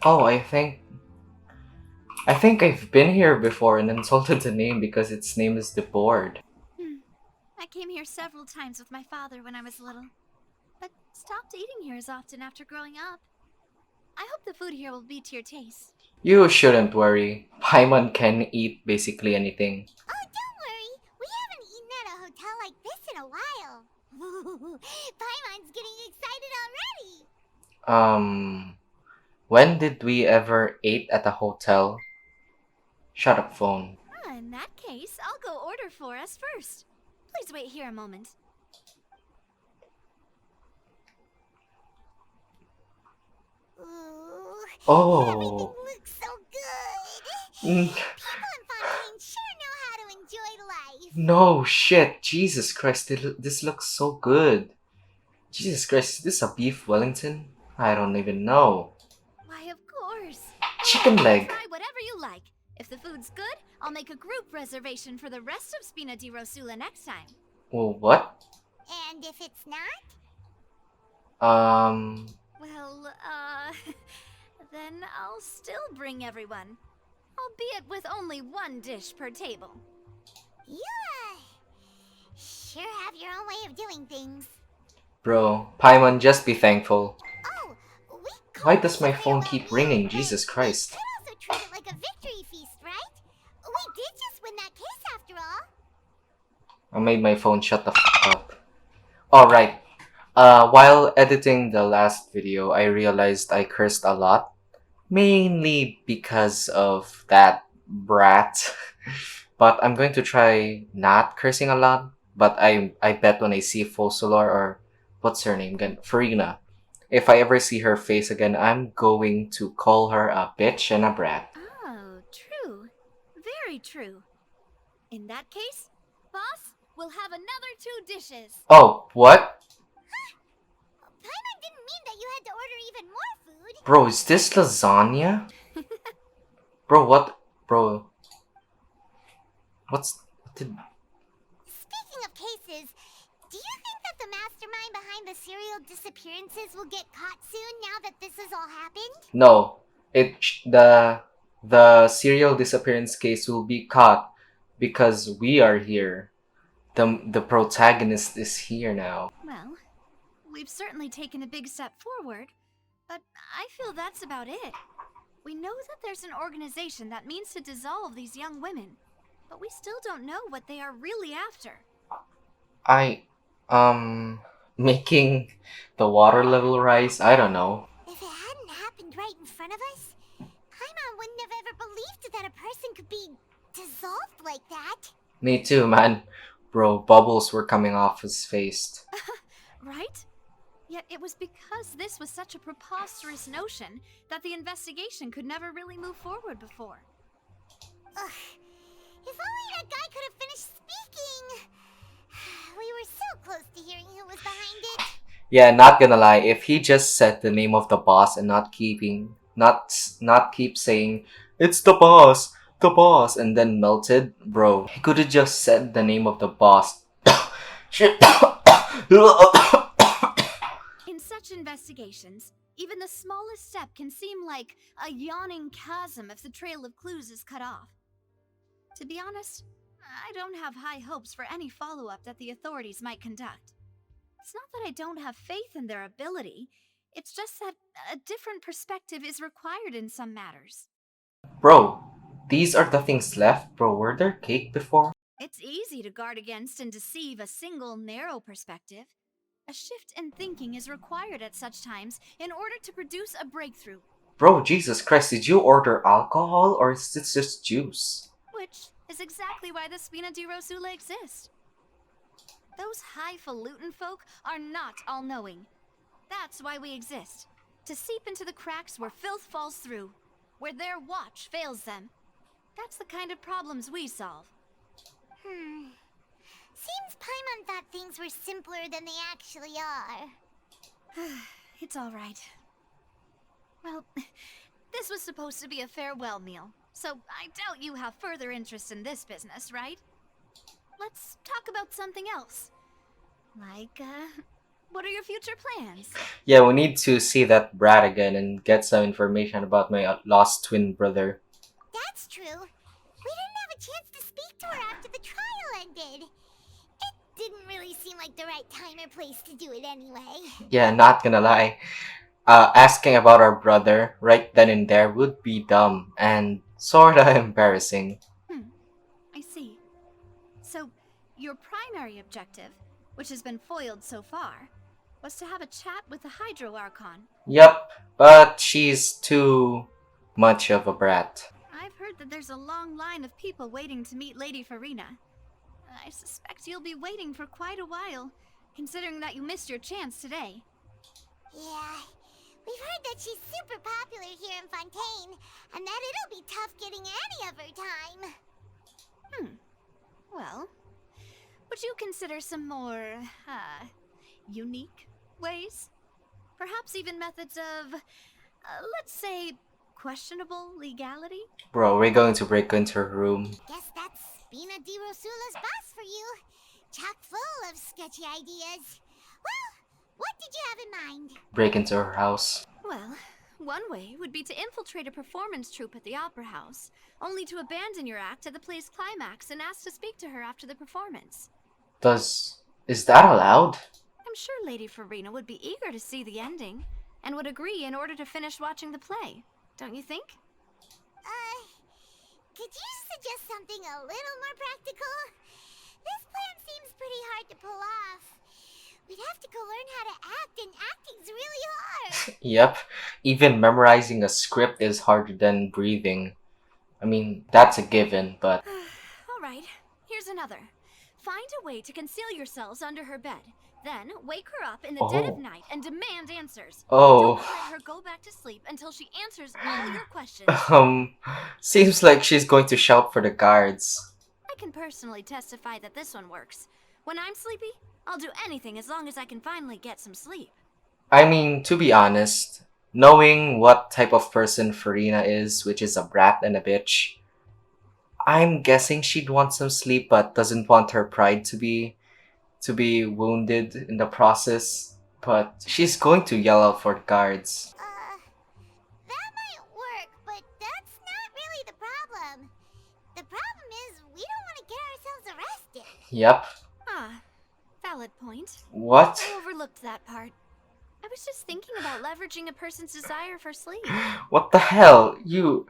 Oh, I think I've been here before and insulted the name because its name is the board. Hmm. I came here several times with my father when I was little, but stopped eating here as often after growing up. I hope the food here will be to your taste. You shouldn't worry. Paimon can eat basically anything. Oh, don't worry. We haven't eaten at a hotel like this in a while. Paimon's getting excited already. Um, when did we ever eat at a hotel? Shut up, phone. In that case, I'll go order for us first. Please wait here a moment. Ooh, everything Oh, looks so good. mm, People in Fontaine sure know how to enjoy life. no shit. Jesus Christ, this looks so good. Jesus Christ, is this a beef Wellington? I don't even know. Why, of course. Chicken leg. Try whatever you like. If the food's good, I'll make a group reservation for the rest of Spina di Rosula next time. Oh, what? And if it's not? Um, Well, then I'll still bring everyone. Albeit with only one dish per table. You sure have your own way of doing things. bro, Paimon, just be thankful. Oh, we Why call does this a my phone farewell keep meal, ringing? but Jesus we Christ. could also treat it like a victory feast, right? We did just win that case after all. I made my phone shut the fuck up. Alright. While editing the last video, I realized I cursed a lot. Mainly because of that brat. But I'm going to try not cursing a lot. But I bet when I see Fosolor or what's her name again? Farina. If I ever see her face again, I'm going to call her a bitch and a brat. Oh, true. Very true. In that case, boss, we'll have another two dishes. Oh, what? Paimon didn't mean that you had to order even more food. Bro, is this lasagna? Bro, what? Bro, what did... Speaking of cases, do you think that the mastermind behind the serial disappearances will get caught soon now that this has all happened? No, the serial disappearance case will be caught because we are here. The protagonist is here now. Well, we've certainly taken a big step forward, but I feel that's about it. We know that there's an organization that means to dissolve these young women, but we still don't know what they are really after. I making the water level rise. I don't know. If it hadn't happened right in front of us, Paimon wouldn't have ever believed that a person could be dissolved like that. Me too, man. Bro, bubbles were coming off his face. Right? Yet it was because this was such a preposterous notion that the investigation could never really move forward before. Ugh. If only that guy could have finished speaking. We were so close to hearing who was behind it. Yeah, not gonna lie, if he just said the name of the boss and not keep saying it's the boss, and then melted, bro, he could have just said the name of the boss. Shit. In such investigations, even the smallest step can seem like a yawning chasm if the trail of clues is cut off. To be honest, I don't have high hopes for any follow-up that the authorities might conduct. It's not that I don't have faith in their ability, it's just that a different perspective is required in some matters. Bro, these are the things left, bro. Were there cake before? It's easy to guard against and deceive a single narrow perspective. A shift in thinking is required at such times in order to produce a breakthrough, Bro, Jesus Christ, did you order alcohol or is this just juice? which is exactly why the Spina di Rosula exist. Those highfalutin folk are not all-knowing. That's why we exist. To seep into the cracks where filth falls through, where their watch fails them. That's the kind of problems we solve. Seems Paimon thought things were simpler than they actually are. It's all right. Well, this was supposed to be a farewell meal, so I doubt you have further interest in this business, right? Let's talk about something else. Like, What are your future plans? Yeah, we need to see that brat again and get some information about my lost twin brother. That's true. We didn't have a chance to speak to her after the trial ended. It didn't really seem like the right time or place to do it anyway. Yeah, not gonna lie. Asking about our brother right then and there would be dumb and sorta embarrassing. I see. So, your primary objective, which has been foiled so far, was to have a chat with the Hydro Archon. Yep, but she's too much of a brat. I've heard that there's a long line of people waiting to meet Lady Farina. I suspect you'll be waiting for quite a while, considering that you missed your chance today. Yeah, we've heard that she's super popular here in Fontaine, and that it'll be tough getting any of her time. Well, would you consider some more, unique ways? Perhaps even methods of, let's say, questionable legality? Bro, we're going to break into her room. Guess that's Spina di Rosula's boss for you. Chock full of sketchy ideas. Well, what did you have in mind? Break into her house. Well, one way would be to infiltrate a performance troupe at the Opera House, only to abandon your act at the play's climax and ask to speak to her after the performance. Is that allowed? I'm sure Lady Farina would be eager to see the ending, and would agree in order to finish watching the play. Don't you think? Could you suggest something a little more practical? This plan seems pretty hard to pull off. We'd have to go learn how to act, and acting's really hard. Yep, even memorizing a script is harder than breathing. I mean, that's a given, but Alright, here's another. Find a way to conceal yourselves under her bed. Then wake her up in the dead of Oh. night and demand answers. Oh. Don't let her go back to sleep until she answers all your questions. Seems like she's going to shout for the guards. I can personally testify that this one works. When I'm sleepy, I'll do anything as long as I can finally get some sleep. I mean, to be honest, knowing what type of person Farina is, which is a brat and a bitch, I'm guessing she'd want some sleep but doesn't want her pride to be wounded in the process. But she's going to yell out for the guards. That might work, but that's not really the problem. The problem is we don't want to get ourselves arrested. Yep. Ah, valid point. What? I overlooked that part. I was just thinking about leveraging a person's desire for sleep. What the hell? You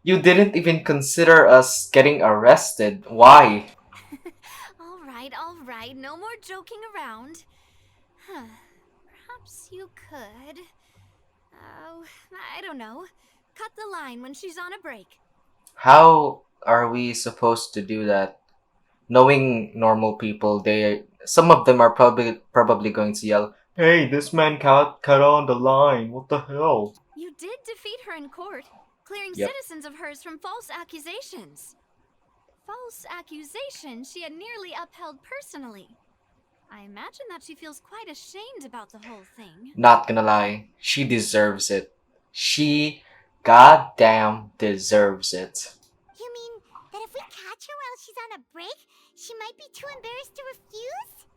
didn't even consider us getting arrested. Why? Alright, no more joking around. Perhaps you could... Oh, I don't know. Cut the line when she's on a break. How are we supposed to do that? Knowing normal people, some of them are probably going to yell, "Hey, this man cut on the line. What the hell?" You did defeat her in court, clearing Yep. citizens of hers from false accusations. False accusations she had nearly upheld personally. I imagine that she feels quite ashamed about the whole thing. Not gonna lie, she deserves it. She goddamn deserves it. You mean that if we catch her while she's on a break, she might be too embarrassed to refuse?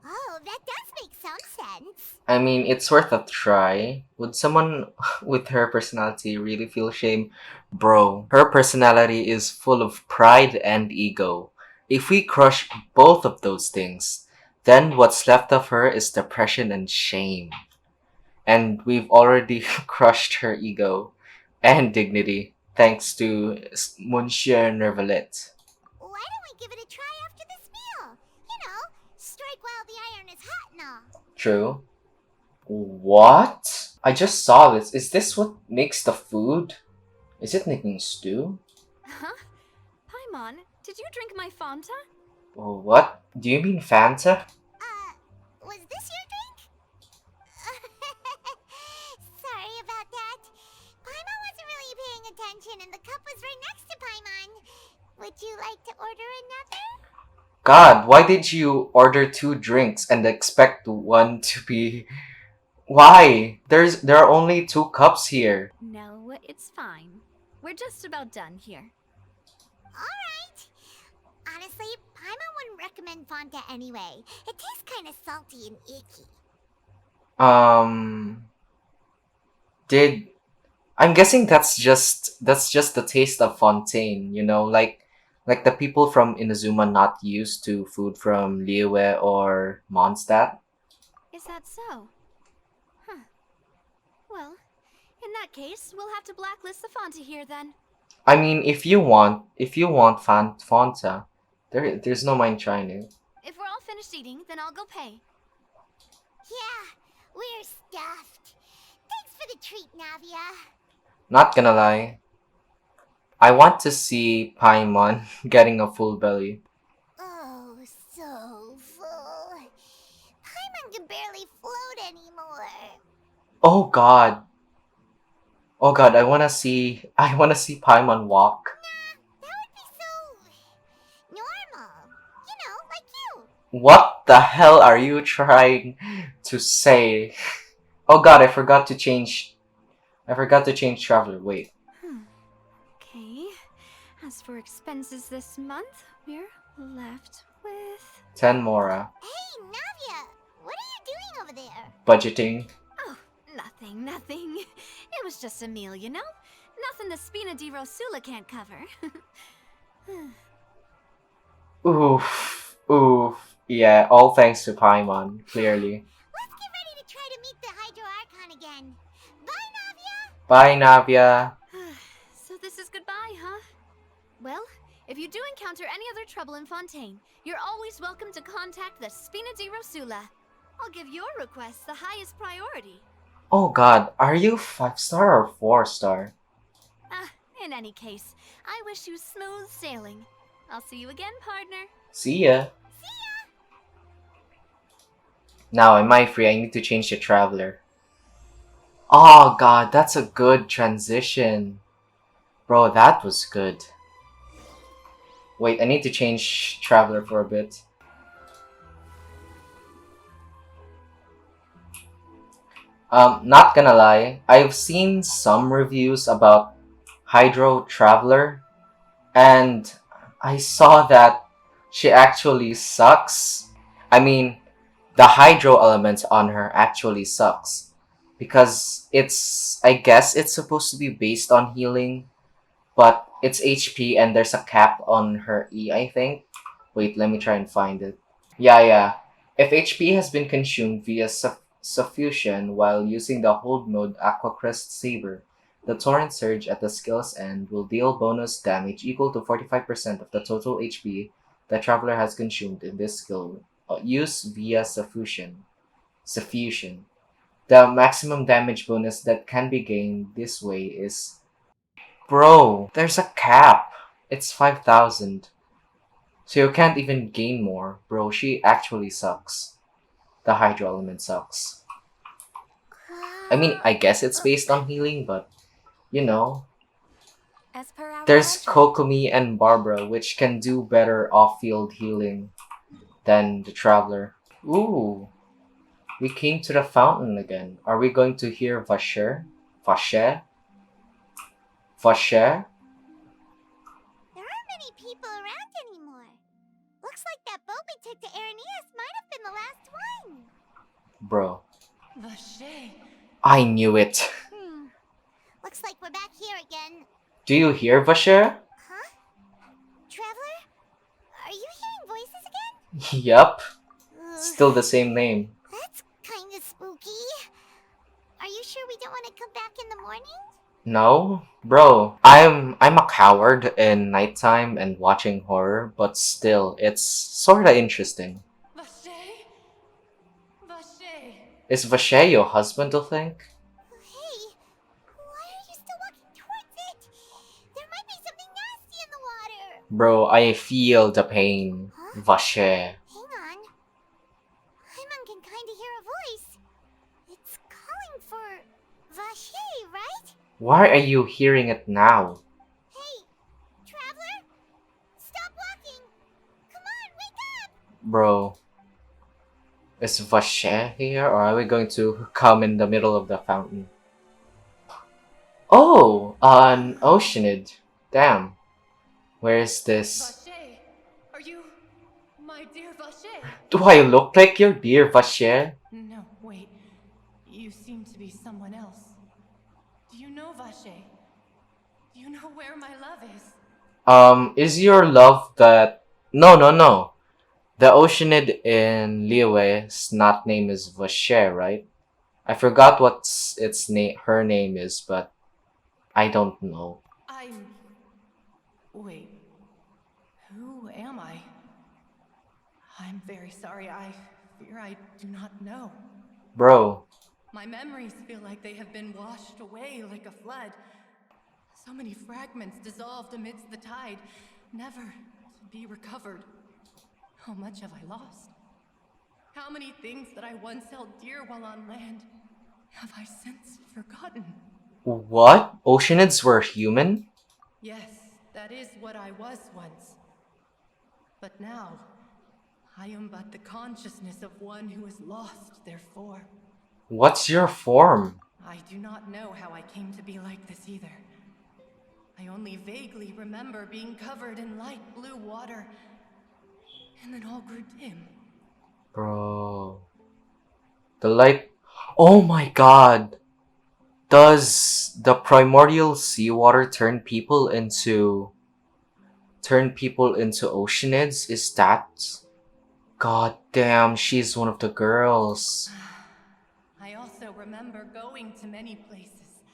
Oh, that does make some sense. I mean, it's worth a try. Would someone with her personality really feel shame? Bro, her personality is full of pride and ego. If we crush both of those things, then what's left of her is depression and shame. And we've already crushed her ego and dignity thanks to Monsieur Nervalet. Why don't we give it a try after this meal? You know, strike while the iron is hot and all. True. What? I just saw this. Is this what makes the food? Is it making stew? Huh? Paimon, did you drink my Fontain? What? Do you mean Fanta? Was this your drink? Sorry about that. Paimon wasn't really paying attention and the cup was right next to Paimon. Would you like to order another? God, why did you order 2 drinks and expect one to be... Why? There are only 2 cups here. No, it's fine. We're just about done here. Alright. Honestly, Paimon wouldn't recommend Fonta anyway. It tastes kind of salty and icky. Um, did I'm guessing that's just the taste of Fontaine, like the people from Inazuma not used to food from Liyue or Mondstadt. Is that so? Huh. Well, in that case, we'll have to blacklist the Fonta here then. I mean, if you want Fanta, there's no mind trying it. If we're all finished eating, then I'll go pay. Yeah, we're stuffed. Thanks for the treat, Navia. Not gonna lie, I want to see Paimon getting a full belly. Oh, so full. Paimon can barely float anymore. Oh God, oh God, I wanna see Paimon walk. That would be so normal. Like you. What the hell are you trying to say? Oh God, I forgot to change traveler. Wait, Hmm. Okay. As for expenses this month, we're left with. 10 Mora. Hey, Navia, what are you doing over there? Budgeting. Oh, nothing. It was just a meal, you know? Nothing the Spina di Rosula can't cover. Oof, oof. Yeah, all thanks to Paimon, clearly. Let's get ready to try to meet the Hydro Archon again. Bye, Navia! Bye, Navia. So this is goodbye, huh? Well, if you do encounter any other trouble in Fontaine, you're always welcome to contact the Spina di Rosula. I'll give your request the highest priority. Oh God, are you 5-star or 4-star? In any case, I wish you smooth sailing. I'll see you again, partner. See ya. Now, am I free? I need to change the traveler. Oh God, that's a good transition. Bro, that was good. Wait, I need to change traveler for a bit. Not gonna lie, I've seen some reviews about Hydro Traveler, and I saw that she actually sucks. I mean, the hydro element on her actually sucks. Because I guess it's supposed to be based on healing, but it's HP and there's a cap on her E, I think. Wait, let me try and find it. Yeah. If HP has been consumed via suffusion while using the hold mode Aquacrest Saber, the Torrent Surge at the skill's end will deal bonus damage equal to 45% of the total HP the Traveler has consumed in this skill use via suffusion. Suffusion. The maximum damage bonus that can be gained this way is. Bro, there's a cap! It's 5,000. So you can't even gain more. Bro, she actually sucks. The Hydro element sucks. I mean, I guess it's based on healing, but you know. As per our There's contract. Kokomi and Barbara, which can do better off-field healing than the Traveler. Ooh, we came to the fountain again. Are we going to hear Vasher? Vasher? Vasher? There aren't many people around anymore. Looks like that boat we took to Araneas might have been the last one. Bro, Vache. I knew it. Looks like we're back here again. Do you hear Vasher? Huh? Traveler? Are you hearing voices again? Yup, Ugh, still the same name. that's kinda spooky. Are you sure we don't want to come back in the morning? No, bro. I'm a coward in nighttime and watching horror, but still, it's sorta interesting. Vache. Vache. Is Vashay your husband, do think? Hey, why are you still walking towards it? There might be something nasty in the water. Bro, I feel the pain. Huh? Vashay. Hang on. Paimon can kinda hear a voice. It's calling for Vache, right? Why are you hearing it now? Hey, Traveler? Stop walking! Come on, wake up! Bro, is Vashay here, or are we going to come in the middle of the fountain? Oh, an Oceanid. Damn. Where is this? Vache. Are you my dear Vache? Do I look like your dear Vashay? No, wait. Do you know Vache? Do you know where my love is? Is your love that... No, no, no. The Oceanid in Liyue's not name is Vache, right? I forgot what's its name, her name is, but I don't know. I'm... Wait. Who am I? I'm very sorry. I fear I do not know. Bro, My memories feel like they have been washed away like a flood. So many fragments dissolved amidst the tide, never to be recovered. How much have I lost? How many things that I once held dear while on land have I since forgotten? what? Oceanids were human? Yes, that is what I was once. But now, I am but the consciousness of one who is lost, therefore. What's your form? I do not know how I came to be like this either. I only vaguely remember being covered in light blue water, and then all grew dim. Bro. The light... Oh my god! Does the primordial seawater turn people into oceanids? Is that... God damn, she's one of the girls. I also remember going to many places.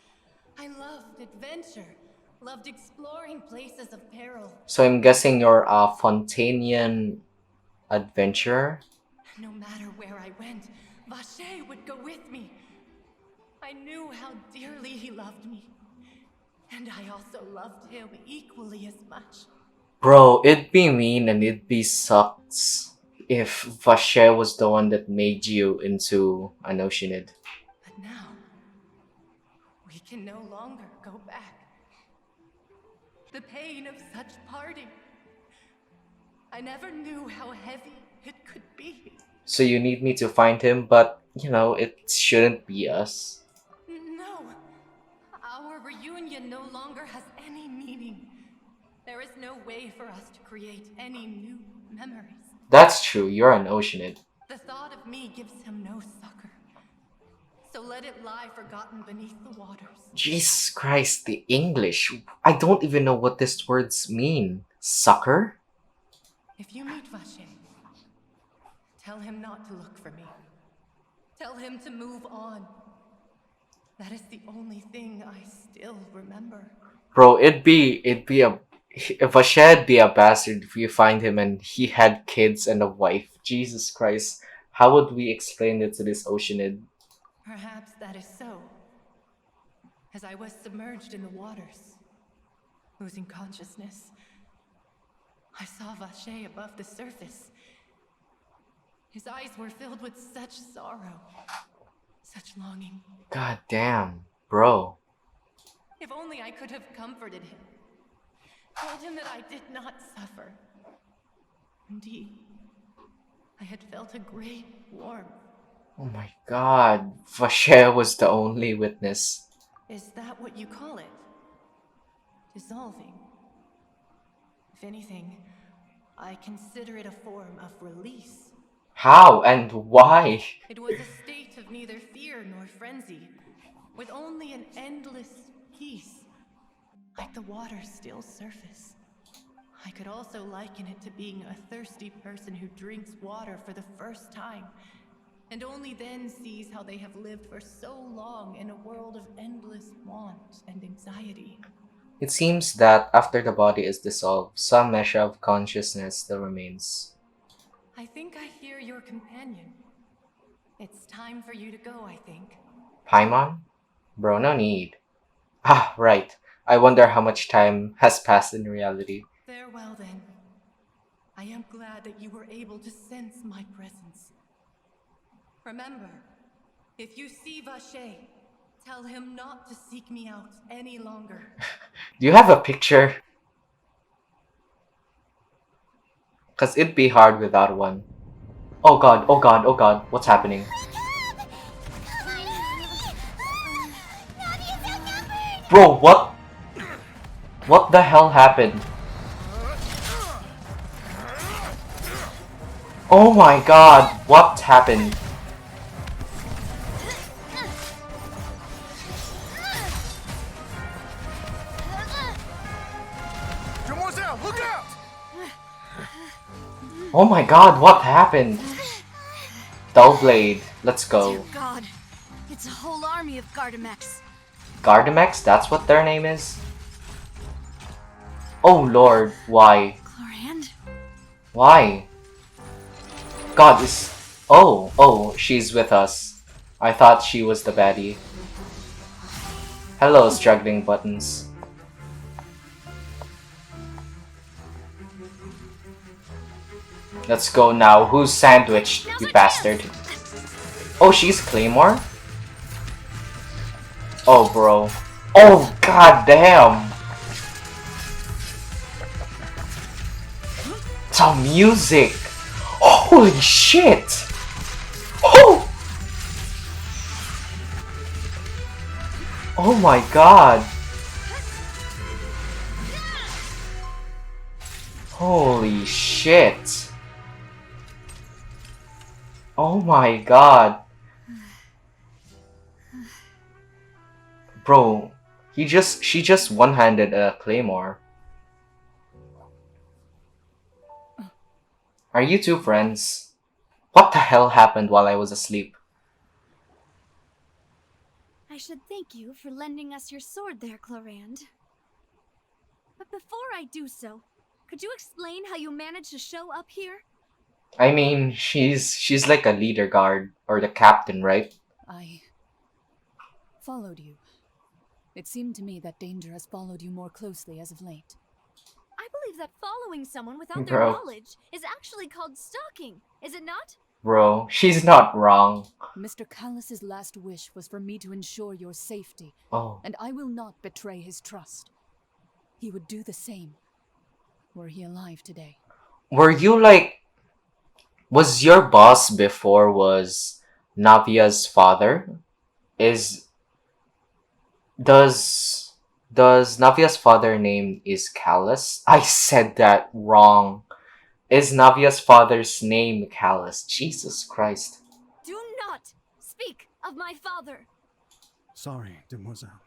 I loved adventure, loved exploring places of peril. So I'm guessing you're a Fontanian adventurer? No matter where I went, Vache would go with me. I knew how dearly he loved me, and I also loved him equally as much. Bro, it'd be mean and it'd be sucks if Vache was the one that made you into an Oceanid. But now, we can no longer go back. The pain of such parting. I never knew how heavy it could be. So you need me to find him, but you know, it shouldn't be us. No, our reunion no longer has any meaning. There is no way for us to create any new memories. That's true, you're an Oceanid. The thought of me gives him no succor. So let it lie forgotten beneath the waters. Jesus Christ, the English. I don't even know what these words mean. Sucker? If you meet Vache, tell him not to look for me. Tell him to move on. That is the only thing I still remember. Bro, it'd be a... If Vasha'd be a bastard if you find him and he had kids and a wife. Jesus Christ. How would we explain it to this Oceanid? Perhaps that is so. As I was submerged in the waters, losing consciousness, I saw Vache above the surface. His eyes were filled with such sorrow, such longing. God damn, bro. If only I could have comforted him, told him that I did not suffer. Indeed, I had felt a great warmth. Oh my god, Vache was the only witness. Is that what you call it? Dissolving? If anything, I consider it a form of release. How and why? It was a state of neither fear nor frenzy, with only an endless peace, like the water's still surface. I could also liken it to being a thirsty person who drinks water for the first time, and only then sees how they have lived for so long in a world of endless want and anxiety. It seems that after the body is dissolved, some measure of consciousness still remains. I think I hear your companion. It's time for you to go, I think. Paimon? Bro, no need. Ah, right. I wonder how much time has passed in reality. Farewell then. I am glad that you were able to sense my presence. Remember, if you see Vache, tell him not to seek me out any longer. Do you have a picture? Cause it'd be hard without one. Oh god, oh god, oh god, what's happening? Bro, what? What the hell happened? Oh my god, what happened? Mademoiselle, look out! Oh my god, what happened? Dullblade, let's Dear go. God, it's a whole army of Gardamex. Gardamex, that's what their name is? Oh lord, why? Chlorand? Why? God is... Oh, she's with us. I thought she was the baddie. Hello, struggling buttons. Let's go now. Who's sandwiched, Now's you our bastard? chance. Oh, she's Claymore? Oh, bro. Oh, god damn! Some music! Holy shit! Oh! Oh my god! Holy shit! Oh my god! Bro, she just one-handed a claymore. Are you two friends? What the hell happened while I was asleep? I should thank you for lending us your sword there, Chlorand. But before I do so, could you explain how you managed to show up here? I mean, she's like a leader guard or the captain, right? I followed you. It seemed to me that danger has followed you more closely as of late. I believe that following someone without their Bro, knowledge is actually called stalking, is it not? bro, she's not wrong. Mr. Callus's last wish was for me to ensure your safety, Oh, and I will not betray his trust. He would do the same, were he alive today. were you like, was your boss before was Navia's father? Is does Navia's father name is Callus? I said that wrong. Is Navia's father's name Callus? Jesus Christ. Do not speak of my father. Sorry, demoiselle.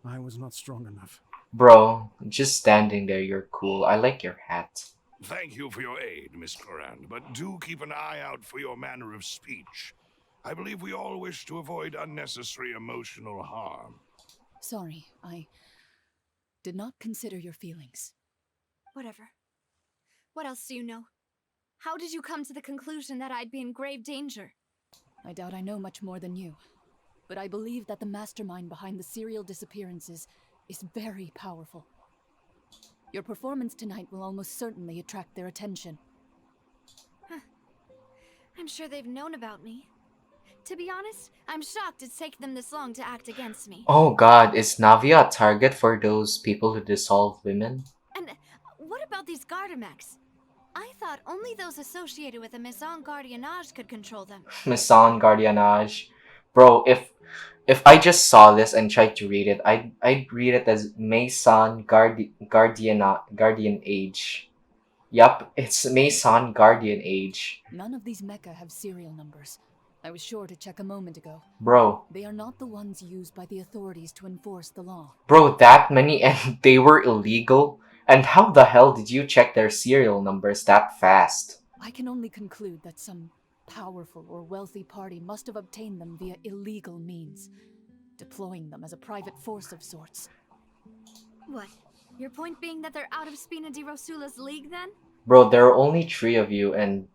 I was not strong enough. Bro, just standing there, you're cool. I like your hat. Thank you for your aid, Miss Clorand, but do keep an eye out for your manner of speech. I believe we all wish to avoid unnecessary emotional harm. Sorry, I did not consider your feelings. Whatever. What else do you know? How did you come to the conclusion that I'd be in grave danger? I doubt I know much more than you, but I believe that the mastermind behind the serial disappearances is very powerful. Your performance tonight will almost certainly attract their attention. I'm sure they've known about me. To be honest, I'm shocked it's taken them this long to act against me. Oh god, is Navia a target for those people who dissolve women? And what about these Gardamex? I thought only those associated with a Maison Gardiennage could control them. Maison Gardiennage. Bro, if I just saw this and tried to read it, I'd read it as Maison Guardian Age. Yup, it's Maison Guardian Age. None of these mecha have serial numbers. I was sure to check a moment ago. Bro, They are not the ones used by the authorities to enforce the law. bro, that many and they were illegal? And how the hell did you check their serial numbers that fast? I can only conclude that some powerful or wealthy party must have obtained them via illegal means, deploying them as a private force of sorts. What? Your point being that they're out of Spina di Rosula's league then? Bro, there are only 3 of you and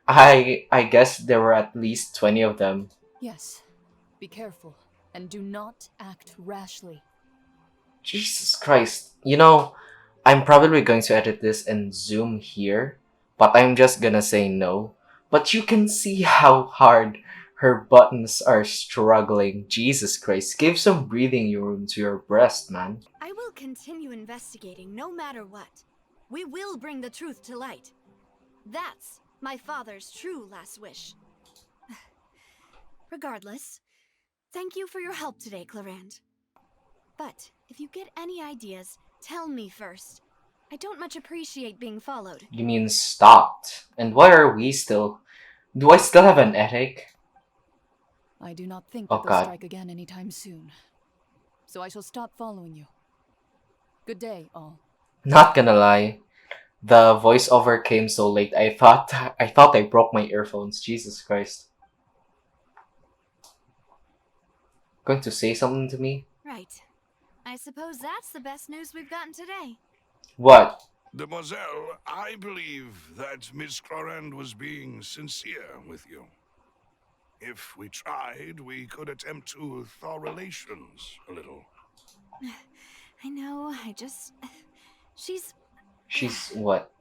I guess there were at least 20 of them. Yes, be careful, and do not act rashly. Jesus Christ. You know, I'm probably going to edit this and zoom here, but I'm just gonna say no. But you can see how hard her buttons are struggling. Jesus Christ, give some breathing room to your breast, man. I will continue investigating no matter what. We will bring the truth to light. That's my father's true last wish. Regardless, thank you for your help today, Clorand. But if you get any ideas, tell me first. I don't much appreciate being followed. You mean stopped? And why are we still... Do I still have an headache? I do not think Oh, that they'll God. strike again anytime soon. So I shall stop following you. Good day, all. Not gonna lie, the voiceover came so late. I thought I broke my earphones. Jesus Christ. Going to say something to me? Right. I suppose that's the best news we've gotten today. What? Demoiselle, I believe that Miss Clorand was being sincere with you. If we tried, we could attempt to thaw relations a little. I know, I just. She's. She's what?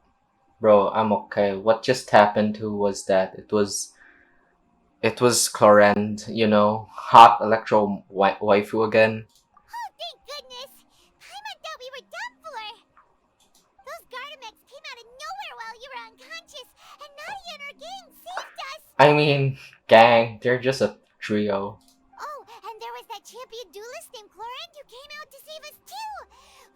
Bro, I'm okay. What just happened? Who was that? It was Clorand, hot electro waifu again. Oh, thank goodness! Paimon thought we were done for! Those Gardamex came out of nowhere while you were unconscious, and Nadia and her gang saved us! I mean, gang, they're just a trio. Oh, and there was that champion duelist named Clorand who came out to save us too!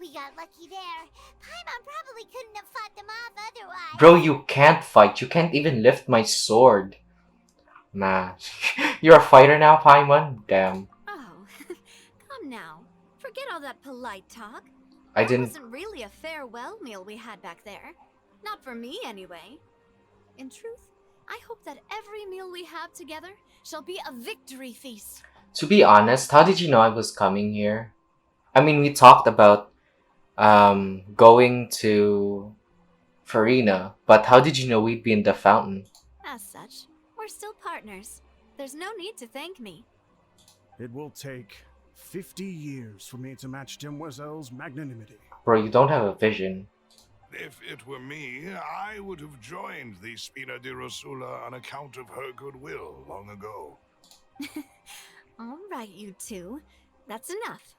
We got lucky there. Paimon probably couldn't have fought them off otherwise. Bro, you can't fight. You can't even lift my sword. Nah. You're a fighter now, Paimon? Damn. Oh, come now. Forget all that polite talk. I That didn't. wasn't really a farewell meal we had back there. Not for me, anyway. In truth, I hope that every meal we have together shall be a victory feast. To be honest, how did you know I was coming here? I mean, we talked about going to Farina, but how did you know we'd be in the fountain? As such, we're still partners. There's no need to thank me. It will take 50 years for me to match Demoiselle's magnanimity. Bro, you don't have a vision. If it were me, I would have joined the Spina di Rosula on account of her goodwill long ago. All right, you two. That's enough.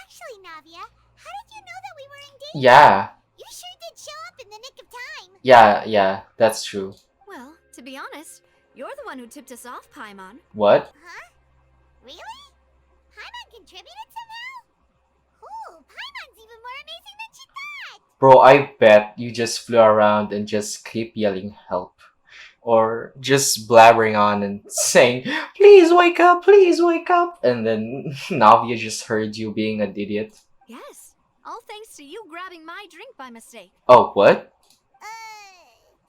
Actually, Navia, how did you know that we were in danger? Yeah, You sure did show up in the nick of time. yeah, that's true. Well, to be honest, you're the one who tipped us off, Paimon. What? Huh? Really? Paimon contributed somehow? Cool, Paimon's even more amazing than she thought! Bro, I bet you just flew around and just keep yelling help. Or just blabbering on and saying, please wake up, please wake up. And then Navia just heard you being an idiot. Yes, all thanks to you grabbing my drink by mistake. Oh, what?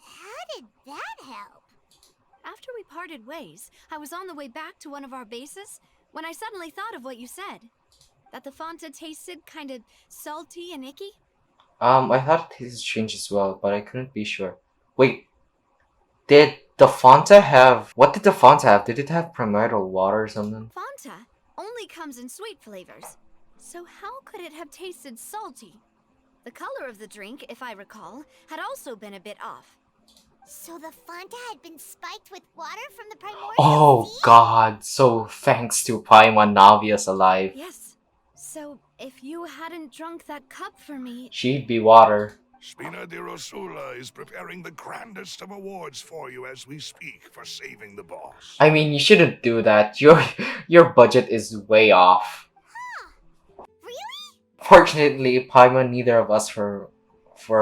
How did that help? After we parted ways, I was on the way back to one of our bases when I suddenly thought of what you said. That the Fonta tasted kind of salty and icky. I thought it tasted strange as well, but I couldn't be sure. Wait, did the Fanta have... What did the Fanta have? Did it have primordial water or something? Fonta only comes in sweet flavors. So how could it have tasted salty? The color of the drink, if I recall, had also been a bit off. So the Fonta had been spiked with water from the primordial Oh sea? god, so thanks to Paimon, Navia's alive. Yes. So if you hadn't drunk that cup for me... She'd be water. Spina di Rosula is preparing the grandest of awards for you as we speak for saving the boss. I mean, you shouldn't do that. Your budget is way off. Really? Fortunately, Paimon, neither of us were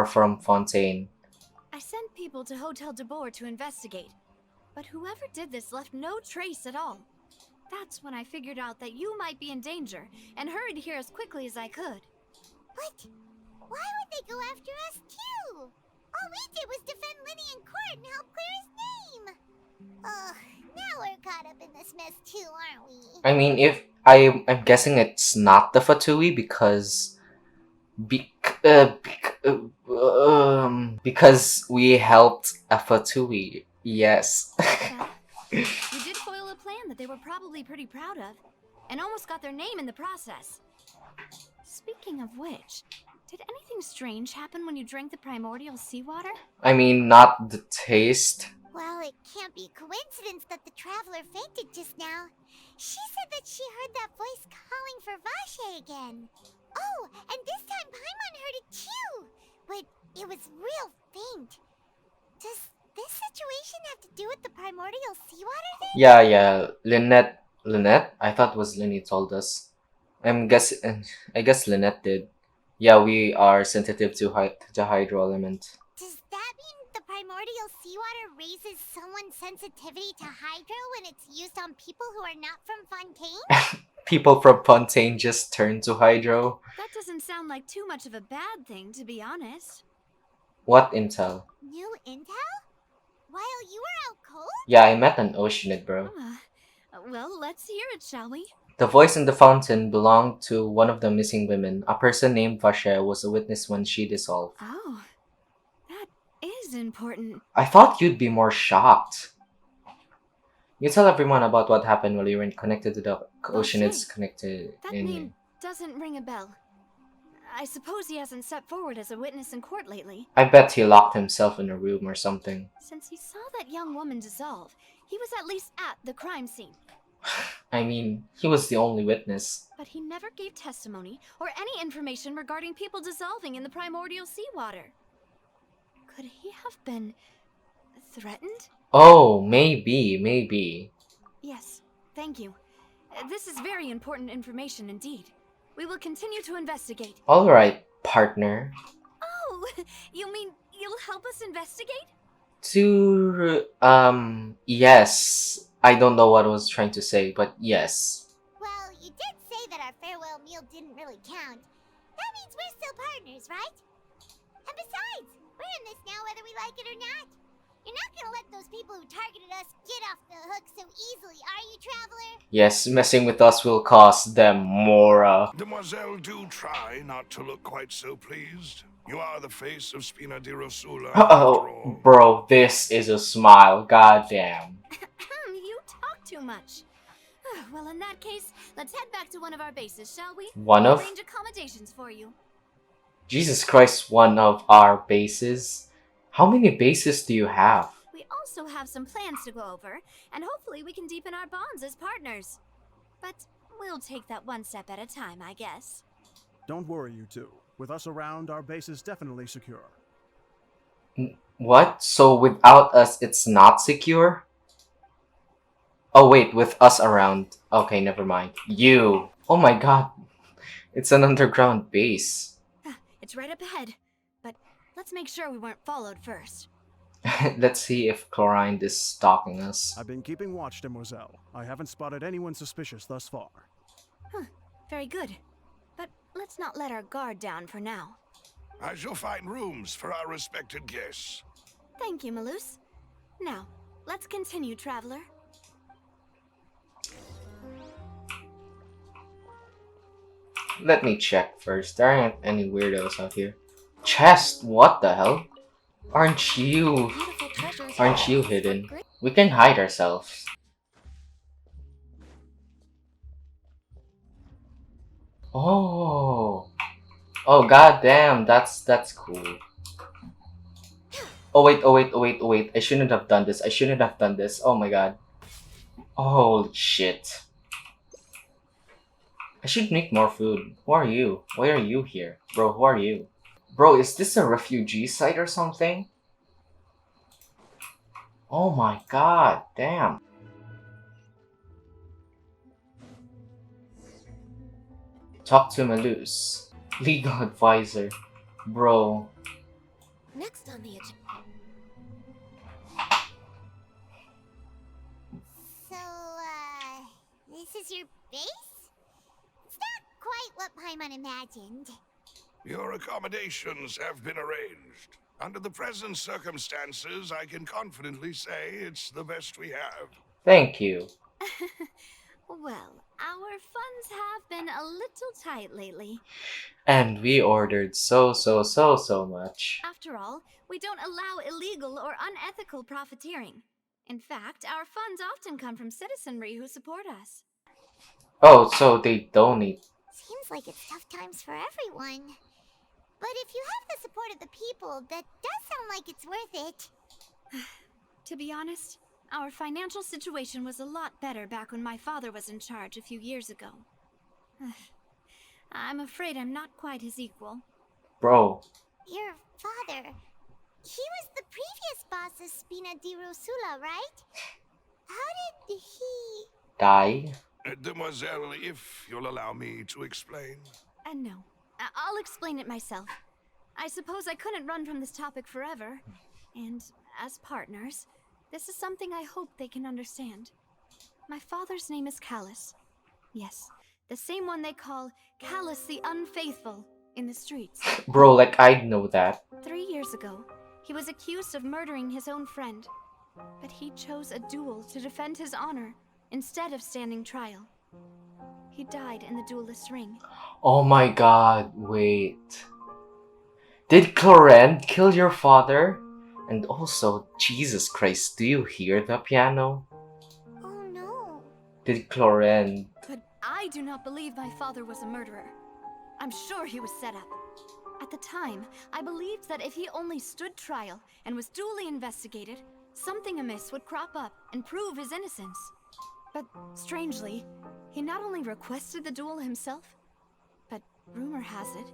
from Fontaine. I sent people to Hotel de Boer to investigate. But whoever did this left no trace at all. That's when I figured out that you might be in danger and hurried here as quickly as I could. But why would they go after us too? All we did was defend Linny in court and help clear his name. Ugh, now we're caught up in this mess too, aren't we? I mean, if I'm guessing it's not the Fatui because we helped a Fatui. Yes. Well, you did foil a plan that they were probably pretty proud of, and almost got their name in the process. Speaking of which, did anything strange happen when you drank the primordial seawater? I mean, not the taste. Well, it can't be coincidence that the traveler fainted just now. She said that she heard that voice calling for Vache again. Oh, and this time Paimon heard it too, but it was real faint. Does this situation have to do with the primordial seawater thing? Yeah. Lynette? I thought it was Linny told us. I guess Lynette did. Yeah, we are sensitive to the hydro element. Does that mean the primordial seawater raises someone's sensitivity to hydro when it's used on people who are not from Fontaine? People from Fontain just turned to Hydro. That doesn't sound like too much of a bad thing, to be honest. What intel? New intel? While you were out cold? Yeah, I met an Oceanid, bro. Well, let's hear it, shall we? The voice in the fountain belonged to one of the missing women. A person named Vashe was a witness when she dissolved. Oh, that is important. I thought you'd be more shocked. You tell everyone about what happened while you weren't connected to the Oceanids connected That in name doesn't ring a bell. I suppose he hasn't stepped forward as a witness in court lately. I bet he locked himself in a room or something. Since he saw that young woman dissolve, he was at least at the crime scene. I mean, he was the only witness. But he never gave testimony or any information regarding people dissolving in the primordial seawater. Could he have been threatened? Oh, maybe. Yes, thank you. This is very important information indeed. We will continue to investigate. Alright, partner. Oh, you mean you'll help us investigate? Yes. I don't know what I was trying to say, but yes. Well, you did say that our farewell meal didn't really count. That means we're still partners, right? And besides, we're in this now whether we like it or not. You're not gonna let those people who targeted us get off the hook so easily, are you, Traveler? Yes, messing with us will cost them more. Demoiselle, do try not to look quite so pleased. You are the face of Spina di Rosula, after Oh, all. bro, this is a smile. Goddamn. You talk too much. Well, in that case, let's head back to one of our bases, shall we? One We'll of? arrange accommodations for you. Jesus Christ, one of our bases? How many bases do you have? We also have some plans to go over, and hopefully we can deepen our bonds as partners. But we'll take that one step at a time, I guess. Don't worry, you two. With us around, our base is definitely secure. What? So without us, it's not secure? Oh wait, with us around. Okay, never mind. You. Oh my god. It's an underground base. It's right up ahead, but let's make sure we weren't followed first. Let's see if Chlorine is stalking us. I've been keeping watch, Demoiselle. I haven't spotted anyone suspicious thus far. Very good. But let's not let our guard down for now. I shall find rooms for our respected guests. Thank you, Malus. Now, let's continue, Traveler. Let me check first. There aren't any weirdos out here. Chest? What the hell? Aren't you hidden? We can hide ourselves. Oh. Oh goddamn, that's cool. Oh wait. I shouldn't have done this. Oh my god. Oh shit. I should make more food. Who are you? Why are you here? Bro, who are you? Bro, is this a refugee site or something? Oh my god, damn. Talk to Malus. Legal advisor. Bro. Next on the agenda. So, this is your base? It's not quite what Paimon imagined. Your accommodations have been arranged. Under the present circumstances, I can confidently say it's the best we have. Thank you. Well, our funds have been a little tight lately. And we ordered so much. After all, we don't allow illegal or unethical profiteering. In fact, our funds often come from citizenry who support us. Oh, so they donate. Seems like it's tough times for everyone. But if you have the support of the people, that does sound like it's worth it. To be honest, our financial situation was a lot better back when my father was in charge a few years ago. I'm afraid I'm not quite his equal. Bro. Your father, he was the previous boss of Spina di Rosula, right? How did he... Die? Demoiselle, if you'll allow me to explain. No. I'll explain it myself. I suppose I couldn't run from this topic forever. And as partners, this is something I hope they can understand. My father's name is Callus. Yes, The same one they call Callus the Unfaithful in the streets. Bro, like I'd know that. 3 years ago, he was accused of murdering his own friend, but he chose a duel to defend his honor instead of standing trial. He died in the duelist's ring. Oh my god, wait. Did Clorend kill your father? And also, Jesus Christ, do you hear the piano? Oh no. Did Clorend... But I do not believe my father was a murderer. I'm sure he was set up. At the time, I believed that if he only stood trial and was duly investigated, something amiss would crop up and prove his innocence. But strangely, he not only requested the duel himself, but rumor has it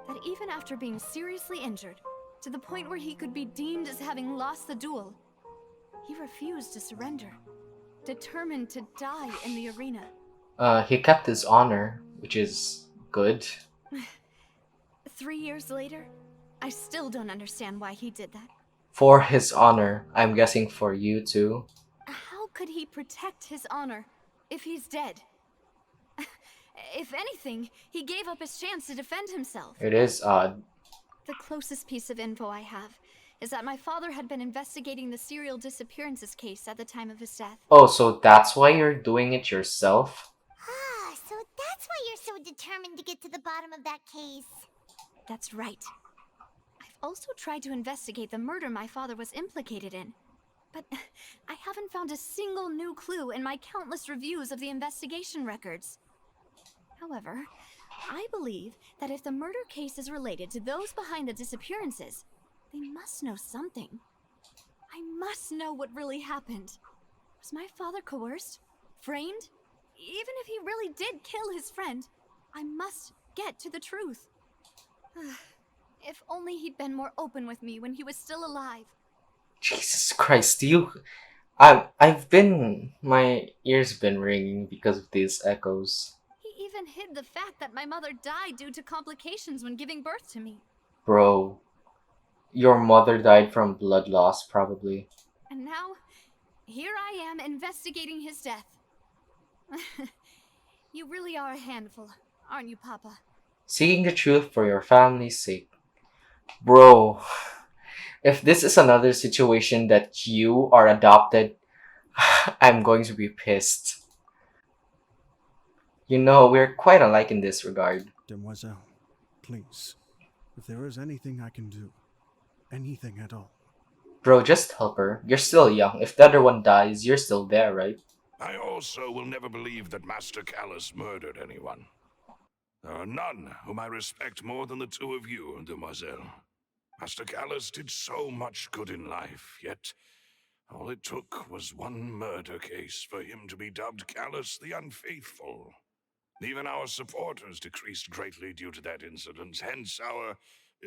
that even after being seriously injured, to the point where he could be deemed as having lost the duel, he refused to surrender, determined to die in the arena. He kept his honor, which is good. 3 years later, I still don't understand why he did that. For his honor, I'm guessing for you too. How could he protect his honor if he's dead? If anything, he gave up his chance to defend himself. It is odd. The closest piece of info I have is that my father had been investigating the serial disappearances case at the time of his death. Oh, so that's why you're doing it yourself? Ah, so that's why you're so determined to get to the bottom of that case. That's right. I've also tried to investigate the murder my father was implicated in, but I haven't found a single new clue in my countless reviews of the investigation records. However, I believe that if the murder case is related to those behind the disappearances, they must know something. I must know what really happened. Was my father coerced? Framed? Even if he really did kill his friend, I must get to the truth. If only he'd been more open with me when he was still alive. Jesus Christ, my ears been ringing because of these echoes. He even hid the fact that my mother died due to complications when giving birth to me. Bro, your mother died from blood loss, probably. And now, here I am investigating his death. You really are a handful, aren't you, Papa? Seeking the truth for your family's sake. Bro, if this is another situation that you are adopted, I'm going to be pissed. You know, we're quite alike in this regard. Demoiselle, please, if there is anything I can do, anything at all. Bro, just help her. You're still young. If the other one dies, you're still there, right? I also will never believe that Master Callus murdered anyone. There are none whom I respect more than the two of you, Demoiselle. Master Callus did so much good in life, yet all it took was one murder case for him to be dubbed Callus the Unfaithful. Even our supporters decreased greatly due to that incident, hence our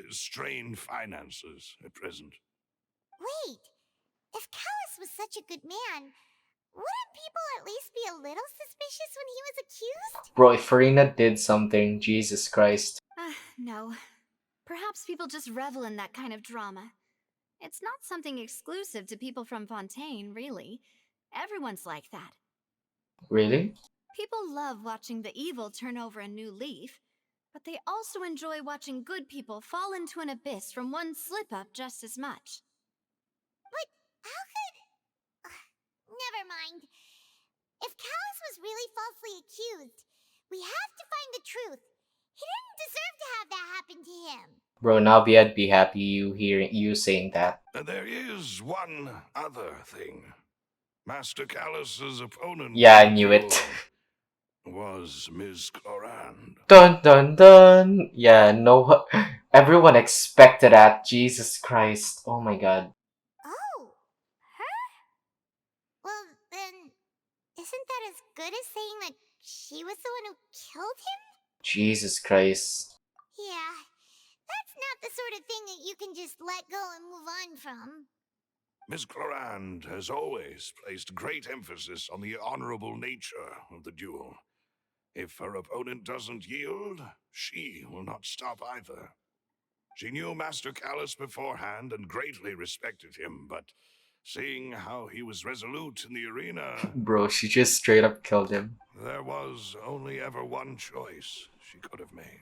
strained finances at present. Wait, if Callus was such a good man, wouldn't people at least be a little suspicious when he was accused? Bro, if Farina did something, Jesus Christ. No. Perhaps people just revel in that kind of drama. It's not something exclusive to people from Fontaine, really. Everyone's like that. Really? People love watching the evil turn over a new leaf, but they also enjoy watching good people fall into an abyss from one slip-up just as much. But how could... never mind. If Callus was really falsely accused, we have to find the truth. He didn't deserve to have that happen to him. Bro, now I'd be happy you saying that. There is one other thing. Master Callus's opponent Yeah, I knew it. was Ms. Clorand. Dun dun dun. Yeah, no, everyone expected that. Jesus Christ. Oh my god. Oh, her? Well, then, isn't that as good as saying that she was the one who killed him? Jesus Christ. Yeah, that's not the sort of thing that you can just let go and move on from. Miss Clorand has always placed great emphasis on the honorable nature of the duel. If her opponent doesn't yield, she will not stop either. She knew Master Callus beforehand and greatly respected him, but Seeing how he was resolute in the arena, Bro, she just straight up killed him. there was only ever one choice she could have made.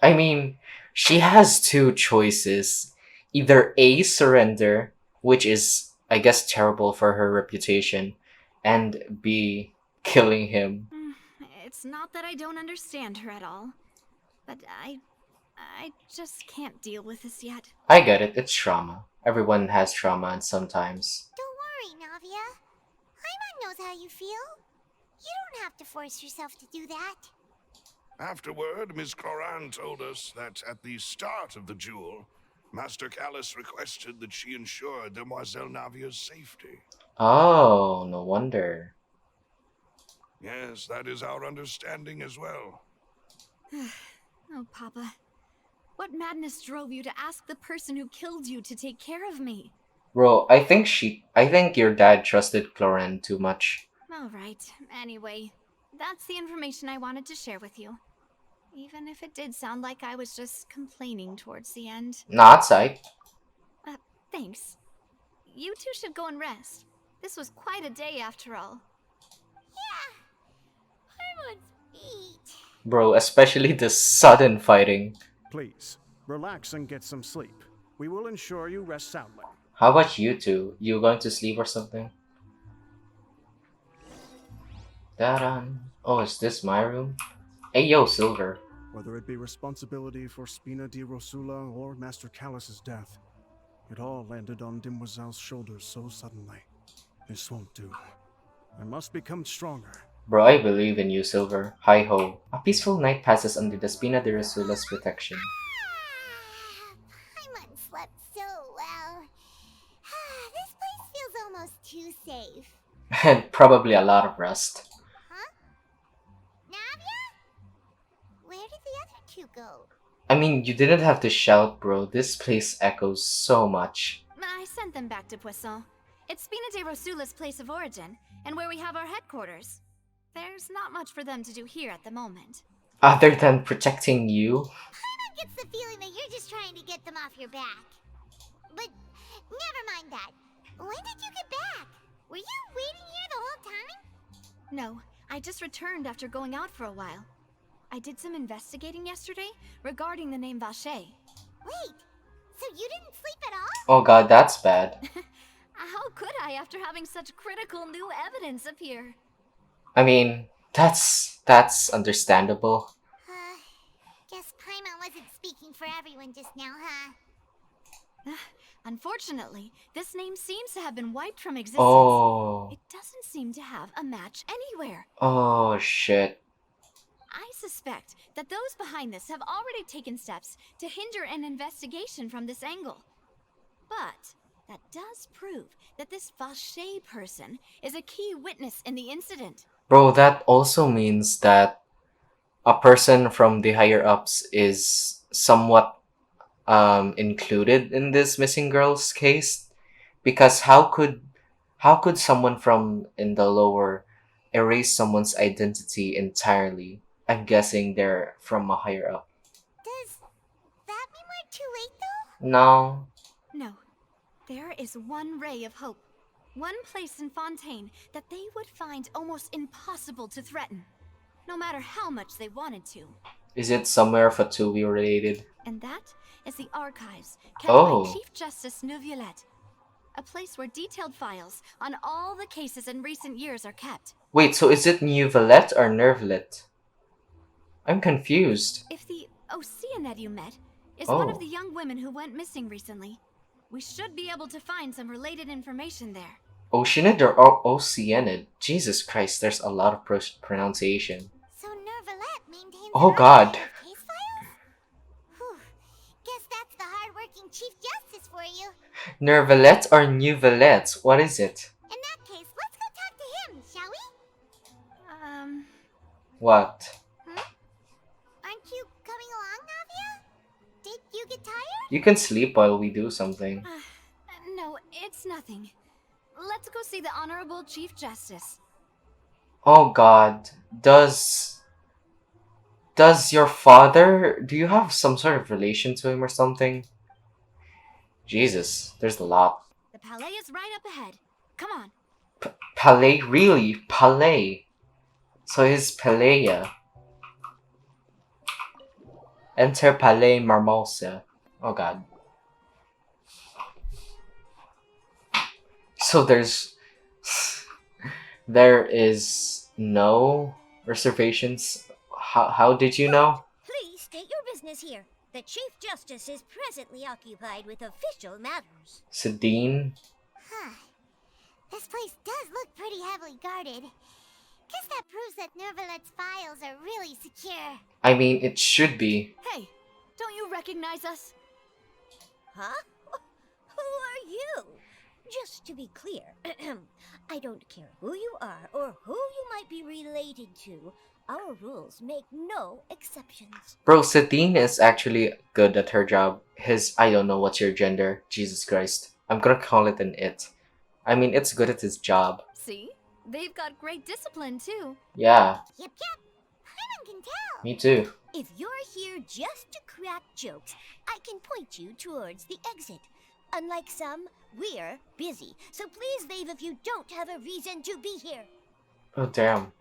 I mean, she has two choices. Either A, surrender, which is, I guess, terrible for her reputation, and B, killing him. It's not that I don't understand her at all, but I just can't deal with this yet. I get it, it's trauma. Everyone has trauma and sometimes. Don't worry, Navia. Paimon knows how you feel. You don't have to force yourself to do that. Afterward, Miss Cloran told us that at the start of the duel, Master Callus requested that she ensure Demoiselle Navia's safety. Oh, no wonder. Yes, that is our understanding as well. Oh, Papa. What madness drove you to ask the person who killed you to take care of me? Bro, I think your dad trusted Cloran too much. Alright, anyway, that's the information I wanted to share with you. Even if it did sound like I was just complaining towards the end. Not psych. Thanks. You two should go and rest. This was quite a day after all. Yeah. Paimon's feet. Bro, especially the sudden fighting. Please, relax and get some sleep. We will ensure you rest soundly. How about you two? You going to sleep or something? Da-dun. Oh, is this my room? Hey yo, Silver. Whether it be responsibility for Spina di Rosula or Master Callus's death, it all landed on Demoiselle's shoulders so suddenly. This won't do. I must become stronger. Bro, I believe in you, Silver. Hi ho. A peaceful night passes under the Spina di Rosula's protection. Paimon slept so well. This place feels almost too safe. And probably a lot of rust. Huh? Navia? Where did the other two go? I mean, you didn't have to shout, bro. This place echoes so much. I sent them back to Poisson. It's Spina de Rosula's place of origin, and where we have our headquarters. There's not much for them to do here at the moment. Other than protecting you? Paimon gets the feeling that you're just trying to get them off your back. But never mind that. When did you get back? Were you waiting here the whole time? No, I just returned after going out for a while. I did some investigating yesterday regarding the name Vache. Wait, so you didn't sleep at all? Oh god, that's bad. How could I after having such critical new evidence appear? I mean, that's understandable. Guess Paimon wasn't speaking for everyone just now, huh? Unfortunately, this name seems to have been wiped from existence. Oh. It doesn't seem to have a match anywhere. Oh shit. I suspect that those behind this have already taken steps to hinder an investigation from this angle. But that does prove that this Vache person is a key witness in the incident. Bro, that also means that a person from the higher ups is somewhat included in this missing girl's case, because how could someone from in the lower erase someone's identity entirely? I'm guessing they're from a higher up. Does that mean we're too late, though? No. No, there is one ray of hope. One place in Fontain that they would find almost impossible to threaten, no matter how much they wanted to. Is it somewhere Fatui related? And that is the archives kept Oh. by Chief Justice Neuvillette. A place where detailed files on all the cases in recent years are kept. Wait, so is it Neuvelet or Nervlet? I'm confused. If the Oceanid you met is one Oh. of the young women who went missing recently, we should be able to find some related information there. Oceanid or Oceanid? Jesus Christ, there's a lot of pronunciation. So Neuvillette maintains Oh, an God. archive of case files? Whew. Guess that's the hard-working Chief Justice for you. Nervelet or Neuvelet? What is it? In that case, let's go talk to him, shall we? What? Aren't you coming along, Navia? Did you get tired? You can sleep while we do something. No, it's nothing. Let's go see the Honorable Chief Justice. Oh god. Does your father, do you have some sort of relation to him or something? Jesus, there's a lot. The The palais is right up ahead. Come on. Palais? Really? Palais? So he's Palea. Enter Palais Marmosa. Oh god. So there is no reservations. How did you know? Please state your business here. The Chief Justice is presently occupied with official matters. Sedine? Huh. This place does look pretty heavily guarded. Guess that proves that Nervalet's files are really secure. I mean, it should be. Hey, don't you recognize us? Huh? Who are you? Just to be clear, I don't care who you are or who you might be related to. Our rules make no exceptions. Bro, Sedine is actually good at her job. I don't know what's your gender. Jesus Christ. I'm gonna call it an it. I mean, it's good at his job. See? They've got great discipline, too. Yeah, Yep. Paimon can tell. me too. If you're here just to crack jokes, I can point you towards the exit. Unlike some, we're busy, so please leave if you don't have a reason to be here. Oh, damn.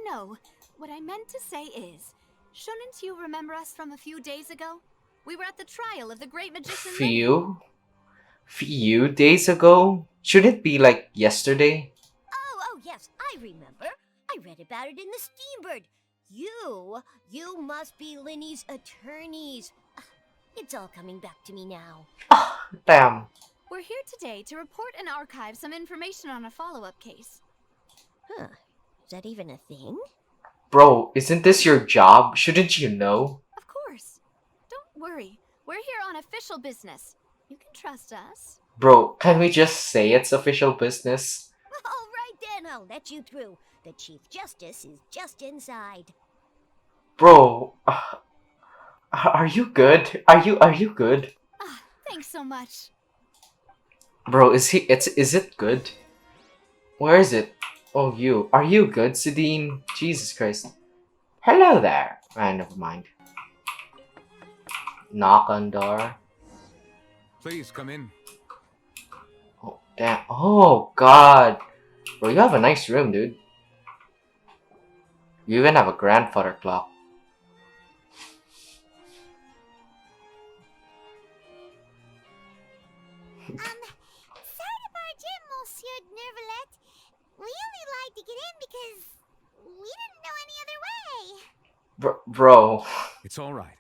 No. What I meant to say is, shouldn't you remember us from a few days ago? We were at the trial of the great magician Lily. Few days ago? Should it be like yesterday? Oh, yes, I remember. I read about it in the Steambird. You must be Linny's attorneys. It's all coming back to me now. Damn. We're here today to report and archive some information on a follow-up case. Huh. Is that even a thing? Bro, isn't this your job? Shouldn't you know? Of course. Don't worry. We're here on official business. You can trust us. Bro, can we just say it's official business? All right then, I'll let you through. The Chief Justice is just inside. Bro, are you good? Are you good? Thanks so much. Bro, is it good? Where is it? Oh, you. Are you good, Sedine? Jesus Christ. Hello there. Ah, never mind. Knock on door. Please come in. Oh, damn. Oh, God. Bro, you have a nice room, dude. You even have a grandfather clock. Sorry to barge in, Monsieur Nervalet. We only lied to get in because we didn't know any other way. Bro. It's all right.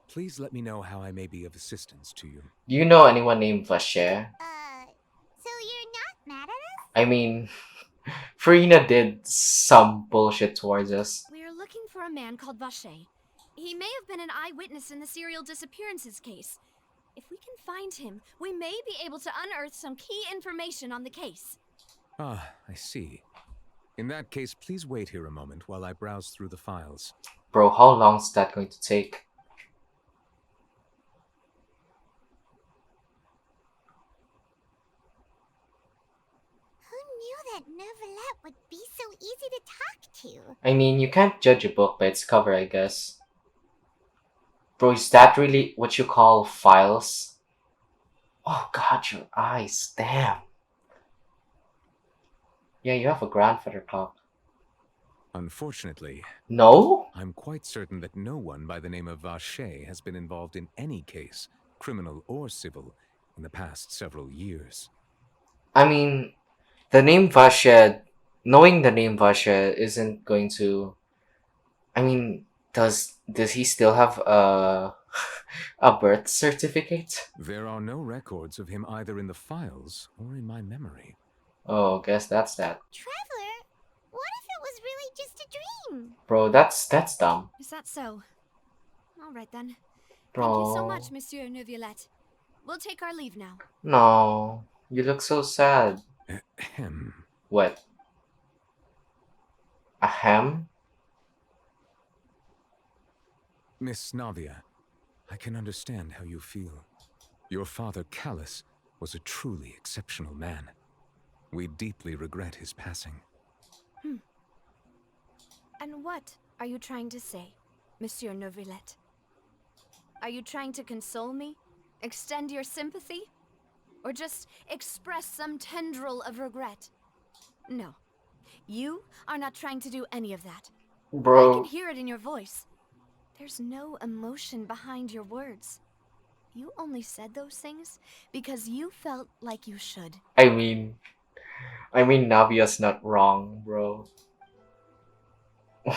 Please let me know how I may be of assistance to you. Do you know anyone named Vacher? So you're not mad at us? I mean, Farina did some bullshit towards us. We're looking for a man called Vacher. He may have been an eyewitness in the serial disappearances case. If we can find him, we may be able to unearth some key information on the case. Ah, I see. In that case, please wait here a moment while I browse through the files. Bro, how long is that going to take? Who knew that Nervalet would be so easy to talk to? I mean, you can't judge a book by its cover, I guess. Bro, is that really what you call files? Oh god, your eyes, damn. Yeah, you have a grandfather clock. Unfortunately, No? I'm quite certain that no one by the name of Vacher has been involved in any case, criminal or civil, in the past several years. I mean, the name Vacher, knowing the name Vacher isn't going to... I mean, does he still have a birth certificate? There are no records of him either in the files or in my memory. Oh, guess that's that. Traveler, what if it was really just a dream? Bro, that's dumb. Is that so? All right then. Bro. Thank you so much, Monsieur Neuvillette. We'll take our leave now. No, you look so sad. Ahem. What? Ahem? Miss Navia, I can understand how you feel. Your father, Callus, was a truly exceptional man. We deeply regret his passing. And what are you trying to say, Monsieur Neuvillette? Are you trying to console me? Extend your sympathy? or just express some tendril of regret. No, you are not trying to do any of that. I can Bro, hear it in your voice. There's no emotion behind your words. You only said those things because you felt like you should. I mean, Navia's not wrong, bro.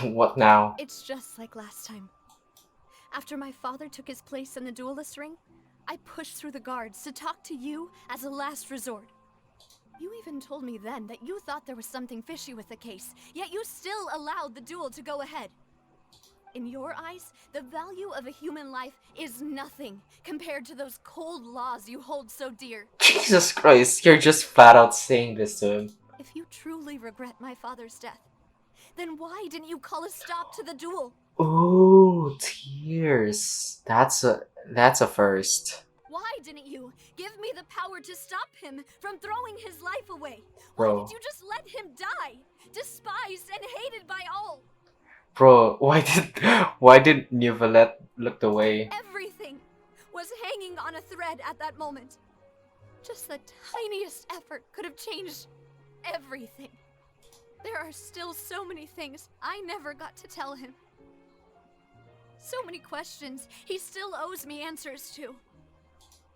What now? It's just like last time. After my father took his place in the duelist ring, I pushed through the guards to talk to you as a last resort. You even told me then that you thought there was something fishy with the case, yet you still allowed the duel to go ahead. In your eyes, the value of a human life is nothing compared to those cold laws you hold so dear. Jesus Christ, you're just flat out saying this to him. If you truly regret my father's death, then why didn't you call a stop to the duel? Ooh, tears. That's a first. Why didn't you give me the power to stop him from throwing his life away? Why Bro. did you just let him die, despised and hated by all? Bro, why did Neuvillette looked away? Everything was hanging on a thread at that moment. Just the tiniest effort could have changed everything. There are still so many things I never got to tell him. So many questions he still owes me answers to.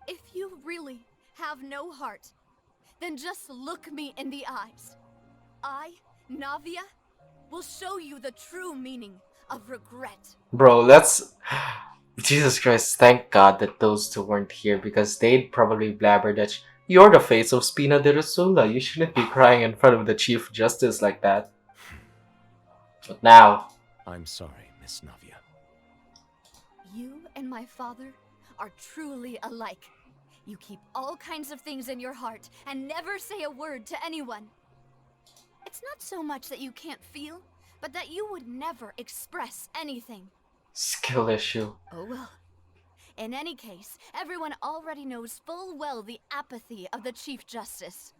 If you really have no heart, then just look me in the eyes. I, Navia, will show you the true meaning of regret. Bro, let's Jesus Christ, thank God that those two weren't here because they'd probably blabber that you're the face of Spina de Rosula. You shouldn't be crying in front of the Chief Justice like that. But now, I'm sorry, Miss Navia. You and my father are truly alike. You keep all kinds of things in your heart and never say a word to anyone. It's not so much that you can't feel, but that you would never express anything. skill issue. Oh well. In any case, everyone already knows full well the apathy of the Chief Justice.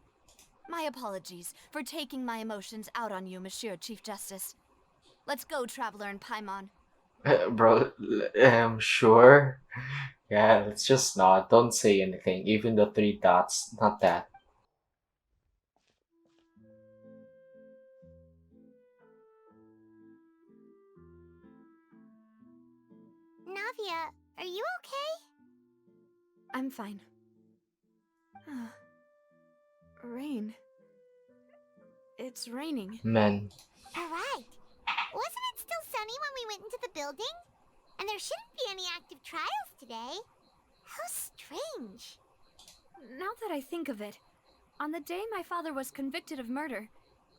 My apologies for taking my emotions out on you, Monsieur Chief Justice. Let's go, Traveler and Paimon. Bro, sure. Yeah, let's just not. Don't say anything. Even the three dots, not that. Navia, are you okay? I'm fine. Rain. It's raining. Men. Alright. Wasn't it still sunny when we went into the building? And there shouldn't be any active trials today. How strange. Now that I think of it, on the day my father was convicted of murder,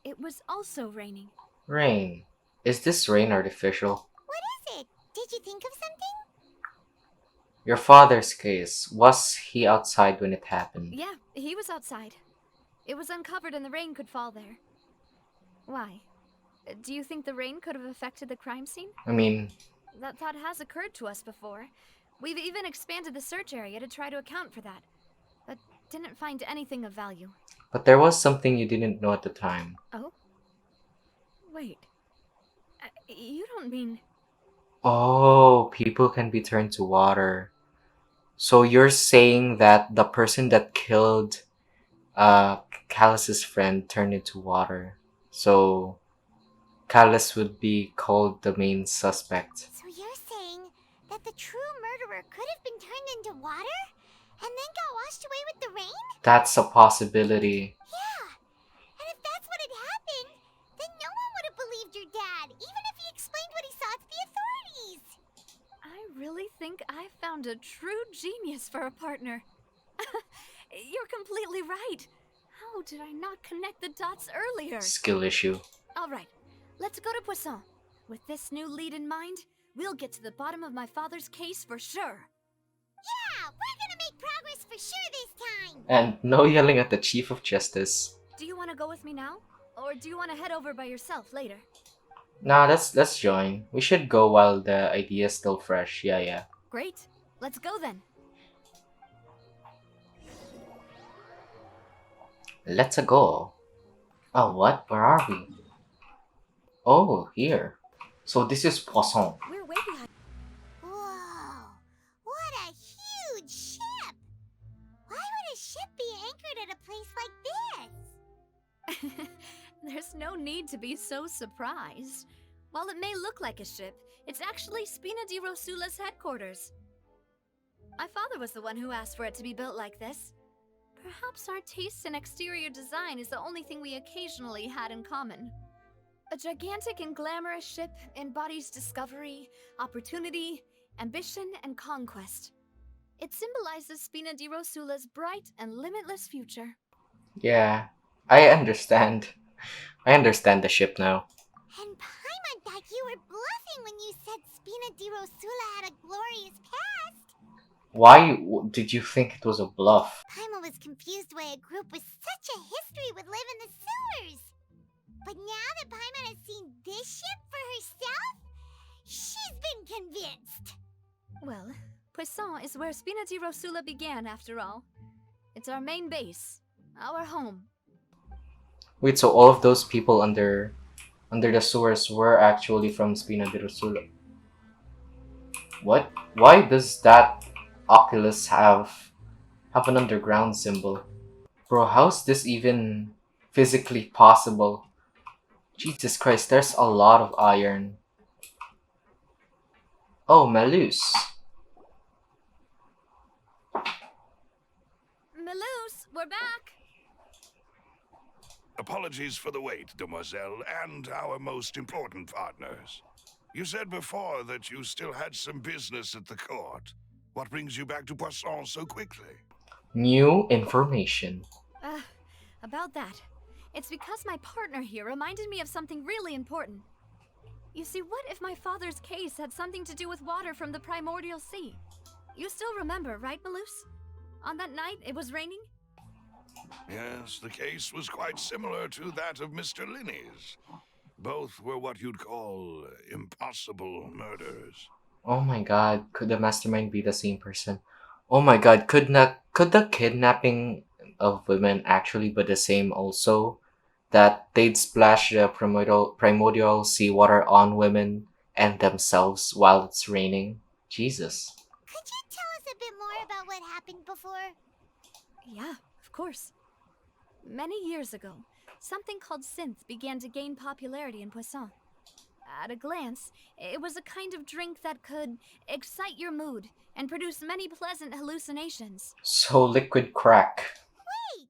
it was also raining. Rain. Is this rain artificial? What is it? Did you think of something? Your father's case. Was he outside when it happened? Yeah, he was outside. It was uncovered and the rain could fall there. Why? Do you think the rain could have affected the crime scene? I mean, That thought has occurred to us before. We've even expanded the search area to try to account for that, but didn't find anything of value. but there was something you didn't know at the time. Oh? Wait. You don't mean... Oh, people can be turned to water. So you're saying that the person that killed Callus's friend turned into water. So Callus would be called the main suspect. So you're saying that the true murderer could have been turned into water? And then got washed away with the rain? That's a possibility. Yeah. And if that's what had happened, then no one would have believed your dad, even if he explained what he saw to the authorities. I really think I found a true genius for a partner. You're completely right. How did I not connect the dots earlier? Skill issue. All right, let's go to Poisson. With this new lead in mind, we'll get to the bottom of my father's case for sure. Yeah, we're gonna make progress for sure this time. And no yelling at the Chief of Justice. Do you want to go with me now? Or do you want to head over by yourself later? Nah, let's join. We should go while the idea is still fresh. Yeah. Great. Let's go then. Let's go. Oh, what? Where are we? Oh, here. So this is Poisson. We're way behind. Whoa, what a huge ship! Why would a ship be No need to be so surprised. While it may look like a ship, it's actually Spina di Rosula's headquarters. My father was the one who asked for it to be built like this. Perhaps our taste in exterior design is the only thing we occasionally had in common. A gigantic and glamorous ship embodies discovery, opportunity, ambition, and conquest. It symbolizes Spina di Rosula's bright and limitless future. Yeah, I understand. I understand the ship now. And Paimon thought you were bluffing when you said Spina di Rosula had a glorious past. Why did you think it was a bluff? Paimon was confused why a group with such a history would live in the sewers. But now that Paimon has seen this ship for herself, she's been convinced. Well, Poisson is where Spina di Rosula began, after all. It's our main base, our home. Wait, so all of those people under the sewers were actually from Spina di Rosula. What? Why does that Oculus have an underground symbol? Bro, how's this even physically possible? Jesus Christ, there's a lot of iron. Oh, Malus. Malus, we're back! Apologies for the wait, demoiselle, and our most important partners. You said before that you still had some business at the court. What brings you back to Poisson so quickly? New information. About that. It's because my partner here reminded me of something really important. You see, what if my father's case had something to do with water from the primordial sea? You still remember, right, Malus? On that night, it was raining? Yes, the case was quite similar to that of Mr. Linney's. Both were what you'd call impossible murders. Oh my god, could the mastermind be the same person? Oh my god, could the kidnapping of women actually be the same also? That they'd splash the primordial seawater on women and themselves while it's raining? Jesus. Could you tell us a bit more about what happened before? Yeah, of course. Many years ago, something called synth began to gain popularity in Poisson. At a glance, it was a kind of drink that could excite your mood and produce many pleasant hallucinations. So liquid crack. Wait!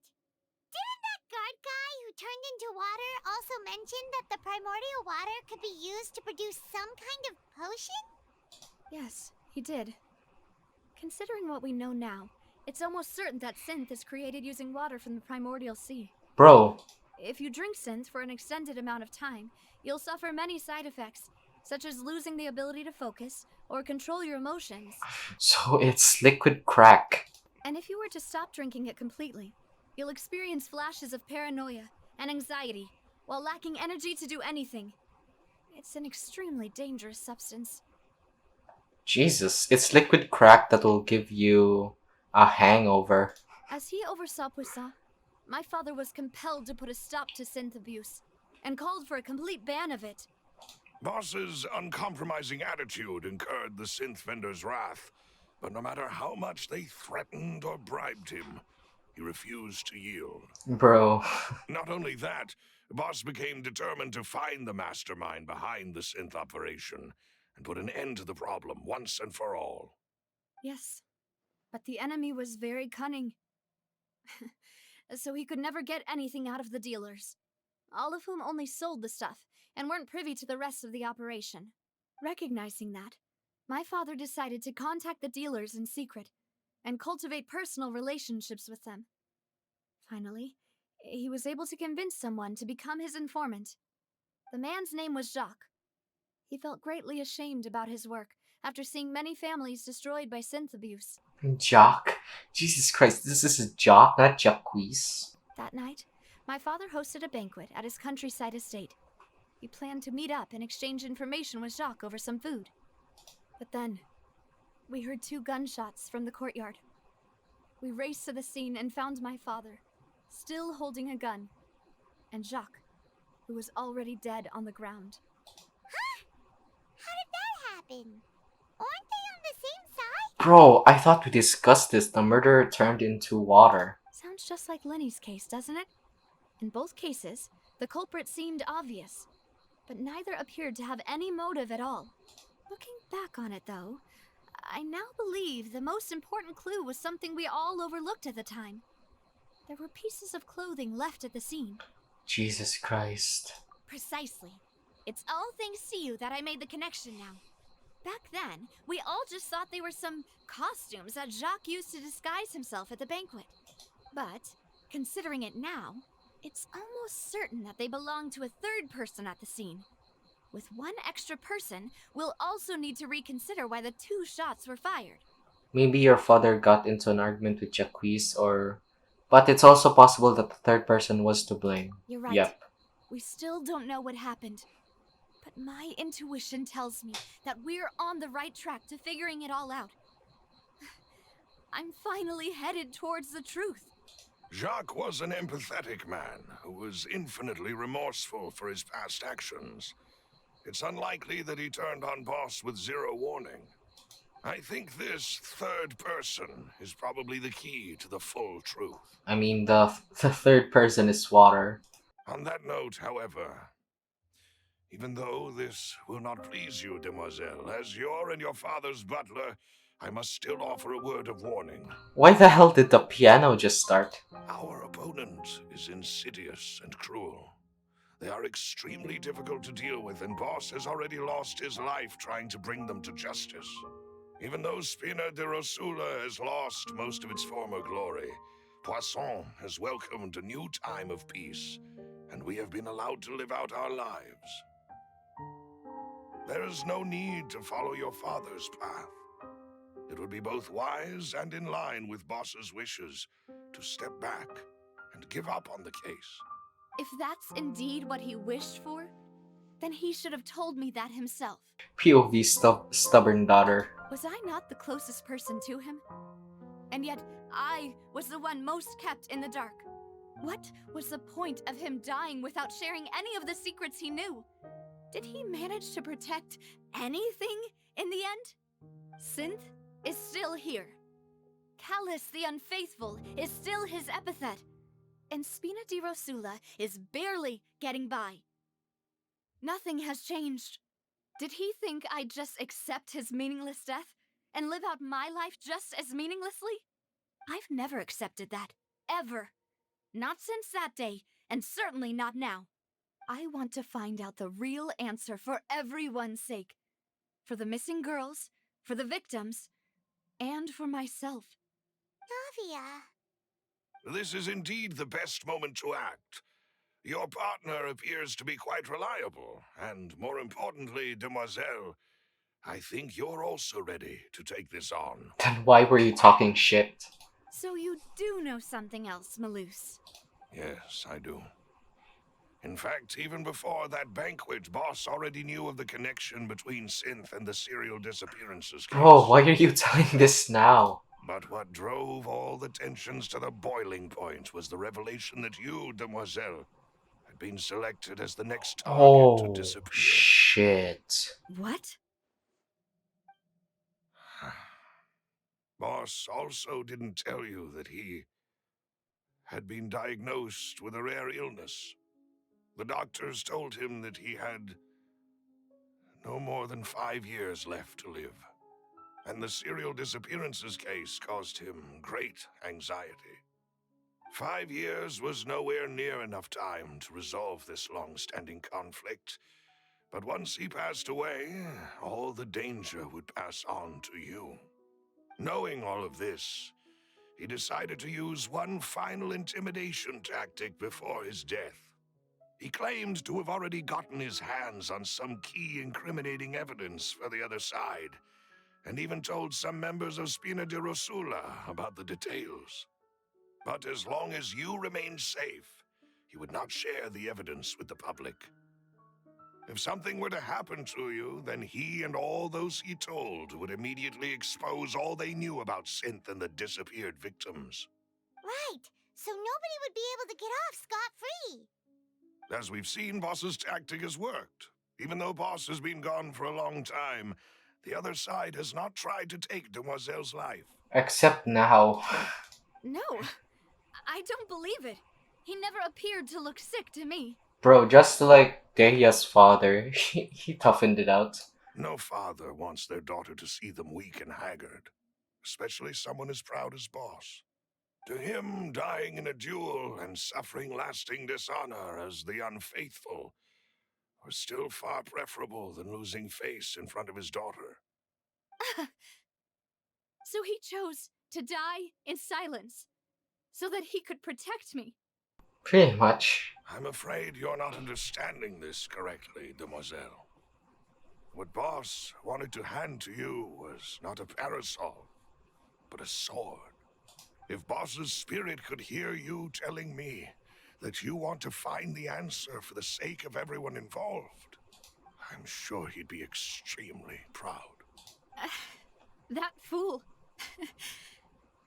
Didn't that guard guy who turned into water also mention that the primordial water could be used to produce some kind of potion? Yes, he did. Considering what we know now, it's almost certain that synth is created using water from the primordial sea. Bro, If you drink synth for an extended amount of time, you'll suffer many side effects, such as losing the ability to focus or control your emotions. so it's liquid crack. And if you were to stop drinking it completely, you'll experience flashes of paranoia and anxiety while lacking energy to do anything. It's an extremely dangerous substance. Jesus, it's liquid crack that will give you a hangover. As he oversaw Poisson, my father was compelled to put a stop to synth abuse and called for a complete ban of it. Boss's uncompromising attitude incurred the synth vendor's wrath, but no matter how much they threatened or bribed him, he refused to yield. Bro, Not only that, Boss became determined to find the mastermind behind the synth operation and put an end to the problem once and for all. Yes, but the enemy was very cunning. So he could never get anything out of the dealers, all of whom only sold the stuff and weren't privy to the rest of the operation. Recognizing that, my father decided to contact the dealers in secret and cultivate personal relationships with them. Finally, he was able to convince someone to become his informant. The man's name was Jacques. He felt greatly ashamed about his work after seeing many families destroyed by synth abuse. Jock. Jesus Christ, this is a Jock, not Jacques. That night, my father hosted a banquet at his countryside estate. We planned to meet up and exchange information with Jacques over some food. But then, we heard 2 gunshots from the courtyard. We raced to the scene and found my father, still holding a gun, and Jacques, who was already dead on the ground. Huh? How did that happen? Aren't they on the same side? Bro, I thought we discussed this. The murderer turned into water. Sounds just like Lenny's case, doesn't it? In both cases, The culprit seemed obvious, but neither appeared to have any motive at all. Looking back on it, though, I now believe the most important clue was something we all overlooked at the time. There were pieces of clothing left at the scene. Jesus Christ. Precisely. It's all thanks to you that I made the connection now. Back then, we all just thought they were some costumes that Jacques used to disguise himself at the banquet. But, considering it now, it's almost certain that they belong to a third person at the scene. With one extra person, we'll also need to reconsider why the 2 shots were fired. Maybe your father got into an argument with Jacques, or. But it's also possible that the third person was to blame. You're right. Yep. We still don't know what happened. But my intuition tells me that we're on the right track to figuring it all out. I'm finally headed towards the truth. Jacques was an empathetic man who was infinitely remorseful for his past actions. It's unlikely that he turned on Boss with zero warning. I think this third person is probably the key to the full truth. I mean, the third person is water. On that note, however, even though this will not please you, demoiselle, as your and your father's butler, I must still offer a word of warning. Why the hell did the piano just start? Our opponent is insidious and cruel. They are extremely difficult to deal with, and Boss has already lost his life trying to bring them to justice. Even though Spina de Rosula has lost most of its former glory, Poisson has welcomed a new time of peace, and we have been allowed to live out our lives. There is no need to follow your father's path. It would be both wise and in line with Boss's wishes to step back and give up on the case. If that's indeed what he wished for, then he should have told me that himself. POV stubborn daughter. Was I not the closest person to him? And yet, I was the one most kept in the dark. What was the point of him dying without sharing any of the secrets he knew? Did he manage to protect anything in the end? Synth is still here. Callus the Unfaithful is still his epithet. And Spina di Rosula is barely getting by. Nothing has changed. Did he think I'd just accept his meaningless death and live out my life just as meaninglessly? I've never accepted that. Ever. Not since that day, and certainly not now. I want to find out the real answer for everyone's sake. For the missing girls, for the victims, and for myself. Navia. This is indeed the best moment to act. Your partner appears to be quite reliable, and more importantly, demoiselle, I think you're also ready to take this on. Then why were you talking shit? So you do know something else, Maloose? Yes, I do. In fact, even before that banquet, Boss already knew of the connection between Synth and the serial disappearances case. Bro, why are you telling this now? But what drove all the tensions to the boiling point was the revelation that you, demoiselle, had been selected as the next target to Oh, disappear. shit. What? Boss also didn't tell you that he had been diagnosed with a rare illness. The doctors told him that he had no more than 5 years left to live, and the serial disappearances case caused him great anxiety. 5 years was nowhere near enough time to resolve this long-standing conflict, but once he passed away, all the danger would pass on to you. Knowing all of this, he decided to use one final intimidation tactic before his death. He claimed to have already gotten his hands on some key incriminating evidence for the other side, and even told some members of Spina di Rosula about the details. But as long as you remained safe, he would not share the evidence with the public. If something were to happen to you, then he and all those he told would immediately expose all they knew about Synth and the disappeared victims. Right, so nobody would be able to get off scot-free. As we've seen, Boss's tactic has worked. Even though Boss has been gone for a long time, the other side has not tried to take Demoiselle's life. Except now. No, I don't believe it. He never appeared to look sick to me. Bro, just like Dehia's father, he toughened it out. No father wants their daughter to see them weak and haggard, especially someone as proud as Boss. To him, dying in a duel and suffering lasting dishonor as the unfaithful was still far preferable than losing face in front of his daughter. So he chose to die in silence so that he could protect me. Pretty much. I'm afraid you're not understanding this correctly, demoiselle. What Boss wanted to hand to you was not a parasol, but a sword. If Boss's spirit could hear you telling me that you want to find the answer for the sake of everyone involved, I'm sure he'd be extremely proud. That fool.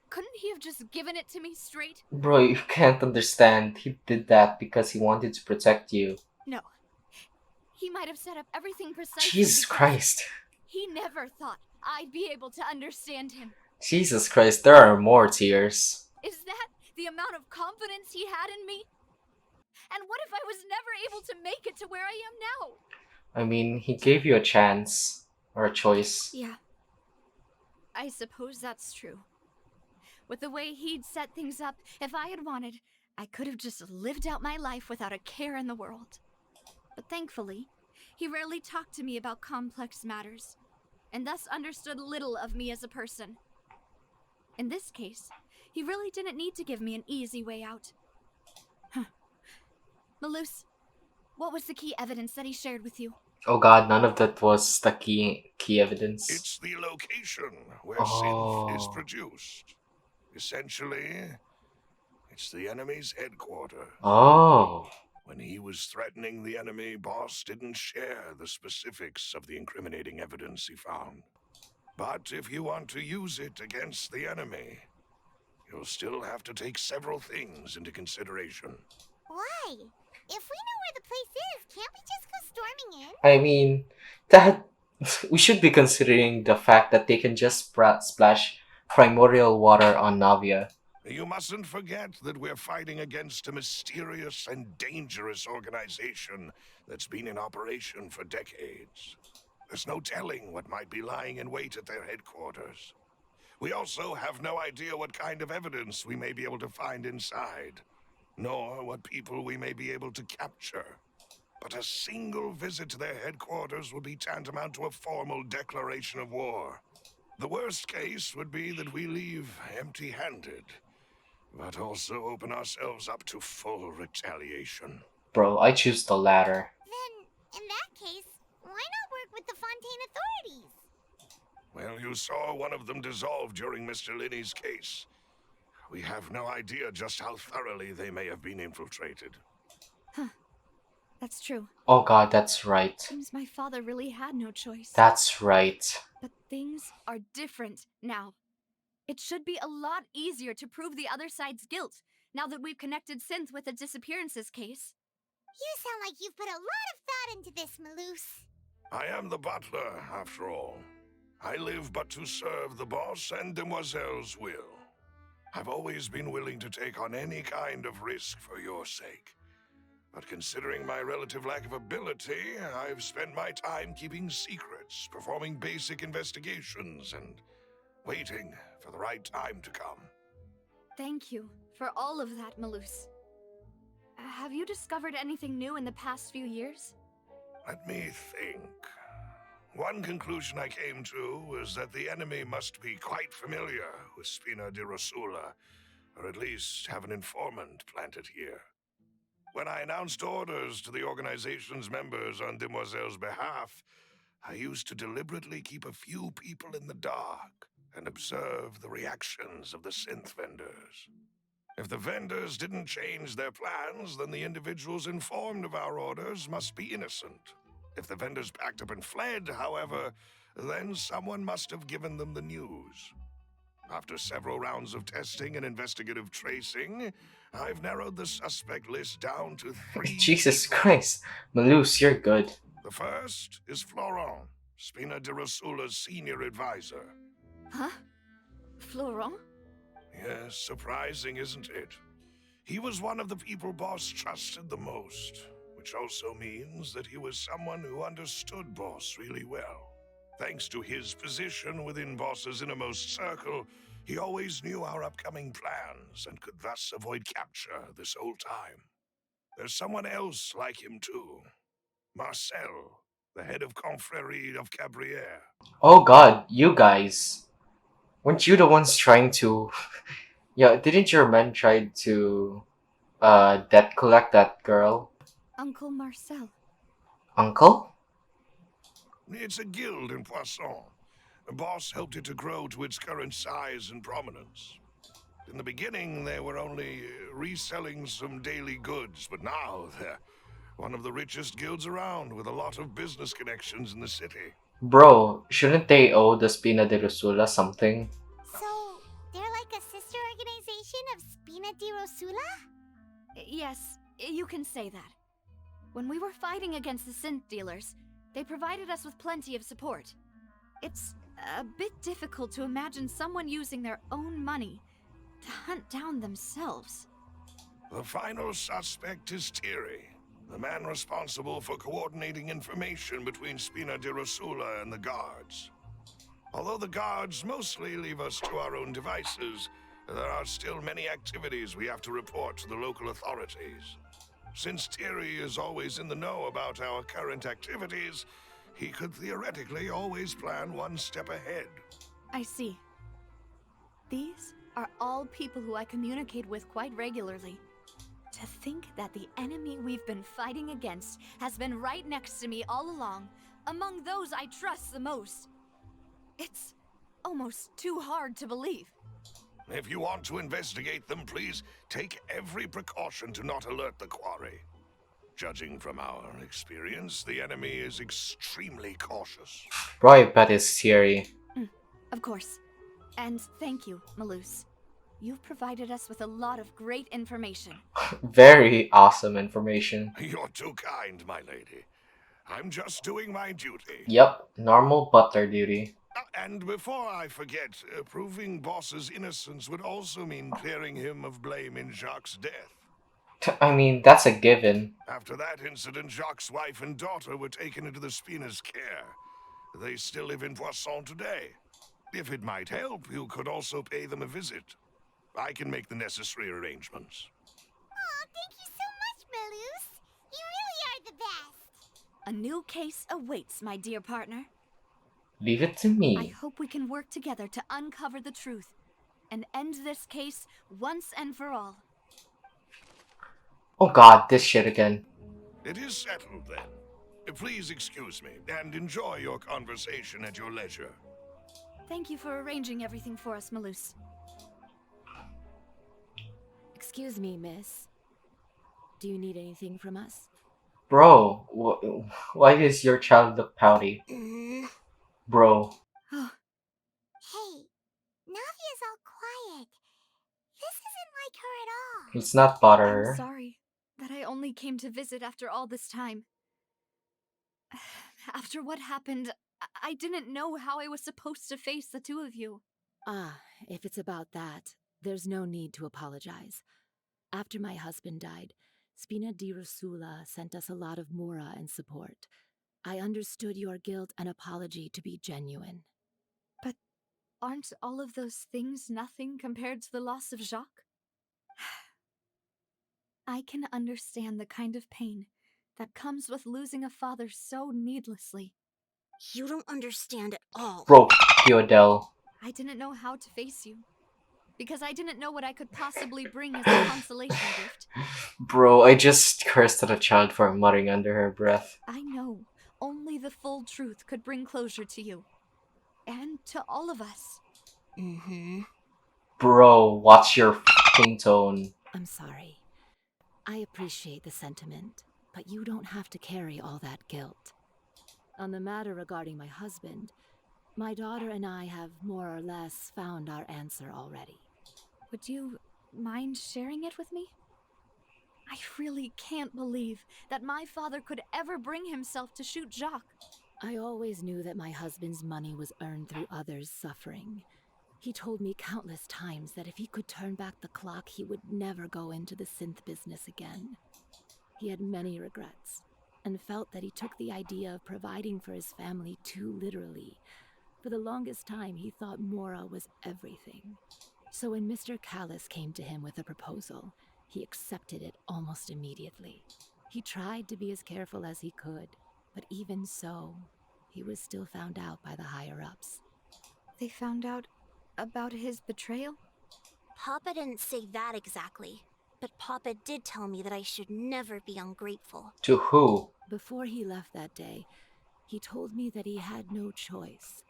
Couldn't he have just given it to me straight? Bro, you can't understand. He did that because he wanted to protect you. No. He might have set up everything precisely Jesus because Christ. he never thought I'd be able to understand him. Jesus Christ, there are more tears. Is that the amount of confidence he had in me? And what if I was never able to make it to where I am now? I mean, he gave you a chance. Or a choice. Yeah. I suppose that's true. With the way he'd set things up, if I had wanted, I could have just lived out my life without a care in the world. But thankfully, he rarely talked to me about complex matters, and thus understood little of me as a person. In this case, he really didn't need to give me an easy way out. Malus, what was the key evidence that he shared with you? Oh god, none of that was the key evidence. It's the location where synth is Oh. produced. Essentially, it's the enemy's headquarters. Oh. When he was threatening the enemy, Boss didn't share the specifics of the incriminating evidence he found. But if you want to use it against the enemy, you'll still have to take several things into consideration. Why? If we know where the place is, can't we just go storming in? I mean, that we should be considering the fact that they can just splash primordial water on Navia. You mustn't forget that we're fighting against a mysterious and dangerous organization that's been in operation for decades. There's no telling what might be lying in wait at their headquarters. We also have no idea what kind of evidence we may be able to find inside, nor what people we may be able to capture. But a single visit to their headquarters would be tantamount to a formal declaration of war. The worst case would be that we leave empty-handed, but also open ourselves up to full retaliation. Bro, I choose the latter. Then, in that case, why not work with the Fontaine authorities? Well, you saw one of them dissolve during Mr. Linney's case. We have no idea just how thoroughly they may have been infiltrated. That's true. Oh god, that's right. Seems my father really had no choice. That's right. But things are different now. It should be a lot easier to prove the other side's guilt, now that we've connected Synth with the disappearances case. You sound like you've put a lot of thought into this, Malus. I am the butler, after all. I live but to serve the boss and demoiselle's will. I've always been willing to take on any kind of risk for your sake. But considering my relative lack of ability, I've spent my time keeping secrets, performing basic investigations, and waiting for the right time to come. Thank you for all of that, Malus. Have you discovered anything new in the past few years? Let me think. One conclusion I came to was that the enemy must be quite familiar with Spina di Rosula, or at least have an informant planted here. When I announced orders to the organization's members on Demoiselle's behalf, I used to deliberately keep a few people in the dark and observe the reactions of the synth vendors. If the vendors didn't change their plans, then the individuals informed of our orders must be innocent. If the vendors packed up and fled, however, then someone must have given them the news. After several rounds of testing and investigative tracing, I've narrowed the suspect list down to 3 Jesus people. Christ. Malus, you're good. The first is Florent, Spina di Rosula's senior advisor. Huh? Florent? Yes, surprising, isn't it? He was one of the people Boss trusted the most, which which also means that he was someone who understood Boss really well. Thanks to his position within Boss's innermost circle, he always knew our upcoming plans and could thus avoid capture this whole time. There's someone else like him too. Marcel, the head of Confrérie of Cabriere. Oh god, you guys. Weren't you the ones trying to... Yeah, didn't your men try to debt collect that girl? Uncle Marcel. Uncle? It's a guild in Poisson. The boss helped it to grow to its current size and prominence. In the beginning, they were only reselling some daily goods, but now they're one of the richest guilds around with a lot of business connections in the city. Bro, shouldn't they owe the Spina de Rosula something? So, they're like a sister organization of Spina di Rosula? Yes, you can say that. When we were fighting against the synth dealers, they provided us with plenty of support. It's a bit difficult to imagine someone using their own money to hunt down themselves. The final suspect is Thierry, the man responsible for coordinating information between Spina di Rosula and the guards. Although the guards mostly leave us to our own devices, there are still many activities we have to report to the local authorities. Since Thierry is always in the know about our current activities, he could theoretically always plan one step ahead. I see. These are all people who I communicate with quite regularly. To think that the enemy we've been fighting against has been right next to me all along, among those I trust the most. It's almost too hard to believe. If you want to investigate them, please take every precaution to not alert the quarry. Judging from our experience, the enemy is extremely cautious. Bro, I bet it's Thierry. Of course. And thank you, Malus. You've provided us with a lot of great information. Very awesome information. You're too kind, my lady. I'm just doing my duty. Yep, normal butler duty. And before I forget, proving Boss's innocence would also mean clearing him of blame in Jacques' death. I mean, that's a given. After that incident, Jacques' wife and daughter were taken into the Spina's care. They still live in Poisson today. If it might help, you could also pay them a visit. I can make the necessary arrangements. Aw, thank you so much, Malus. You really are the best. A new case awaits, my dear partner. Leave it to I me. hope we can work together to uncover the truth and end this case once and for all. Oh god, this shit again. It is settled then. Please excuse me and enjoy your conversation at your leisure. Thank you for arranging everything for us, Malus. Excuse me, miss. Do you need anything from us? Bro, why does your child look pouty? Bro, Oh, Hey, Navia's all quiet. This isn't like her at all. let's not bother I'm her. sorry that I only came to visit after all this time. After what happened, I didn't know how I was supposed to face the two of you. Ah, if it's about that, there's no need to apologize. After my husband died, Spina di Rosula sent us a lot of mura and support. I understood your guilt and apology to be genuine. But aren't all of those things nothing compared to the loss of Jacques? I can understand the kind of pain that comes with losing a father so needlessly. You don't understand at all. Bro, you, Adele. I didn't know how to face you, because I didn't know what I could possibly bring as a consolation gift. Bro, I just cursed at a child for muttering under her breath. I know only the full truth could bring closure to you. And to all of us. Bro, watch your f***ing tone. I'm sorry. I appreciate the sentiment, but you don't have to carry all that guilt. On the matter regarding my husband, my daughter and I have more or less found our answer already. Would you mind sharing it with me? I really can't believe that my father could ever bring himself to shoot Jacques. I always knew that my husband's money was earned through others' suffering. He told me countless times that if he could turn back the clock, he would never go into the synth business again. He had many regrets, and felt that he took the idea of providing for his family too literally. For the longest time, he thought Mora was everything. So when Mr. Callis came to him with a proposal, he accepted it almost immediately. He tried to be as careful as he could, but even so, he was still found out by the higher-ups. They found out about his betrayal? Papa didn't say that exactly, but Papa did tell me that I should never be ungrateful. To who? Before he left that day, he told me that he had no choice.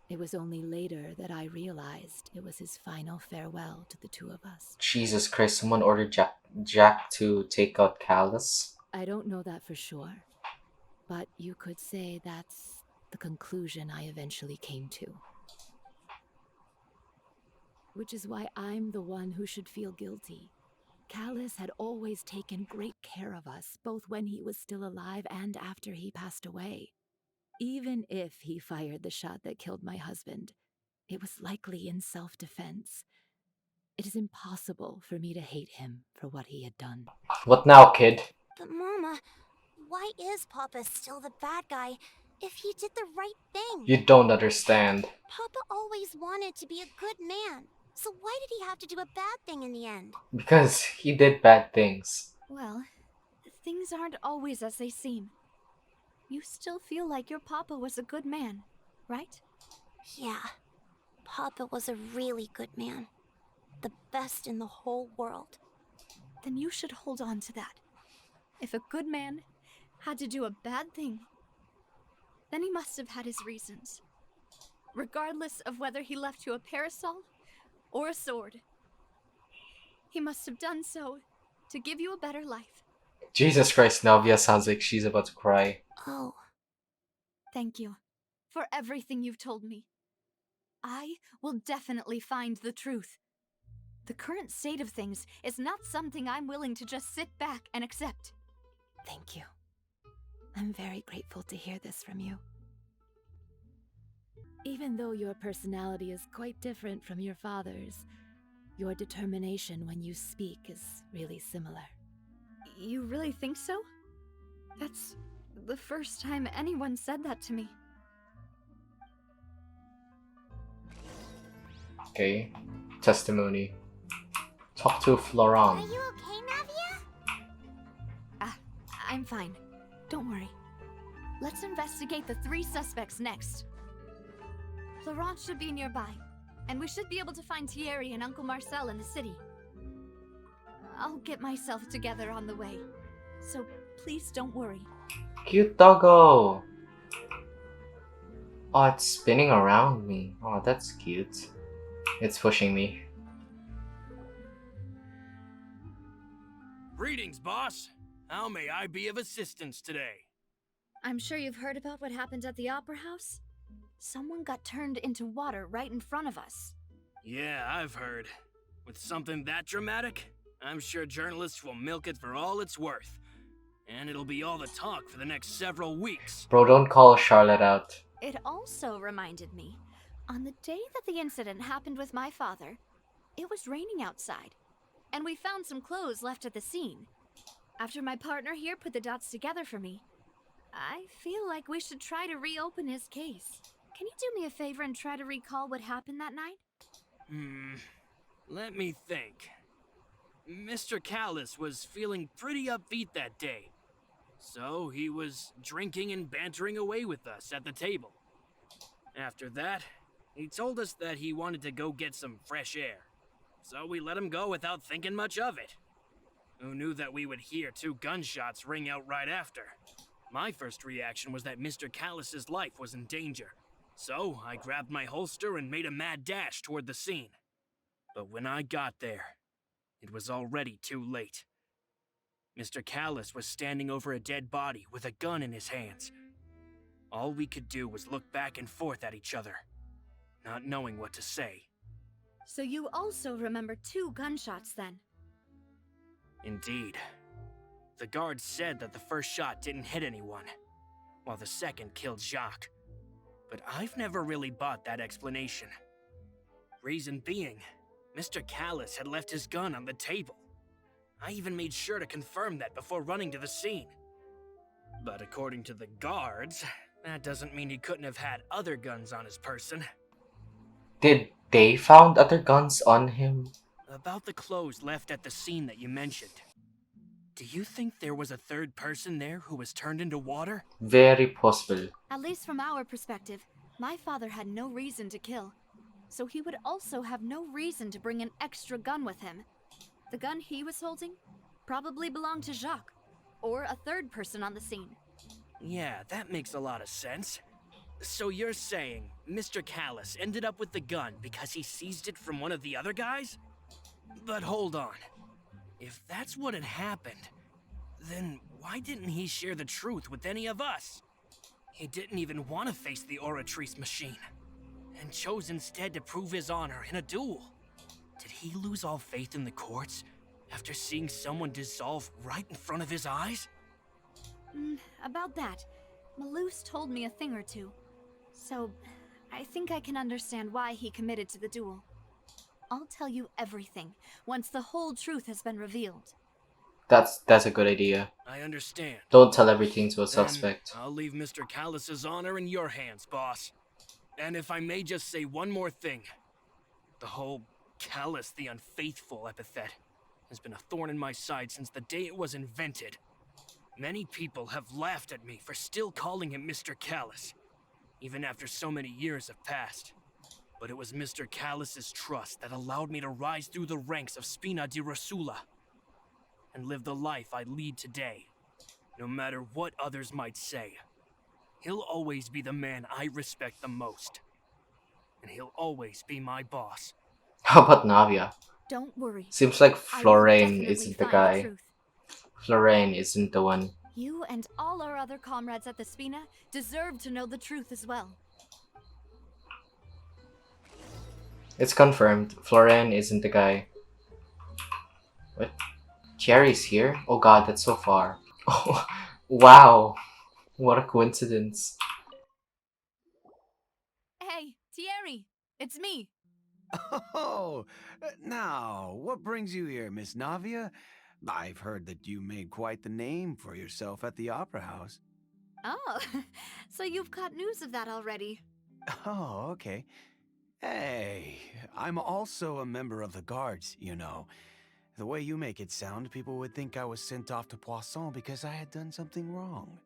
It was only later that I realized it was his final farewell to the two of us. Jesus Christ, someone ordered Jack to take out Callus. I don't know that for sure, but you could say that's the conclusion I eventually came to. Which is why I'm the one who should feel guilty. Callus had always taken great care of us, both when he was still alive and after he passed away. Even if he fired the shot that killed my husband, it was likely in self-defense. It is impossible for me to hate him for what he had done. What now, kid? But Mama, why is Papa still the bad guy if he did the right thing? You don't understand. Papa always wanted to be a good man, so why did he have to do a bad thing in the end? Because he did bad things. Well, things aren't always as they seem. You still feel like your papa was a good man, right? Yeah, Papa was a really good man. The best in the whole world. Then you should hold on to that. If a good man had to do a bad thing, then he must have had his reasons. Regardless of whether he left you a parasol or a sword. He must have done so to give you a better life. Jesus Christ, Navia sounds like she's about to cry. Oh. Thank you for everything you've told me. I will definitely find the truth. The current state of things is not something I'm willing to just sit back and accept. Thank you. I'm very grateful to hear this from you. Even though your personality is quite different from your father's, your determination when you speak is really similar. You really think so? That's the first time anyone said that to me. Okay. Testimony. Talk to Are Florent. you okay, Navia? I'm fine. Don't worry. Let's investigate the 3 suspects next. Florent should be nearby, and we should be able to find Thierry and Uncle Marcel in the city. I'll get myself together on the way, so please don't worry. Cute doggo! Oh, it's spinning around me. Oh, that's cute. It's pushing me. Greetings, boss. How may I be of assistance today? I'm sure you've heard about what happened at the Opera House? Someone got turned into water right in front of us. Yeah, I've heard. With something that dramatic, I'm sure journalists will milk it for all it's worth. And it'll be all the talk for the next several weeks. Bro, don't call Charlotte out. It also reminded me, on the day that the incident happened with my father, it was raining outside, and we found some clothes left at the scene. After my partner here put the dots together for me, I feel like we should try to reopen his case. Can you do me a favor and try to recall what happened that night? Let me think. Mr. Callis was feeling pretty upbeat that day. So he was drinking and bantering away with us at the table. After that, he told us that he wanted to go get some fresh air. So we let him go without thinking much of it. Who knew that we would hear 2 gunshots ring out right after? My first reaction was that Mr. Callis's life was in danger. So I grabbed my holster and made a mad dash toward the scene. But when I got there, it was already too late. Mr. Callis was standing over a dead body with a gun in his hands. All we could do was look back and forth at each other, not knowing what to say. So you also remember 2 gunshots then? Indeed. The guard said that the first shot didn't hit anyone, while the second killed Jacques. But I've never really bought that explanation. Reason being, Mr. Callis had left his gun on the table. I even made sure to confirm that before running to the scene. But according to the guards, that doesn't mean he couldn't have had other guns on his person. Did they found other guns on him? About the clothes left at the scene that you mentioned. Do you think there was a third person there who was turned into water? Very possible. At least from our perspective, my father had no reason to kill. So he would also have no reason to bring an extra gun with him. The gun he was holding probably belonged to Jacques, or a third person on the scene. Yeah, that makes a lot of sense. So you're saying Mr. Callus ended up with the gun because he seized it from one of the other guys? But hold on. If that's what had happened, then why didn't he share the truth with any of us? He didn't even want to face the Oratrice machine, and chose instead to prove his honor in a duel. Did he lose all faith in the courts after seeing someone dissolve right in front of his eyes? About that, Malouse told me a thing or two. So, I think I can understand why he committed to the duel. I'll tell you everything once the whole truth has been revealed. That's a good idea. I understand. Don't tell everything to a Then suspect. I'll leave Mr. Callus's honor in your hands, boss. And if I may just say one more thing. The whole Callus the Unfaithful epithet has been a thorn in my side since the day it was invented. Many people have laughed at me for still calling him Mr. Callus, even after so many years have passed. But it was Mr. Callus's trust that allowed me to rise through the ranks of Spina di Rosula and live the life I lead today. No matter what others might say, he'll always be the man I respect the most. And he'll always be my boss. How about Navia? Don't worry. Seems like I will Florane definitely isn't the find guy. truth. Florane isn't the one. You and all our other comrades at the Spina deserve to know the truth as well. It's confirmed. Florane isn't the guy. What? Cherry's here? Oh god, that's so far. Oh, wow. What a coincidence. Hey, Thierry, it's me. Oh, now, what brings you here, Miss Navia? I've heard that you made quite the name for yourself at the Opera House. Oh, so you've got news of that already. Oh, okay. Hey, I'm also a member of the guards, you know. The way you make it sound, people would think I was sent off to Poisson because I had done something wrong.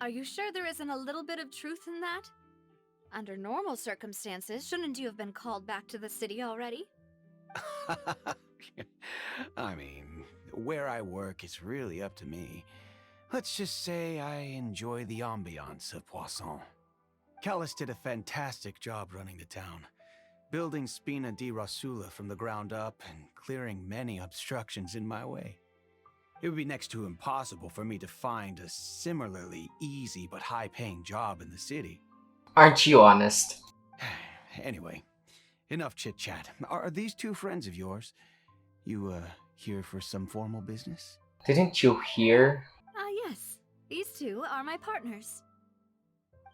Are you sure there isn't a little bit of truth in that? Under normal circumstances, shouldn't you have been called back to the city already? I mean, where I work is really up to me. Let's just say I enjoy the ambiance of Poisson. Callus did a fantastic job running the town, building Spina di Rosula from the ground up and clearing many obstructions in my way. It would be next to impossible for me to find a similarly easy but high-paying job in the city. Aren't you honest? Anyway, enough chit-chat. Are these two friends of yours? You, here for some formal business? Didn't you hear? Ah, yes. These two are my partners.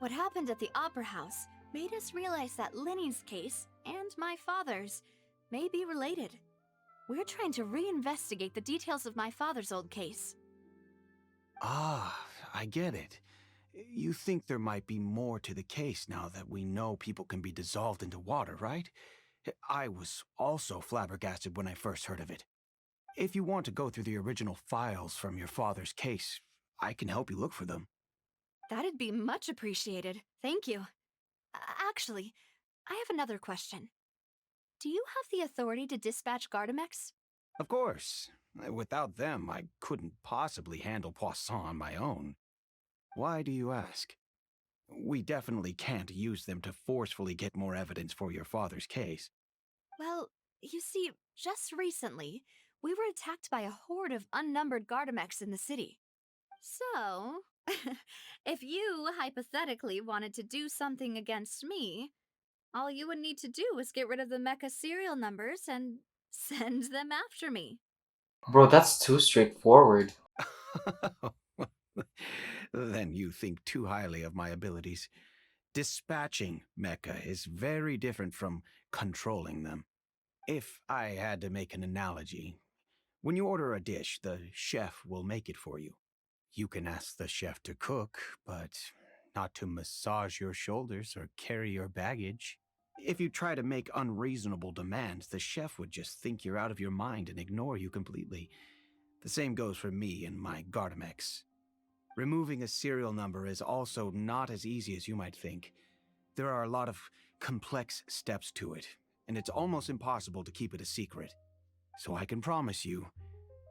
What happened at the Opera House made us realize that Linny's case and my father's may be related. We're trying to reinvestigate the details of my father's old case. Ah, I get it. You think there might be more to the case now that we know people can be dissolved into water, right? I was also flabbergasted when I first heard of it. If you want to go through the original files from your father's case, I can help you look for them. That'd be much appreciated. Thank you. Actually, I have another question. Do you have the authority to dispatch Gardamex? Of course. Without them, I couldn't possibly handle Poisson on my own. Why do you ask? We definitely can't use them to forcefully get more evidence for your father's case. Well, you see, just recently, we were attacked by a horde of unnumbered Gardamex in the city. So, if you hypothetically wanted to do something against me, all you would need to do is get rid of the mecha serial numbers and send them after me. Bro, that's too straightforward. Then you think too highly of my abilities. Dispatching mecha is very different from controlling them. If I had to make an analogy, When you order a dish, the chef will make it for you. You can ask the chef to cook, but not to massage your shoulders or carry your baggage. If you try to make unreasonable demands, the chef would just think you're out of your mind and ignore you completely. The same goes for me and my Gardamex. Removing a serial number is also not as easy as you might think. There are a lot of complex steps to it, and it's almost impossible to keep it a secret. So I can promise you,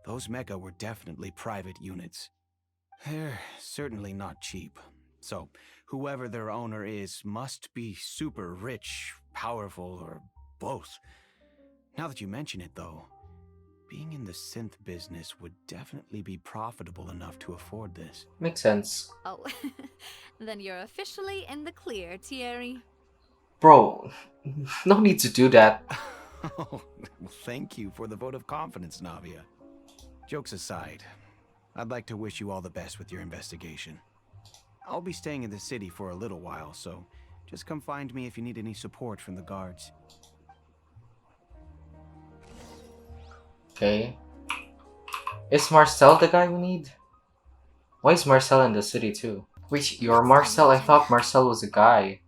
those mecha were definitely private units. They're certainly not cheap. So, whoever their owner is must be super rich, powerful, or both. Now that you mention it, though, being in the synth business would definitely be profitable enough to afford this. Makes sense. Oh, then you're officially in the clear, Thierry. Bro, no need to do that. Oh, well, thank you for the vote of confidence, Navia. Jokes aside, I'd like to wish you all the best with your investigation. I'll be staying in the city for a little while, so just come find me if you need any support from the guards. Okay. Is Marcel the guy we need? Why is Marcel in the city too? Wait, you're Next on the Marcel? I thought agenda. Marcel was a guy.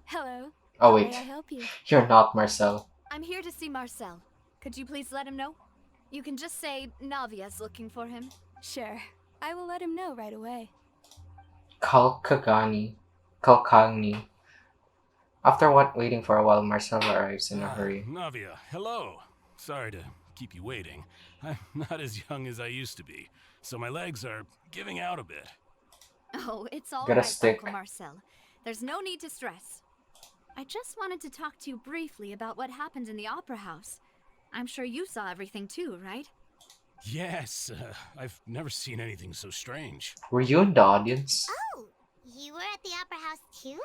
Hello. Oh How may wait, I help you? you're not Marcel. I'm here to see Marcel. Could you please let him know? You can just say Navia's looking for him. Sure. I will let him know right away. Kalkagani. Kalkagni. After waiting for a while, Marcel arrives in a hurry. Navia, hello. Sorry to keep you waiting. I'm not as young as I used to be, so my legs are giving out a bit. Oh, it's all Get a right, stick. Uncle Marcel. There's no need to stress. I just wanted to talk to you briefly about what happened in the Opera House. I'm sure you saw everything too, right? Yes, I've never seen anything so strange. Were you in the audience? Oh, you were at the Opera House too?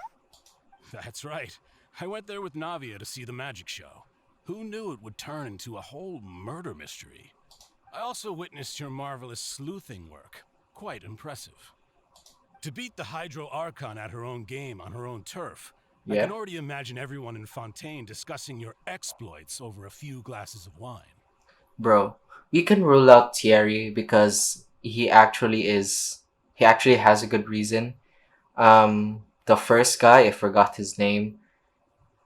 That's right. I went there with Navia to see the magic show. Who knew it would turn into a whole murder mystery? I also witnessed your marvelous sleuthing work. Quite impressive. To beat the Hydro Archon at her own game on her own turf, I Yeah. can already imagine everyone in Fontaine discussing your exploits over a few glasses of wine. Bro, we can rule out Thierry because he actually has a good reason. The first guy, I forgot his name.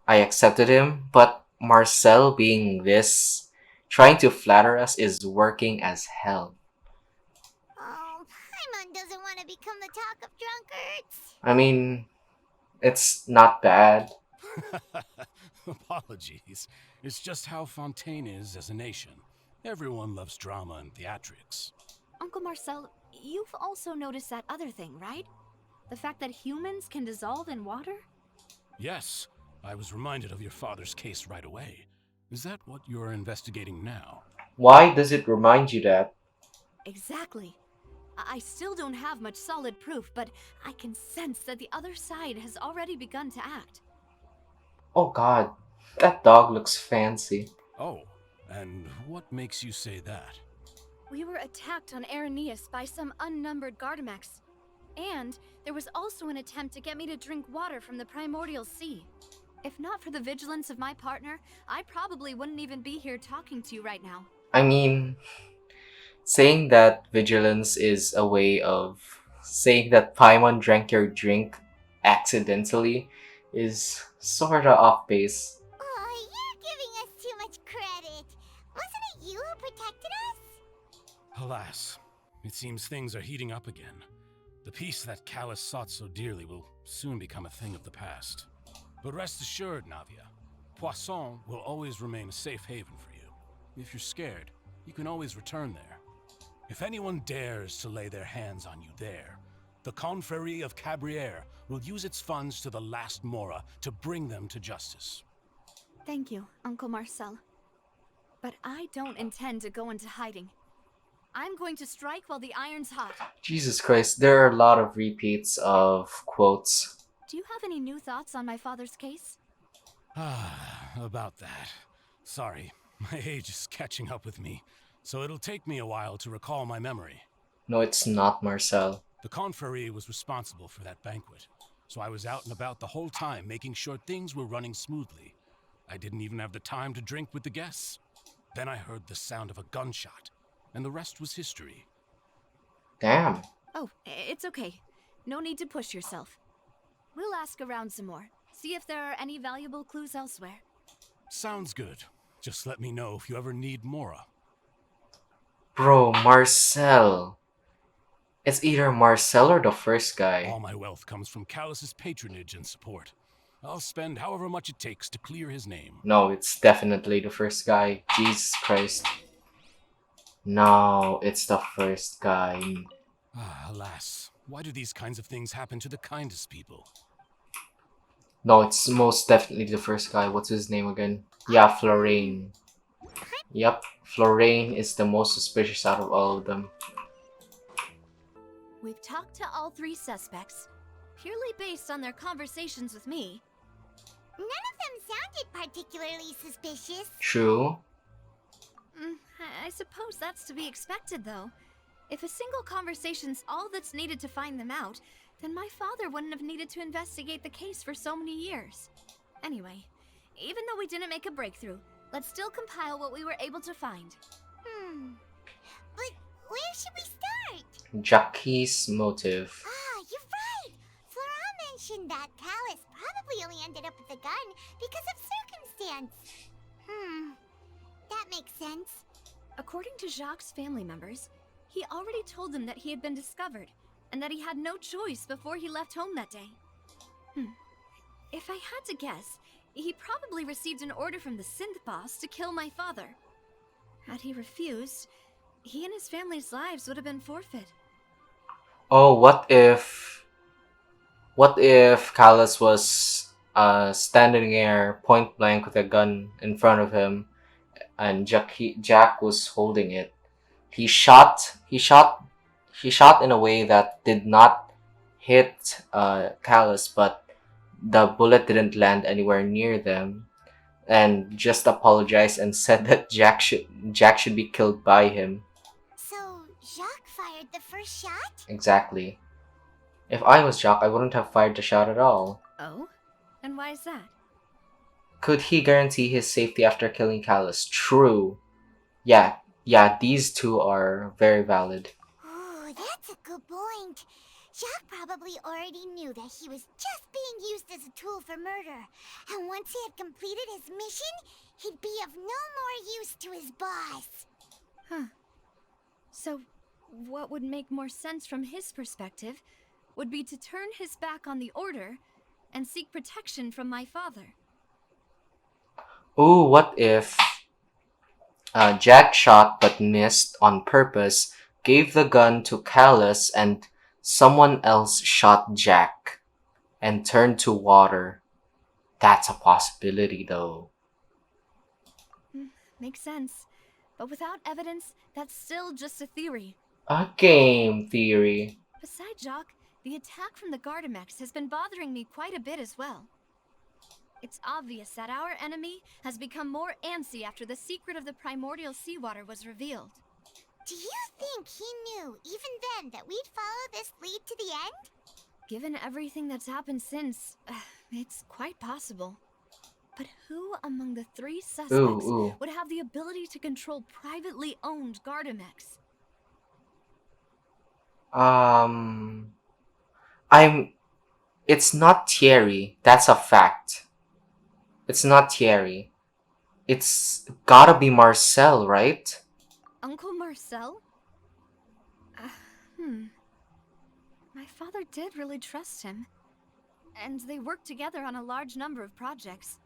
I accepted him, but Marcel being trying to flatter us is working as hell. Oh, Paimon doesn't want to become the talk of drunkards. I mean, it's not bad. Apologies. It's just how Fontaine is as a nation. Everyone loves drama and theatrics. Uncle Marcel, you've also noticed that other thing, right? The fact that humans can dissolve in water? Yes, I was reminded of your father's case right away. Is that what you're investigating now? Why does it remind you that? Exactly. I still don't have much solid proof, but I can sense that the other side has already begun to act. Oh god, that dog looks fancy. Oh, and what makes you say that? We were attacked on Araneus by some unnumbered Gardamex. And there was also an attempt to get me to drink water from the primordial sea. If not for the vigilance of my partner, I probably wouldn't even be here talking to you right now. I mean, saying that vigilance is a way of saying that Paimon drank your drink accidentally is sorta off base. Oh, you're giving us too much credit. Wasn't it you who protected us? Alas, it seems things are heating up again. The peace that Callus sought so dearly will soon become a thing of the past. But rest assured, Navia, Poisson will always remain a safe haven for you. If you're scared, you can always return there. If anyone dares to lay their hands on you there, the Confrérie of Cabrières will use its funds to the last Mora to bring them to justice. Thank you, Uncle Marcel. But I don't intend to go into hiding. I'm going to strike while the iron's hot. Jesus Christ, there are a lot of repeats of quotes. Do you have any new thoughts on my father's case? About that. Sorry, my age is catching up with me, so it'll take me a while to recall my memory. No, it's not Marcel. The Confrérie was responsible for that banquet, so I was out and about the whole time making sure things were running smoothly. I didn't even have the time to drink with the guests. Then I heard the sound of a gunshot, and the rest was history. Damn. Oh, it's okay. No need to push yourself. We'll ask around some more, see if there are any valuable clues elsewhere. Sounds good. Just let me know if you ever need Mora. Bro, Marcel. It's either Marcel or the first guy. All my wealth comes from Callus's patronage and support. I'll spend however much it takes to clear his name. No, it's definitely the first guy. Jesus Christ. No, it's the first guy. Ah, alas, why do these kinds of things happen to the kindest people? No, it's most definitely the first guy. What's his name again? Yeah, Florane. Yep, Florane is the most suspicious out of all of them. We've talked to all three suspects, purely based on their conversations with me. None of them sounded particularly suspicious. True. I suppose that's to be expected, though. If a single conversation's all that's needed to find them out, then my father wouldn't have needed to investigate the case for so many years. Anyway, even though we didn't make a breakthrough, let's still compile what we were able to find. But where should we start? Jackie's motive. Ah, you're right! Flora mentioned that Callus probably only ended up with the gun because of circumstance. That makes sense. According to Jacques' family members, he already told them that he had been discovered, and that he had no choice before he left home that day. If I had to guess, he probably received an order from the synth boss to kill my father. Had he refused, he and his family's lives would have been forfeit. Oh, what if Callus was standing there point blank with a gun in front of him, and Jack was holding it. He shot in a way that did not hit Callus, but the bullet didn't land anywhere near them, and just apologized and said that Jack should be killed by him. So, Jacques fired the first shot? Exactly. If I was Jack, I wouldn't have fired the shot at all. Oh? And why is that? Could he guarantee his safety after killing Callus? True. Yeah, these two are very valid. Ooh, that's a good point. Jacques probably already knew that he was just being used as a tool for murder. And once he had completed his mission, he'd be of no more use to his boss. So, what would make more sense from his perspective would be to turn his back on the Order and seek protection from my father. Ooh, what if Jack shot but missed on purpose, gave the gun to Callus, and someone else shot Jack and turned to water? That's a possibility, though. Makes sense. But without evidence, that's still just a theory. A game theory. Besides Jacques, the attack from the Gardamex has been bothering me quite a bit as well. It's obvious that our enemy has become more antsy after the secret of the primordial seawater was revealed. Do you think he knew, even then, that we'd follow this lead to the end? Given everything that's happened since, it's quite possible. But who among the three suspects would have the ability to control privately owned Gardamex? It's not Thierry, that's a fact. It's not Thierry. It's gotta be Marcel, right? Uncle Marcel? My father did really trust him. And they worked together on a large number of projects.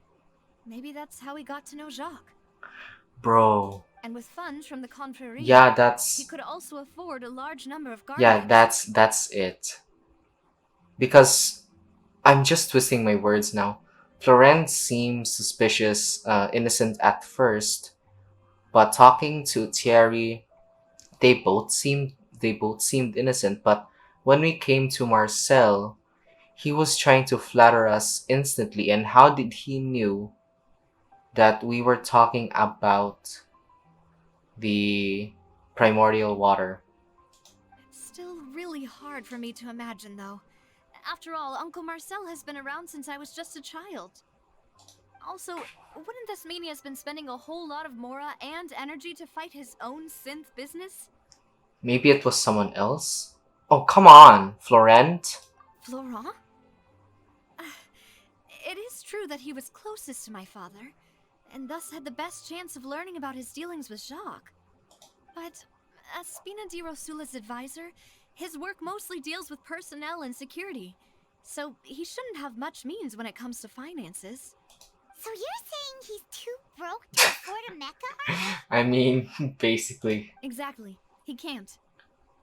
Maybe that's how he got to know Jacques. Bro. And with funds from the Confrérie, he could also afford a large number of Gardamex. Yeah, that's it. Because I'm just twisting my words now. Florence seems suspicious, innocent at first, but talking to Thierry, they both seemed innocent. But when we came to Marcel, he was trying to flatter us instantly. And how did he knew that we were talking about the primordial water? It's still really hard for me to imagine, though. After all, Uncle Marcel has been around since I was just a child. Also, wouldn't this mean he has been spending a whole lot of Mora and energy to fight his own synth business? Maybe it was someone else? Oh, come on, Florent. Florent? It is true that he was closest to my father, and thus had the best chance of learning about his dealings with Jacques. But as Spina di Rosula's advisor, his work mostly deals with personnel and security, so he shouldn't have much means when it comes to finances. So you're saying he's too broke to afford a mecha? I mean, basically. Exactly. He can't.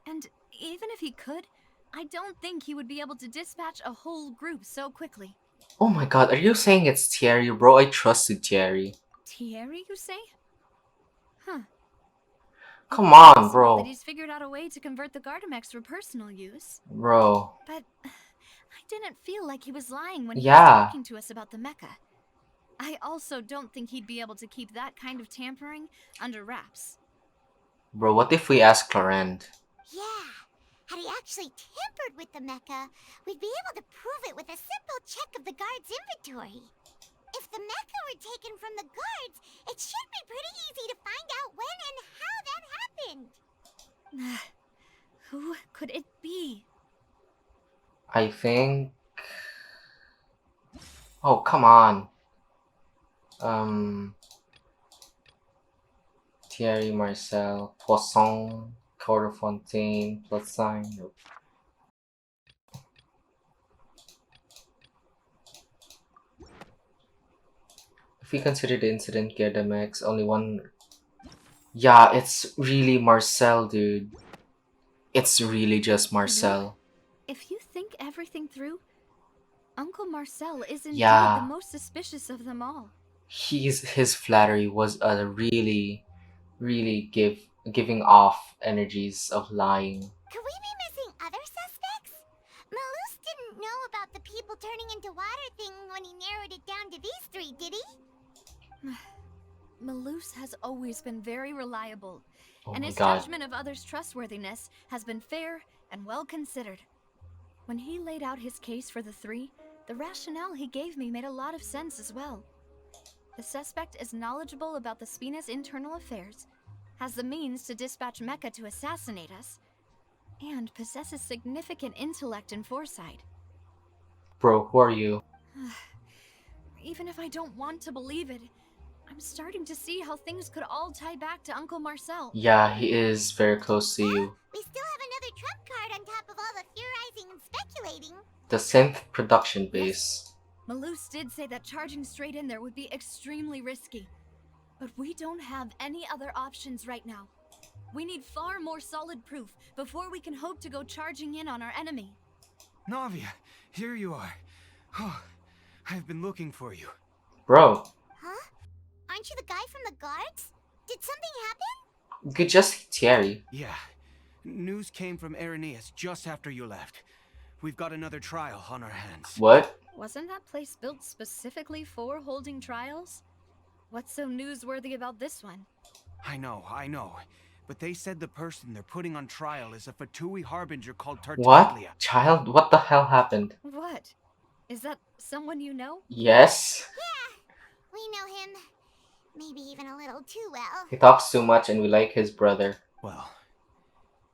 And even if he could, I don't think he would be able to dispatch a whole group so quickly. Oh my god, are you saying it's Thierry? Bro, I trusted Thierry. Thierry, you say? Huh. Come on, Possible that bro. he's figured out a way to convert the Gardamex for personal use. Bro. But I didn't feel like he was lying when he was Yeah. talking to us about the mecha. I also don't think he'd be able to keep that kind of tampering under wraps. Bro, what if we ask Laurent? Yeah. Had he actually tampered with the mecha, we'd be able to prove it with a simple check of the guard's inventory. If the mecha were taken from the guards, it should be pretty easy to find out when and how that happened. Who could it be? I think... Oh, come on. Thierry, Marcel, Poisson, Fontain, Fontaine. Nope. If we consider the incident Gardamex, only one... Yeah, it's really Marcel, dude. It's really just Marcel. If you think everything through, Uncle Marcel is indeed Yeah. the most suspicious of them all. His flattery was a really giving off energies of lying. Could we be missing other suspects? Malus didn't know about the people turning into water thing when he narrowed it down to these three, did he? Malus has always been very reliable, Oh and my his god. judgment of others' trustworthiness has been fair and well considered. When he laid out his case for the three, the rationale he gave me made a lot of sense as well. The suspect is knowledgeable about the Spina's internal affairs, has the means to dispatch Mecha to assassinate us, and possesses significant intellect and foresight. Bro, who are you? Even if I don't want to believe it, I'm starting to see how things could all tie back to Uncle Marcel. Yeah, he is very close to you. We still have another trump card on top of all the theorizing and speculating. The synth production base. Malus did say that charging straight in there would be extremely risky. But we don't have any other options right now. We need far more solid proof before we can hope to go charging in on our enemy. Navia, here you are. Oh, I've been looking for you. Bro. Huh? Aren't you the guy from the guards? Did something happen? You could just hit Thierry. Yeah. News came from Irenaeus just after you left. We've got another trial on our hands. What? Wasn't that place built specifically for holding trials? What's so newsworthy about this one? I know. But they said the person they're putting on trial is a Fatui harbinger called Tartaglia. What? Child, what the hell happened? What? Is that someone you know? Yes. Yeah, we know him. Maybe even a little too well. He talks too much and we like his brother. Well,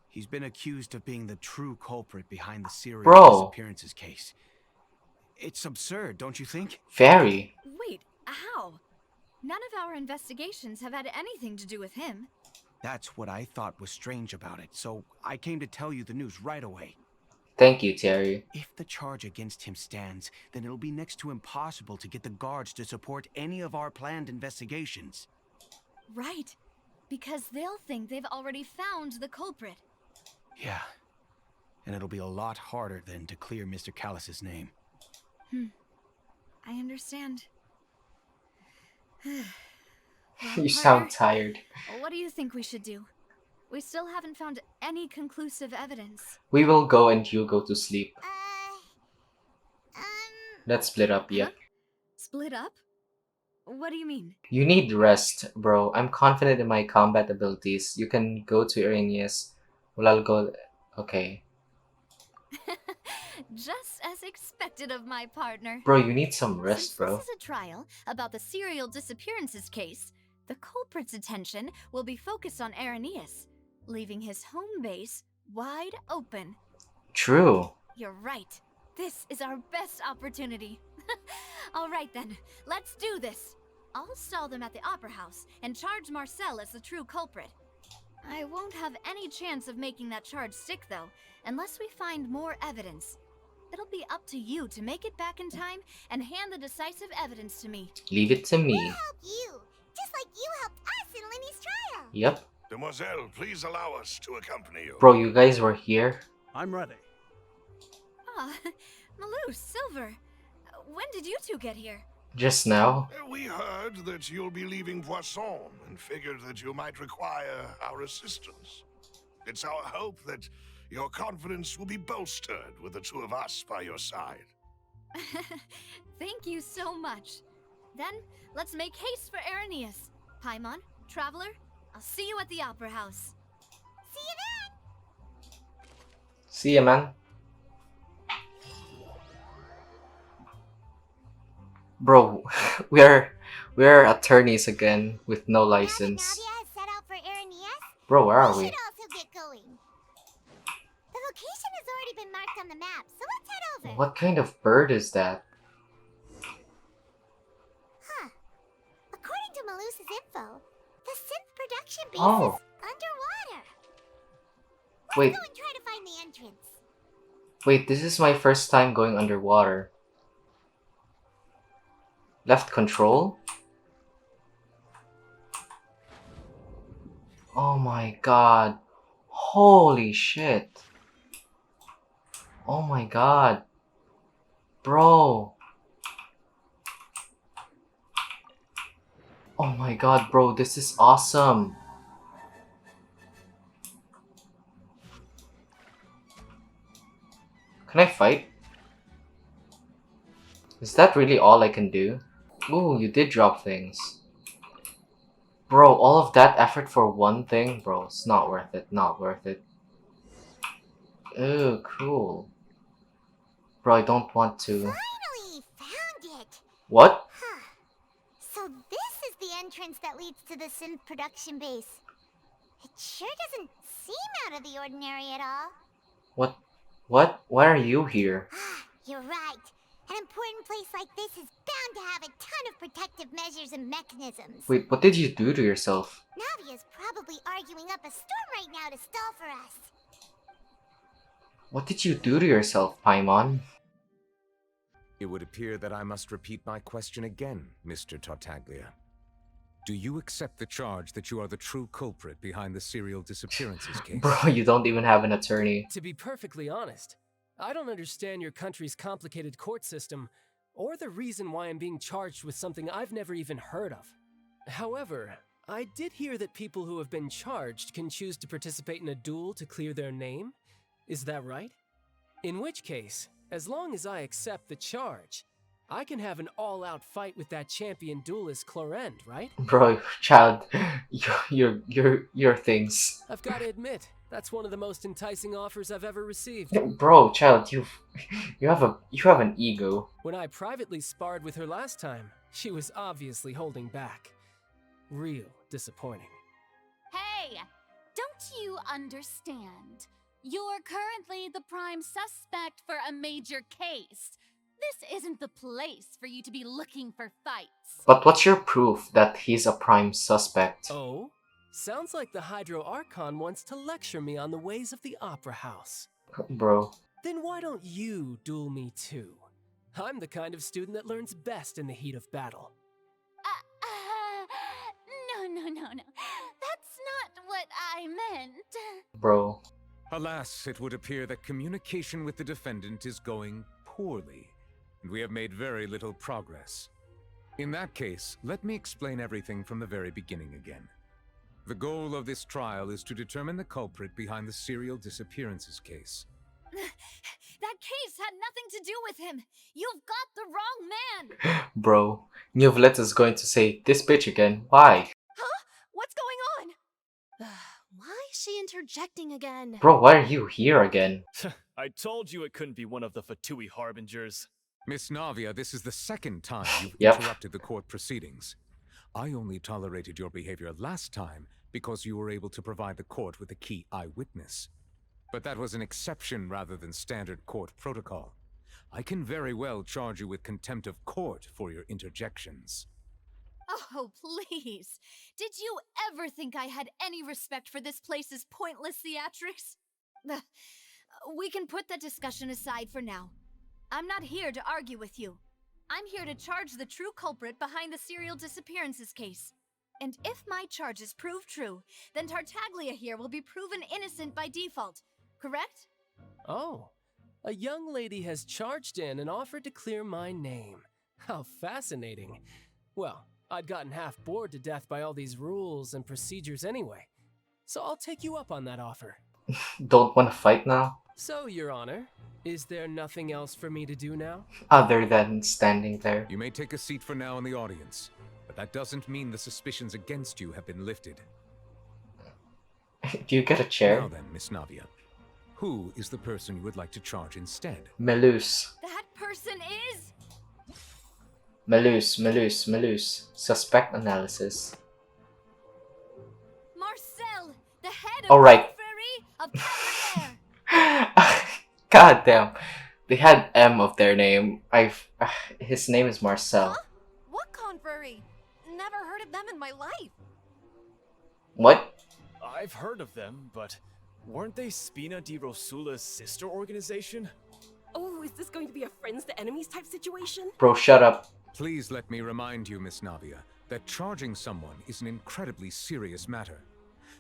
he's been accused of being the true culprit behind the serial disappearances case. It's absurd, don't you think? Very. Wait, how? None of our investigations have had anything to do with him. That's what I thought was strange about it, so I came to tell you the news right away. Thank you, Thierry. If the charge against him stands, then it'll be next to impossible to get the guards to support any of our planned investigations. Right, because they'll think they've already found the culprit. Yeah, and it'll be a lot harder then to clear Mr. Callus's name. I understand. You sound tired. What do you think we should do? We still haven't found any conclusive evidence. We will go and you go to sleep. Let's split up, yeah. Huh? Split up? What do you mean? You need rest, bro. I'm confident in my combat abilities. You can go to Irenaeus. Well, I'll go... Okay. Just as expected of my partner. Bro, you need some Since rest, bro. this is a trial about the serial disappearances case, the culprit's attention will be focused on Irenaeus, leaving his home base wide open. True. You're right. This is our best opportunity. All right then, let's do this. I'll stall them at the Opera House and charge Marcel as the true culprit. I won't have any chance of making that charge stick though, unless we find more evidence. It'll be up to you to make it back in time and hand the decisive evidence to me. Leave it to me. We'll help you, just like you helped us in Linny's trial. Yep. Demoiselle, please allow us to accompany you. Bro, you guys were here? I'm ready. Ah, Malou, Silver. When did you two get here? Just now? We heard that you'll be leaving Poisson and figured that you might require our assistance. It's our hope that your confidence will be bolstered with the two of us by your side. Thank you so much. Then, let's make haste for Irenaeus. Paimon, Traveler, I'll see you at the Opera House. See you then! See ya, man. Bro, we're attorneys again with no license. Now that Nadia has set out for Irenaeus, Bro, where are we we? should also get going. The location has already been marked on the map, so let's head over. What kind of bird is that? Huh. According to Malus's info, the synth production base Oh. is underwater. Let's Wait. go and try to find the entrance. Wait, this is my first time going underwater. Left control? Oh my god. Holy shit. Oh my god. Bro. Oh my god, bro, this is awesome. Can I fight? Is that really all I can do? Ooh, you did drop things. Bro, all of that effort for one thing? Bro, it's not worth it, not worth it. Ooh, cool. Bro, I don't want to. Finally found it. What? Huh. So this is the entrance that leads to the synth production base. It sure doesn't seem out of the ordinary at all. What? What? Why are you here? You're right. An important place like this is bound to have a ton of protective measures and mechanisms. Wait, what did you do to yourself? Navia's probably arguing up a storm right now to stall for us. What did you do to yourself, Paimon? It would appear that I must repeat my question again, Mr. Tartaglia. Do you accept the charge that you are the true culprit behind the serial disappearances case? Bro, you don't even have an attorney. To be perfectly honest, I don't understand your country's complicated court system, or the reason why I'm being charged with something I've never even heard of. However, I did hear that people who have been charged can choose to participate in a duel to clear their name. Is that right? In which case, as long as I accept the charge, I can have an all-out fight with that champion duelist Clorend, right? Bro, child, your things. I've got to admit, that's one of the most enticing offers I've ever received. Bro, child, you have an ego. When I privately sparred with her last time, she was obviously holding back. Real disappointing. Hey, don't you understand? You're currently the prime suspect for a major case. This isn't the place for you to be looking for fights. But what's your proof that he's a prime suspect? Oh? Sounds like the Hydro Archon wants to lecture me on the ways of the Opera House. Bro. Then why don't you duel me too? I'm the kind of student that learns best in the heat of battle. No. That's not what I meant. Bro. Alas, it would appear that communication with the defendant is going poorly, and we have made very little progress. In that case, let me explain everything from the very beginning again. The goal of this trial is to determine the culprit behind the serial disappearances case. That case had nothing to do with him. You've got the wrong man. Bro, Newvlet is going to say this bitch again. Why? Huh? What's going on? Why is she interjecting again? Bro, why are you here again? I told you it couldn't be one of the Fatui harbingers. Miss Navia, this is the second time you've Yep. interrupted the court proceedings. I only tolerated your behavior last time because you were able to provide the court with a key eyewitness. But that was an exception rather than standard court protocol. I can very well charge you with contempt of court for your interjections. Oh, please. Did you ever think I had any respect for this place's pointless theatrics? Ugh. We can put that discussion aside for now. I'm not here to argue with you. I'm here to charge the true culprit behind the serial disappearances case. And if my charges prove true, then Tartaglia here will be proven innocent by default, correct? Oh, a young lady has charged in and offered to clear my name. How fascinating. Well, I'd gotten half bored to death by all these rules and procedures anyway, so I'll take you up on that offer. Don't want to fight now? So, Your Honor, is there nothing else for me to do now? Other than standing there. You may take a seat for now in the audience, but that doesn't mean the suspicions against you have been lifted. Do you get a chair? Now then, Miss Navia, who is the person you would like to charge instead? Melus. That person is... Melus. Suspect analysis. Marcel, the head of Alright. of Cabrera. God damn. They had M of their name. His name is Marcel. Huh? What confrery? Never heard of them in my life. What? I've heard of them, but weren't they Spina di Rosula's sister organization? Oh, is this going to be a friends to enemies type situation? Bro, shut up. Please let me remind you, Miss Navia, that charging someone is an incredibly serious matter.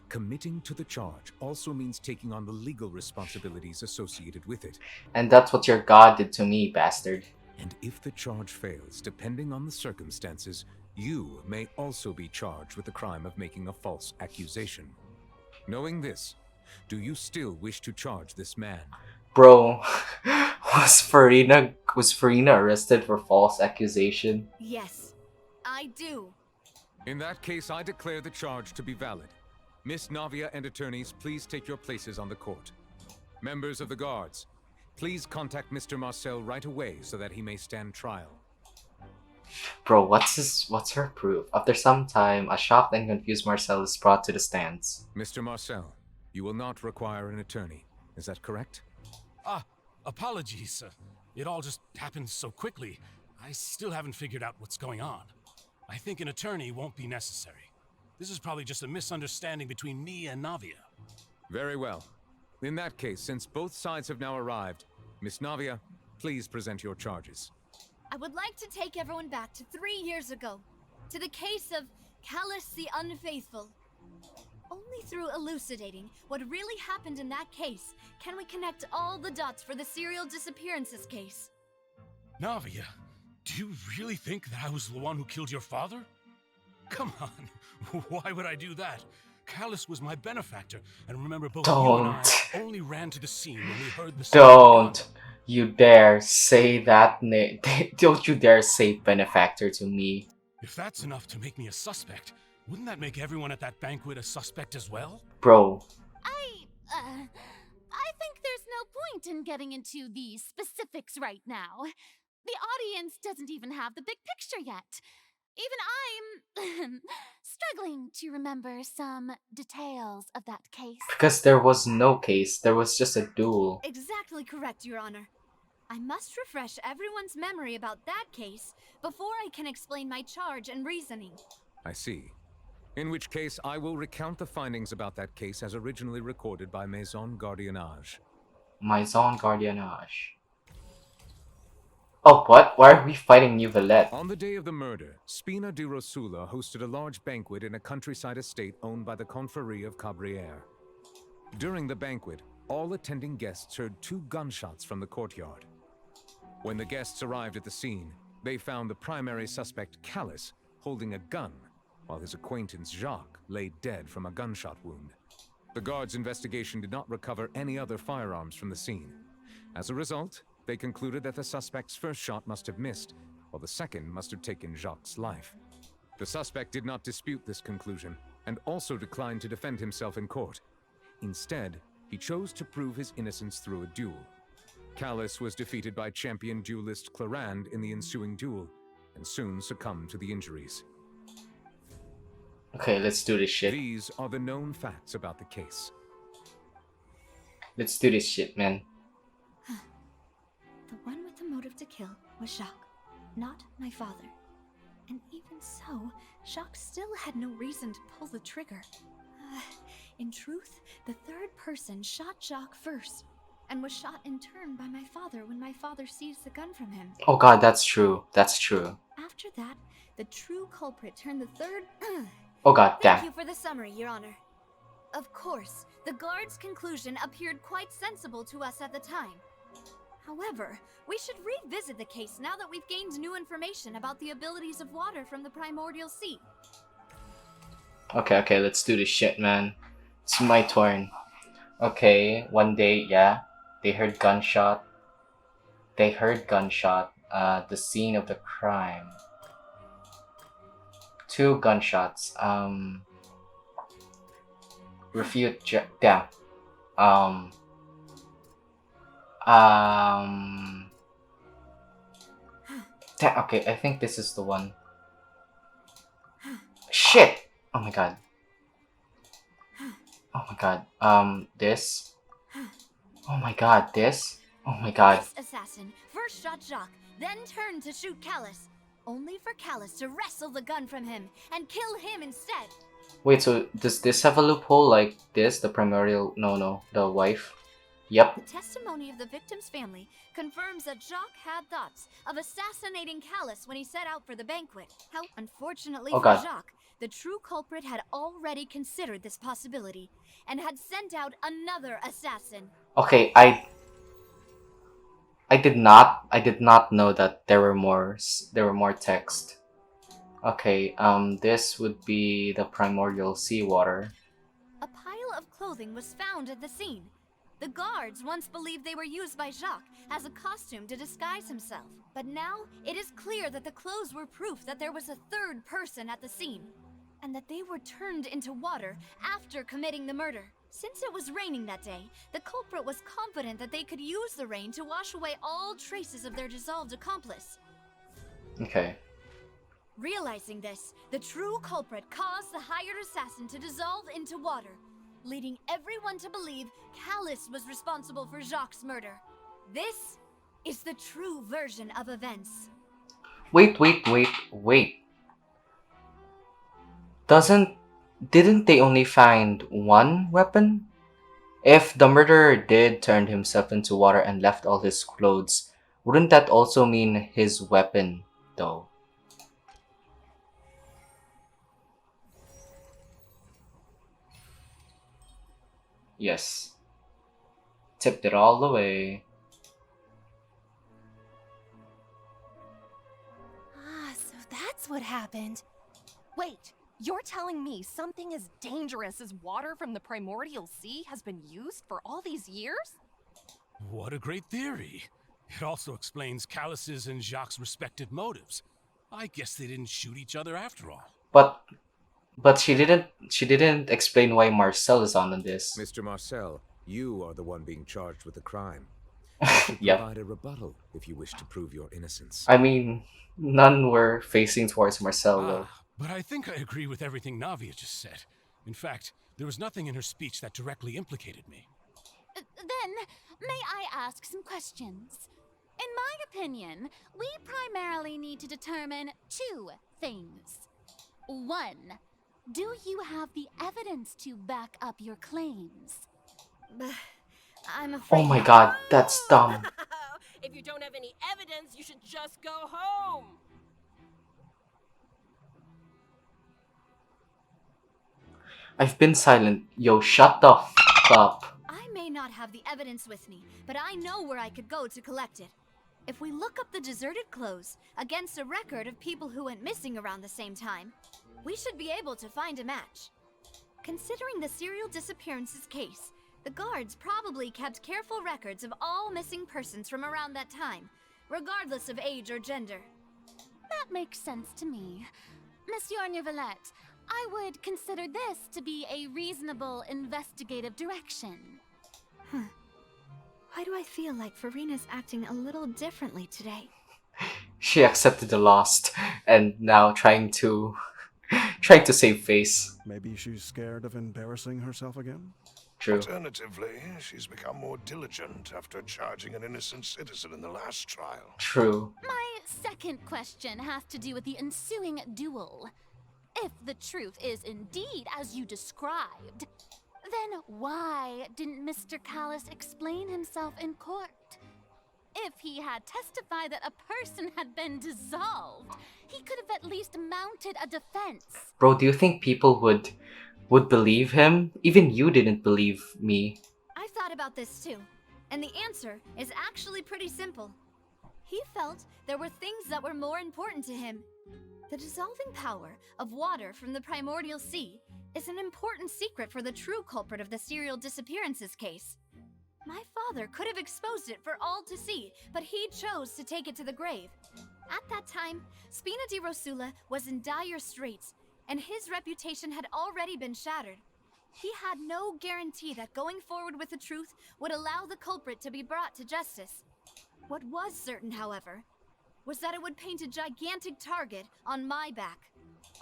Committing to the charge also means taking on the legal responsibilities associated with it. And that's what your god did to me, bastard. And if the charge fails, depending on the circumstances, you may also be charged with the crime of making a false accusation. Knowing this, do you still wish to charge this man? Bro, was Farina arrested for false accusation? Yes, I do. In that case, I declare the charge to be valid. Miss Navia and attorneys, please take your places on the court. Members of the guards, please contact Mr. Marcel right away so that he may stand trial. Bro, what's her proof? After some time, a shocked and confused Marcel is brought to the stands. Mr. Marcel, you will not require an attorney. Is that correct? Apologies. It all just happened so quickly. I still haven't figured out what's going on. I think an attorney won't be necessary. This is probably just a misunderstanding between me and Navia. Very well. In that case, since both sides have now arrived, Miss Navia, please present your charges. I would like to take everyone back to 3 years ago, to the case of Callus the Unfaithful. Only through elucidating what really happened in that case can we connect all the dots for the serial disappearances case. Navia, do you really think that I was the one who killed your father? Come on, why would I do that? Callus was my benefactor, and remember both you and I only ran to the scene when we heard the sound. Don't you dare say that name. Don't you dare say benefactor to me. If that's enough to make me a suspect, wouldn't that make everyone at that banquet a suspect as well? Bro. I think there's no point in getting into the specifics right now. The audience doesn't even have the big picture yet. Even I'm struggling to remember some details of that case. Because there was no case, there was just a duel. Exactly correct, Your Honor. I must refresh everyone's memory about that case before I can explain my charge and reasoning. I see. In which case, I will recount the findings about that case as originally recorded by Maison Gardiennage. Maison Gardiennage. Oh, what? Why are we fighting New Valette? On the day of the murder, Spina di Rosula hosted a large banquet in a countryside estate owned by the Confrérie of Cabrera. During the banquet, all attending guests heard 2 gunshots from the courtyard. When the guests arrived at the scene, they found the primary suspect, Callus, holding a gun, while his acquaintance, Jacques, lay dead from a gunshot wound. The guards' investigation did not recover any other firearms from the scene. As a result, they concluded that the suspect's first shot must have missed, while the second must have taken Jacques' life. The suspect did not dispute this conclusion, and also declined to defend himself in court. Instead, he chose to prove his innocence through a duel. Callus was defeated by champion duelist Clarand in the ensuing duel, and soon succumbed to the injuries. Okay, let's do this shit. These are the known facts about the case. Let's do this shit, man. The one with the motive to kill was Jacques, not my father. And even so, Jacques still had no reason to pull the trigger. In truth, the third person shot Jacques first, and was shot in turn by my father when my father seized the gun from him. Oh god, that's true. That's true. After that, the true culprit turned the third... Oh god, damn. Thank you for the summary, Your Honor. Of course, the guard's conclusion appeared quite sensible to us at the time. However, we should revisit the case now that we've gained new information about the abilities of water from the primordial sea. Okay, let's do this shit, man. It's my turn. Okay, one day, yeah, they heard gunshot. The scene of the crime. 2 gunshots. Refute. Damn. Okay, I think this is the one. Shit! Oh my god. Oh my god. This. Oh my god, this. Oh my god. This assassin first shot Jacques, then turned to shoot Callus, only for Callus to wrestle the gun from him and kill him instead. Wait, so does this have a loophole like this? The primordial... No, the wife? Yep. The testimony of the victim's family confirms that Jacques had thoughts of assassinating Callus when he set out for the banquet. How, unfortunately Oh for god. Jacques, the true culprit had already considered this possibility and had sent out another assassin. Okay, I did not know that there were more text. Okay, this would be the primordial seawater. A pile of clothing was found at the scene. The guards once believed they were used by Jacques as a costume to disguise himself. But now, it is clear that the clothes were proof that there was a third person at the scene, and that they were turned into water after committing the murder. Since it was raining that day, the culprit was confident that they could use the rain to wash away all traces of their dissolved accomplice. Okay. Realizing this, the true culprit caused the hired assassin to dissolve into water, leading everyone to believe Callus was responsible for Jacques' murder. This is the true version of events. Wait. Didn't they only find one weapon? If the murderer did turn himself into water and left all his clothes, wouldn't that also mean his weapon, though? Yes. Tipped it all the way. Ah, so that's what happened. Wait, you're telling me something as dangerous as water from the primordial sea has been used for all these years? What a great theory. It also explains Callus's and Jacques' respective motives. I guess they didn't shoot each other after all. But she didn't explain why Marcel is on this. Mr. Marcel, you are the one being charged with the crime. You should Yep. provide a rebuttal if you wish to prove your innocence. I mean, none were facing towards Marcel, though. But I think I agree with everything Navia just said. In fact, there was nothing in her speech that directly implicated me. Then, may I ask some questions? In my opinion, we primarily need to determine 2 things. 1, do you have the evidence to back up your claims? I'm afraid... Oh my god, that's dumb. If you don't have any evidence, you should just go home. I've been silent. Yo, shut the f up. I may not have the evidence with me, but I know where I could go to collect it. If we look up the deserted clothes against a record of people who went missing around the same time, we should be able to find a match. Considering the serial disappearances case, the guards probably kept careful records of all missing persons from around that time, regardless of age or gender. That makes sense to me. Monsieur Neuvillette, I would consider this to be a reasonable investigative direction. Why do I feel like Farina's acting a little differently today? She accepted the loss and now trying to save face. Maybe she's scared of embarrassing herself again? True. Alternatively, she's become more diligent after charging an innocent citizen in the last trial. True. My second question has to do with the ensuing duel. If the truth is indeed as you described, then why didn't Mr. Callis explain himself in court? If he had testified that a person had been dissolved, he could have at least mounted a defense. Bro, do you think people would believe him? Even you didn't believe me. I've thought about this too, and the answer is actually pretty simple. He felt there were things that were more important to him. The dissolving power of water from the primordial sea is an important secret for the true culprit of the serial disappearances case. My father could have exposed it for all to see, but he chose to take it to the grave. At that time, Spina di Rosula was in dire straits, and his reputation had already been shattered. He had no guarantee that going forward with the truth would allow the culprit to be brought to justice. What was certain, however, was that it would paint a gigantic target on my back.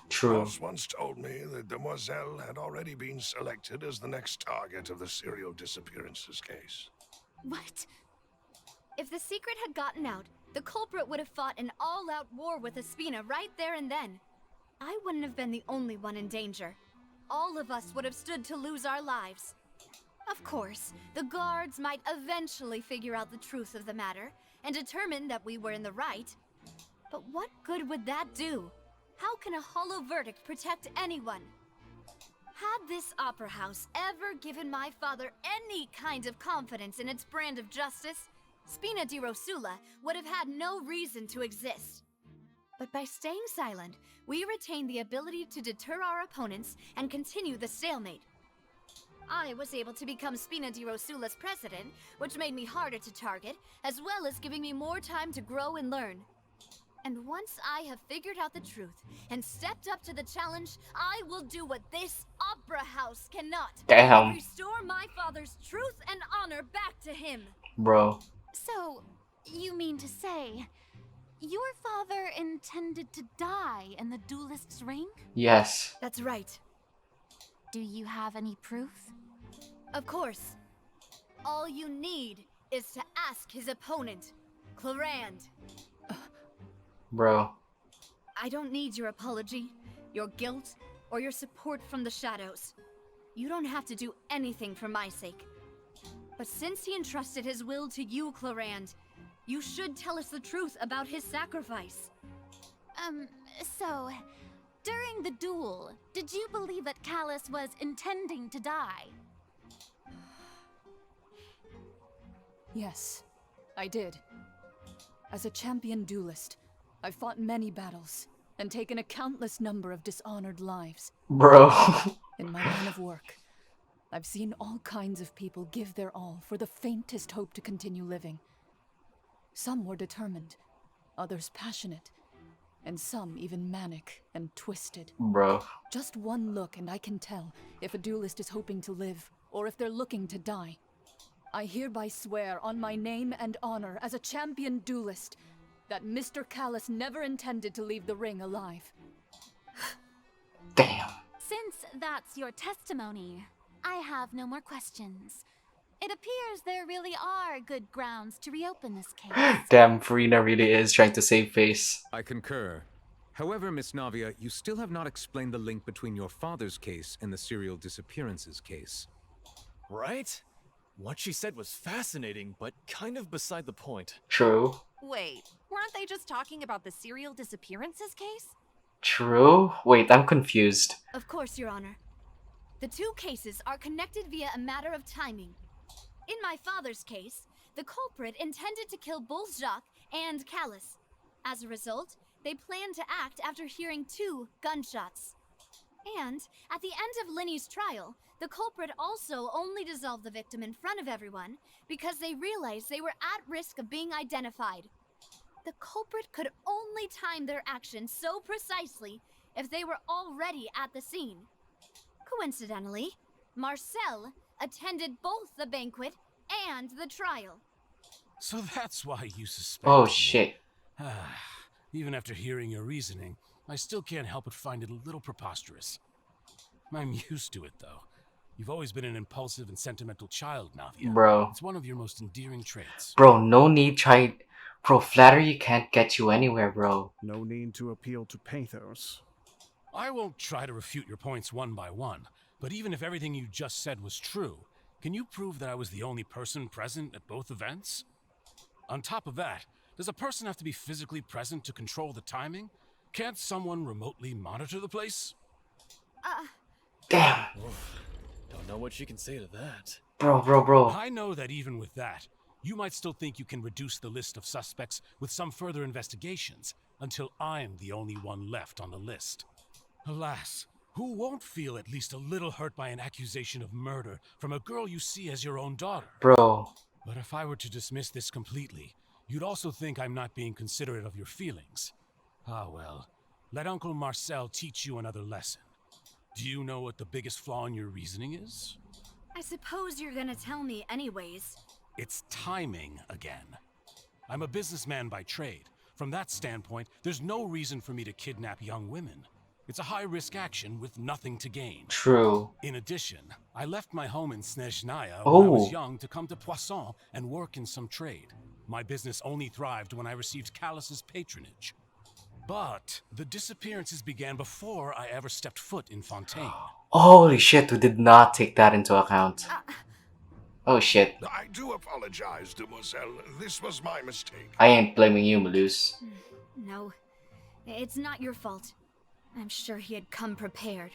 True. Boss once told me that Demoiselle had already been selected as the next target of the serial disappearances case. What? If the secret had gotten out, the culprit would have fought an all-out war with Espina right there and then. I wouldn't have been the only one in danger. All of us would have stood to lose our lives. Of course, the guards might eventually figure out the truth of the matter and determine that we were in the right. But what good would that do? How can a hollow verdict protect anyone? Had this opera house ever given my father any kind of confidence in its brand of justice, Spina di Rosula would have had no reason to exist. But by staying silent, we retain the ability to deter our opponents and continue the stalemate. I was able to become Spina di Rosula's president, which made me harder to target, as well as giving me more time to grow and learn. And once I have figured out the truth and stepped up to the challenge, I will do what this opera house cannot. Damn. Restore my father's truth and honor back to him. Bro. So, you mean to say, your father intended to die in the duelist's ring? Yes. That's right. Do you have any proof? Of course. All you need is to ask his opponent, Clarand. Bro. I don't need your apology, your guilt, or your support from the shadows. You don't have to do anything for my sake. But since he entrusted his will to you, Clarand, you should tell us the truth about his sacrifice. So, during the duel, did you believe that Callis was intending to die? Yes, I did. As a champion duelist, I've fought many battles and taken a countless number of dishonored lives. Bro. In my line of work, I've seen all kinds of people give their all for the faintest hope to continue living. Some were determined, others passionate, and some even manic and twisted. Bro. Just one look and I can tell if a duelist is hoping to live or if they're looking to die. I hereby swear on my name and honor as a champion duelist that Mr. Callis never intended to leave the ring alive. Damn. Since that's your testimony, I have no more questions. It appears there really are good grounds to reopen this case. Damn, Farina really is trying to save face. I concur. However, Miss Navia, you still have not explained the link between your father's case and the serial disappearances case. Right? What she said was fascinating, but kind of beside the point. True. Wait, weren't they just talking about the serial disappearances case? True? Wait, I'm confused. Of course, Your Honor. The two cases are connected via a matter of timing. In my father's case, the culprit intended to kill both Jacques and Callis. As a result, they planned to act after hearing 2 gunshots. And at the end of Linny's trial, the culprit also only dissolved the victim in front of everyone because they realized they were at risk of being identified. The culprit could only time their actions so precisely if they were already at the scene. Coincidentally, Marcel attended both the banquet and the trial. So that's why you suspect Oh me. shit. Even after hearing your reasoning, I still can't help but find it a little preposterous. I'm used to it, though. You've always been an impulsive and sentimental child, Navia. Bro. It's one of your most endearing traits. Bro, no need try. Bro, flattery can't get you anywhere, bro. No need to appeal to pathos. I won't try to refute your points one by one, but even if everything you just said was true, can you prove that I was the only person present at both events? On top of that, does a person have to be physically present to control the timing? Can't someone remotely monitor the place? Damn. Don't know what you can say to that. Bro. I know that even with that, you might still think you can reduce the list of suspects with some further investigations until I'm the only one left on the list. Alas, who won't feel at least a little hurt by an accusation of murder from a girl you see as your own daughter? Bro. But if I were to dismiss this completely, you'd also think I'm not being considerate of your feelings. Ah well, let Uncle Marcel teach you another lesson. Do you know what the biggest flaw in your reasoning is? I suppose you're gonna tell me anyways. It's timing again. I'm a businessman by trade. From that standpoint, there's no reason for me to kidnap young women. It's a high-risk action with nothing to gain. True. In addition, I left my home in Snezhnaya when I Oh. was young to come to Poisson and work in some trade. My business only thrived when I received Callus's patronage. But the disappearances began before I ever stepped foot in Fontain. Holy shit, we did not take that into account. Oh shit. I do apologize, demoiselle. This was my mistake. I ain't blaming you, Malus. No, it's not your fault. I'm sure he had come prepared.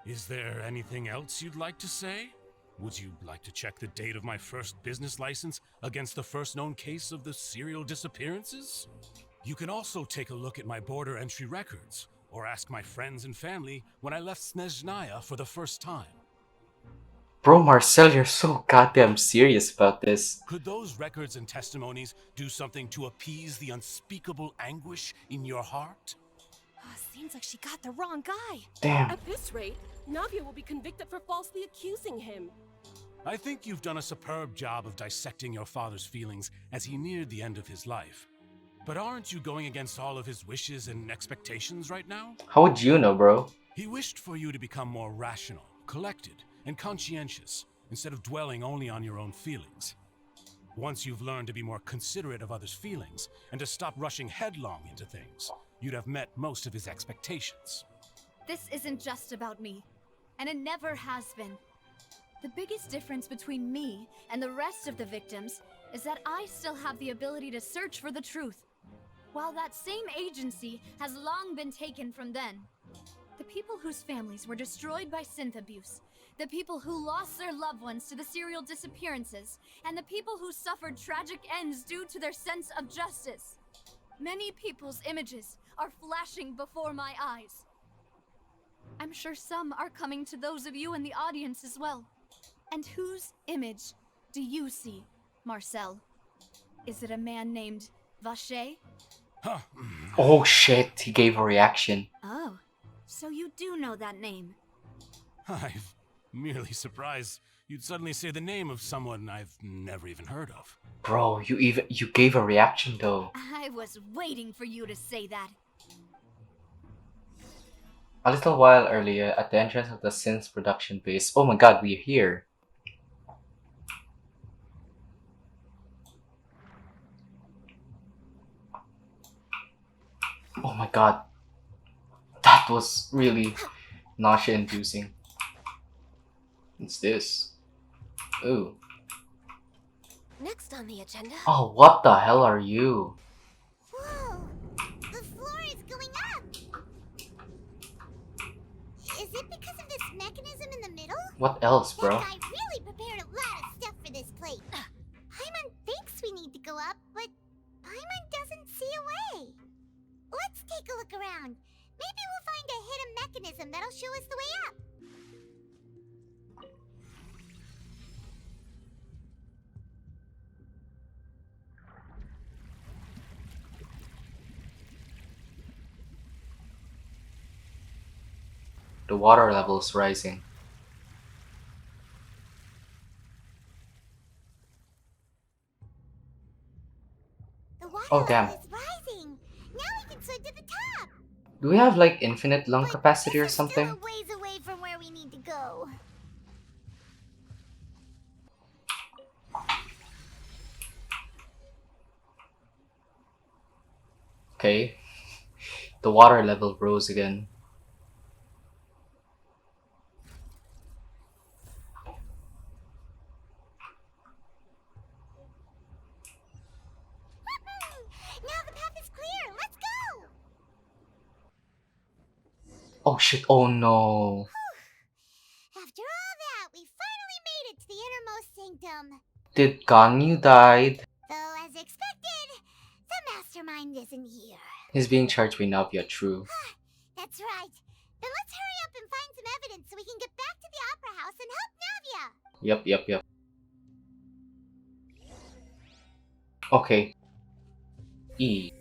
Is there anything else you'd like to say? Would you like to check the date of my first business license against the first known case of the serial disappearances? You can also take a look at my border entry records, or ask my friends and family when I left Snezhnaya for the first time. Bro, Marcel, you're so goddamn serious about this. Could those records and testimonies do something to appease the unspeakable anguish in your heart? Seems like she got the wrong guy. Damn. At this rate, Navia will be convicted for falsely accusing him. I think you've done a superb job of dissecting your father's feelings as he neared the end of his life. But aren't you going against all of his wishes and expectations right now? How would you know, bro? He wished for you to become more rational, collected, and conscientious, instead of dwelling only on your own feelings. Once you've learned to be more considerate of others' feelings, and to stop rushing headlong into things, you'd have met most of his expectations. This isn't just about me, and it never has been. The biggest difference between me and the rest of the victims is that I still have the ability to search for the truth, while that same agency has long been taken from them. The people whose families were destroyed by synth abuse, the people who lost their loved ones to the serial disappearances, and the people who suffered tragic ends due to their sense of justice. Many people's images are flashing before my eyes. I'm sure some are coming to those of you in the audience as well. And whose image do you see, Marcel? Is it a man named Vacher? Huh. Oh shit, he gave a reaction. Oh, so you do know that name. I'm merely surprised you'd suddenly say the name of someone I've never even heard of. Bro, you gave a reaction though. I was waiting for you to say that. A little while earlier, at the entrance of the Synth production base. Oh my god, we're here. Oh my god. That was really nausea-inducing. What's this? Ooh. Next on the agenda. Oh, what the hell are you? Whoa! The floor is going up! Is it because of this mechanism in the middle? What else, bro? That guy really prepared a lot of stuff for this plate. Paimon thinks we need to go up, but Paimon doesn't see a way. Let's take a look around. Maybe we'll find a hidden mechanism that'll show us the way up. The water level's rising. The water Oh, level damn. is rising. Now we can swim to the top. Do we have like infinite lung capacity or This is still something? a ways away from where we need to go. Okay. The water level rose again. Now the path is clear. Let's go. Oh shit, oh no. After all that, we finally made it to the innermost sanctum. Did Ganyu died? Though, as expected, the mastermind isn't here. He's being charged by Navia, true. That's right. Then let's hurry up and find some evidence so we can get back to the Opera House and help Navia. Yep. Okay. E.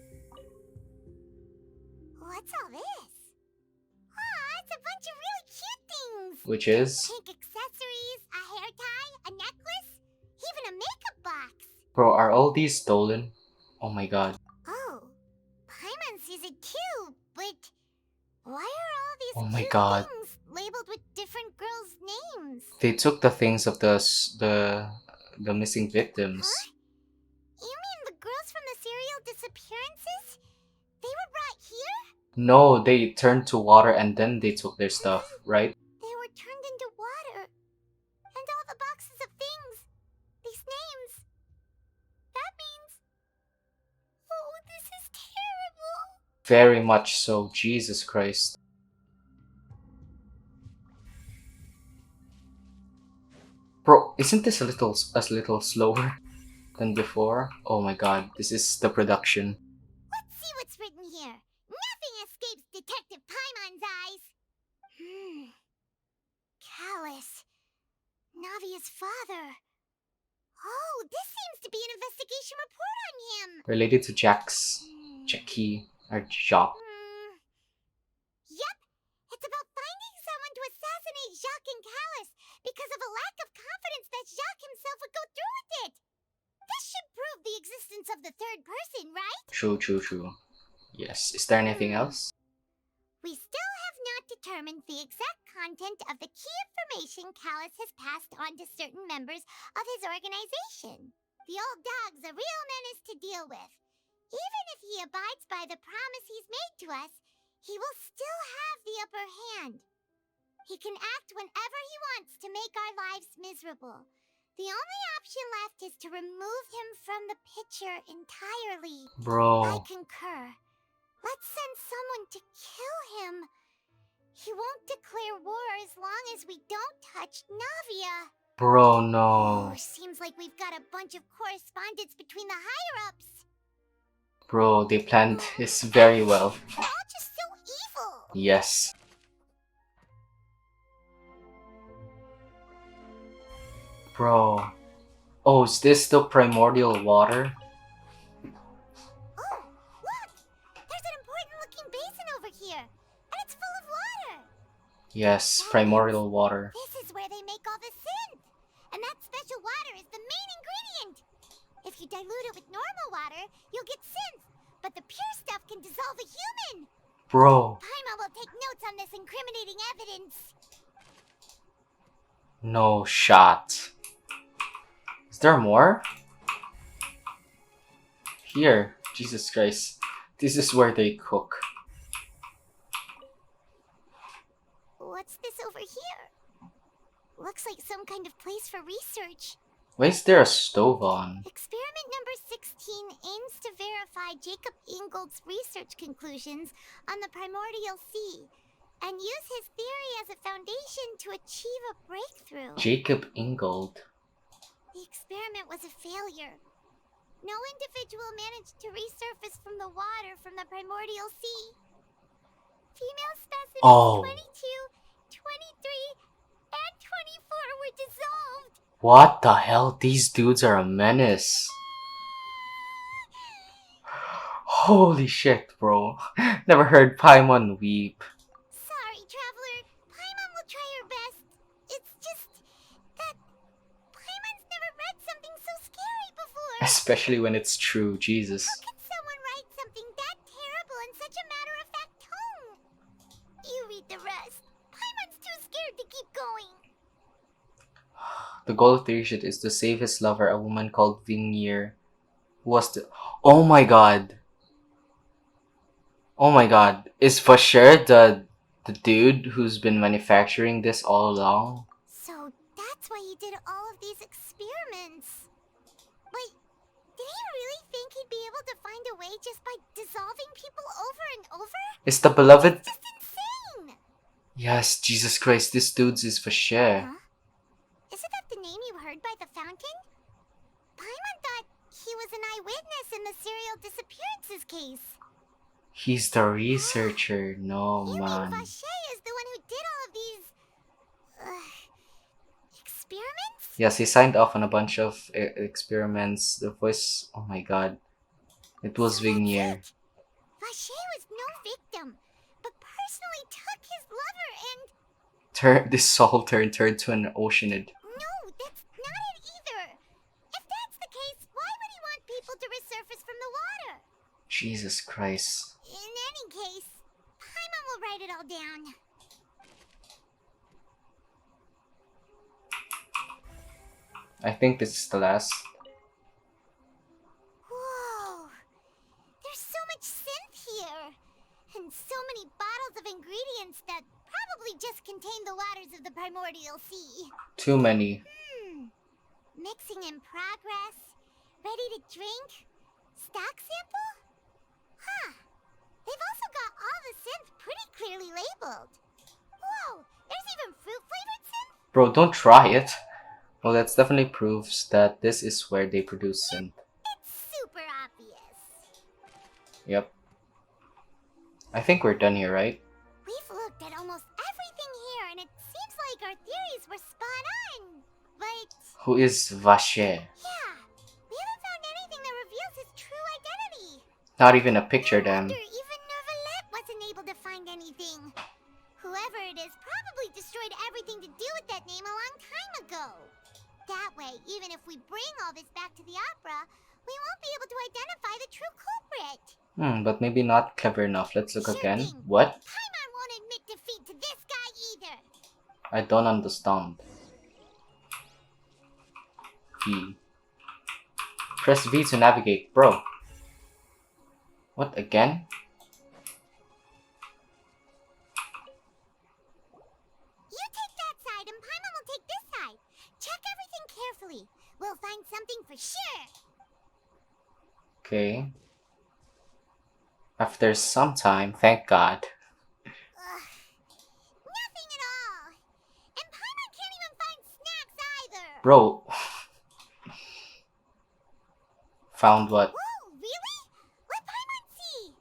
What's all this? Aw, it's a bunch of really cute things. Which is? Pink accessories, a hair tie, a necklace, even a makeup box. Bro, are all these stolen? Oh my god. Oh, Paimon sees it too, but why are all these Oh my cute god. things labeled with different girls' names? They took the things of the missing victims. You mean the girls from the serial disappearances? They were brought here? No, they turned to water and then they took their stuff, right? They were turned into water. And all the boxes of things. These names. That means... Oh, this is terrible. Very much so, Jesus Christ. Bro, isn't this a little slower than before? Oh my god, this is the production. Let's see what's written here. Nothing escapes Detective Paimon's eyes. Callus. Navia's father. Oh, this seems to be an investigation report on him. Related to Jackie, or Jacques. Yep, it's about finding someone to assassinate Jacques and Callus because of a lack of confidence that Jacques himself would go through with it. This should prove the existence of the third person, right? True. Yes, is there anything else? We still have not determined the exact content of the key information Callus has passed on to certain members of his organization. The old dog's a real menace to deal with. Even if he abides by the promise he's made to us, he will still have the upper hand. He can act whenever he wants to make our lives miserable. The only option left is to remove him from the picture entirely. Bro. I concur. Let's send someone to kill him. He won't declare war as long as we don't touch Navia. Bro, no. Seems like we've got a bunch of correspondence between the higher-ups. Bro, they planned this very well. They're all just so evil. Yes. Bro. Oh, is this the primordial water? Oh, look! There's an important-looking basin over here, and it's full of water. Yes, primordial water. This is where they make all the synth, and that special water is the main ingredient. If you dilute it with normal water, you'll get synth, but the pure stuff can dissolve a human. Bro. Paimon will take notes on this incriminating evidence. No shot. Is there more? Here. Jesus Christ. This is where they cook. What's this over here? Looks like some kind of place for research. Why is there a stove on? Experiment number 16 aims to verify Jacob Ingold's research conclusions on the primordial sea and use his theory as a foundation to achieve a breakthrough. Jacob Ingold. The experiment was a failure. No individual managed to resurface from the water from the primordial sea. Female specimens Oh. 22, 23, and 24 were dissolved. What the hell? These dudes are a menace. Holy shit, bro. Never heard Paimon weep. Sorry, Traveler. Especially when it's true, Jesus. How could someone write something that terrible in such a matter-of-fact tone? You read the rest. Paimon's too scared to keep going. The goal of the Rishit is to save his lover, a woman called Vinier, who was the— Oh my god! Oh my god. Is Vasher the dude who's been manufacturing this all along? So that's why he did all of these experiments. But did he really think he'd be able to find a way just by dissolving people over and over? Is the beloved— It's just insane! Yes, Jesus Christ, this dude's is Vasher. Huh? Isn't that the name you heard by the fountain? Paimon thought he was an eyewitness in the serial disappearances case. He's the researcher. No, You man. mean Vacher is the one who did all of these... experiments? Yes, he signed off on a bunch of experiments. The voice— Oh my god. It was Vinier. Vacher was no victim, but personally took his lover and... This soul turned to an oceanid. No, that's not it either. If that's the case, why would he want people to resurface from the water? Jesus Christ. In any case, Paimon will write it all down. I think this is the last. Whoa! There's so much synth here! And so many bottles of ingredients that probably just contain the waters of the primordial sea. Too many. Mixing in progress. Ready to drink? Stock sample? Huh. They've also got all the synth pretty clearly labeled. Whoa! There's even fruit-flavored synth? Bro, don't try it. Well, that definitely proves that this is where they produce synth. It's super obvious. Yep. I think we're done here, right? We've looked at almost everything here, and it seems like our theories were spot on. But... Who is Vasher? yeah, we haven't found anything that reveals his true identity. Not even a picture, damn. Even Nervalette wasn't able to find anything. Whoever it is probably destroyed everything to do with that name a long time ago. That way, even if we bring all this back to the opera, we won't be able to identify the true culprit. But maybe not clever enough. Let's look again. What? Paimon won't admit defeat to this guy either. I don't understand. V. Press V to navigate. Bro. What, again? You take that side and Paimon will take this side. Check everything carefully. We'll find something for sure. Okay. After some time, thank God. Nothing at all. And Paimon can't even find snacks either. Bro. Found what? Whoa, really? Let Paimon see.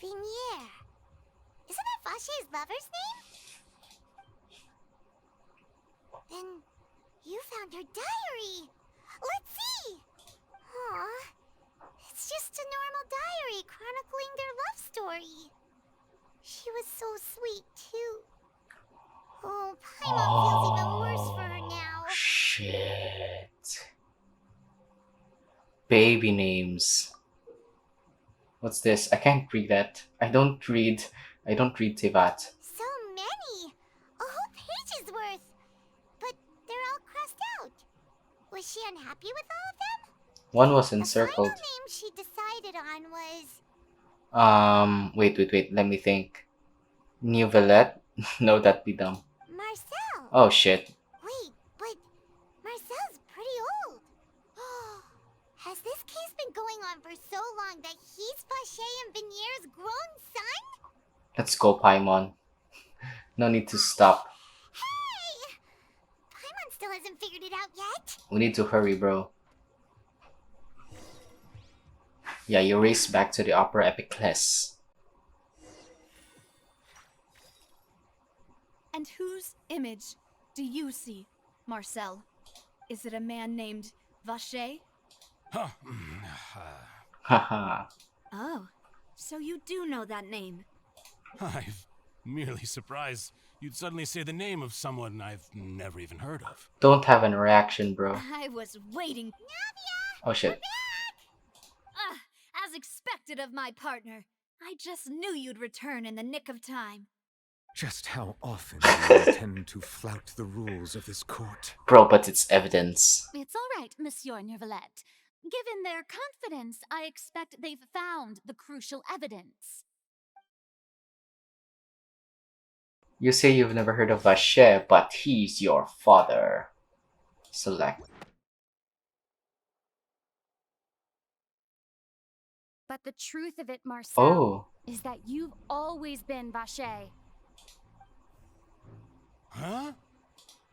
Vinier. Isn't that Vacher's lover's name? Then you found her diary. Let's see. Aw. It's just a normal diary chronicling their love story. She was so sweet, too. Oh, Paimon feels even worse for her now. Shit. Baby names. What's this? I can't read that. I don't read Tivat. So many! A whole page's worth! But they're all crossed out. Was she unhappy with all of them? One was encircled. The name she decided on was... Wait. Let me think. Nouvellette? No, that'd be dumb. Marcel! Oh, shit. Wait, but Marcel's pretty old. Has this case been going on for so long that he's Vacher and Vinier's grown son? Let's go, Paimon. No need to stop. Hey! Paimon still hasn't figured it out yet. We need to hurry, bro. Yeah, you race back to the opera epiclese. And whose image do you see, Marcel? Is it a man named Vacher? Haha. Oh, so you do know that name. Merely surprised you'd suddenly say the name of someone I've never even heard of. Don't have an reaction, bro. I was waiting. Oh shit. Ah, as expected of my partner. I just knew you'd return in the nick of time. Just how often do you intend to flout the rules of this court? Bro, but it's evidence. It's all right, Monsieur Nervalette. Given their confidence, I expect they've found the crucial evidence. You say you've never heard of Vache, but he's your father. Select. But the truth of it, Marcel, Oh. is that you've always been Vache. Huh?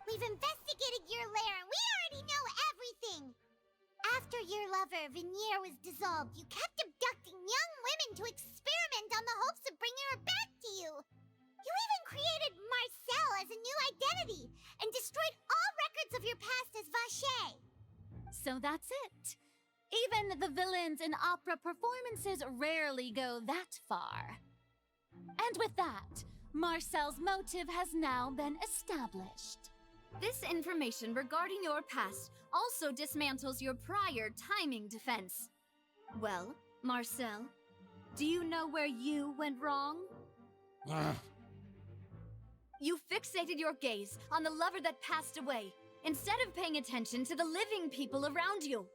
We've investigated your lair and we already know everything. After your lover, Vignier, was dissolved, you kept abducting young women to experiment on the hopes of bringing her back to you. You even created Marcel as a new identity and destroyed all records of your past as Vache. So that's it. Even the villains in opera performances rarely go that far. And with that, Marcel's motive has now been established. This information regarding your past also dismantles your prior timing defense. Well, Marcel, do you know where you went wrong? You fixated your gaze on the lover that passed away, instead of paying attention to the living people around you.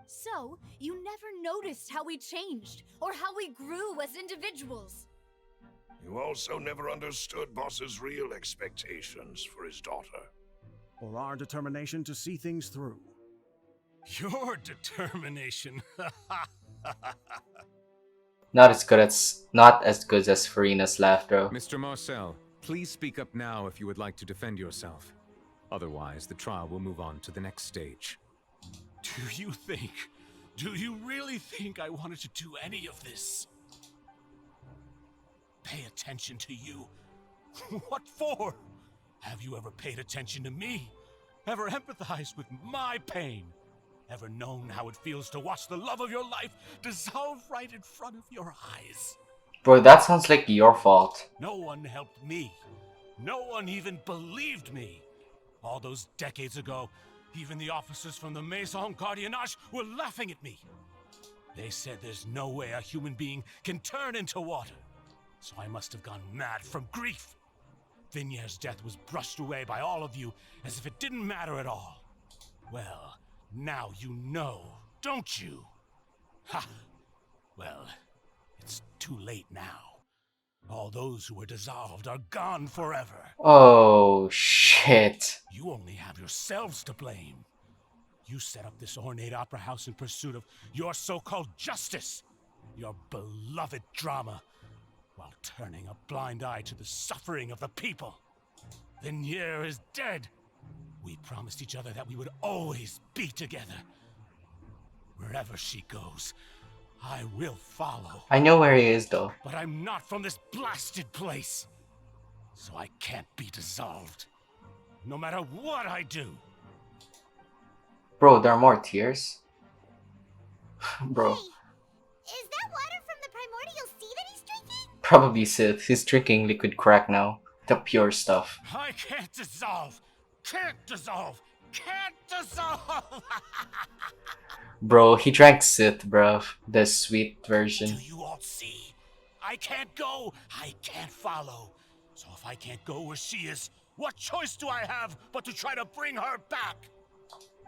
So, you never noticed how we changed, or how we grew as individuals. You also never understood Boss's real expectations for his daughter. Or our determination to see things through. Your determination. Not as good as Farina's laugh, though. Mr. Marcel, please speak up now if you would like to defend yourself. Otherwise, the trial will move on to the next stage. Do you really think I wanted to do any of this? Pay attention to you? What for? Have you ever paid attention to me? Ever empathized with my pain? Ever known how it feels to watch the love of your life dissolve right in front of your eyes? Bro, that sounds like your fault. No one helped me. No one even believed me. All those decades ago, even the officers from the Maison Gardiennage were laughing at me. They said there's no way a human being can turn into water. So I must have gone mad from grief. Vignier's death was brushed away by all of you as if it didn't matter at all. Well, now you know, don't you? Ha! Well, it's too late now. All those who were dissolved are gone forever. Oh, shit. You only have yourselves to blame. You set up this ornate opera house in pursuit of your so-called justice, your beloved drama, while turning a blind eye to the suffering of the people. Vignier is dead. We promised each other that we would always be together. Wherever she goes, I will follow. I know where he is, though. But I'm not from this blasted place, so I can't be dissolved, no matter what I do. Bro, there are more tears? Bro. Hey, is that water from the primordial sea that he's drinking? Probably Sith. He's drinking liquid crack now. The pure stuff. I can't dissolve! Can't dissolve! Can't dissolve! Bro, he drank Sith, bruv. The sweet version. Do you all see? I can't go! I can't follow! So if I can't go where she is, what choice do I have but to try to bring her back?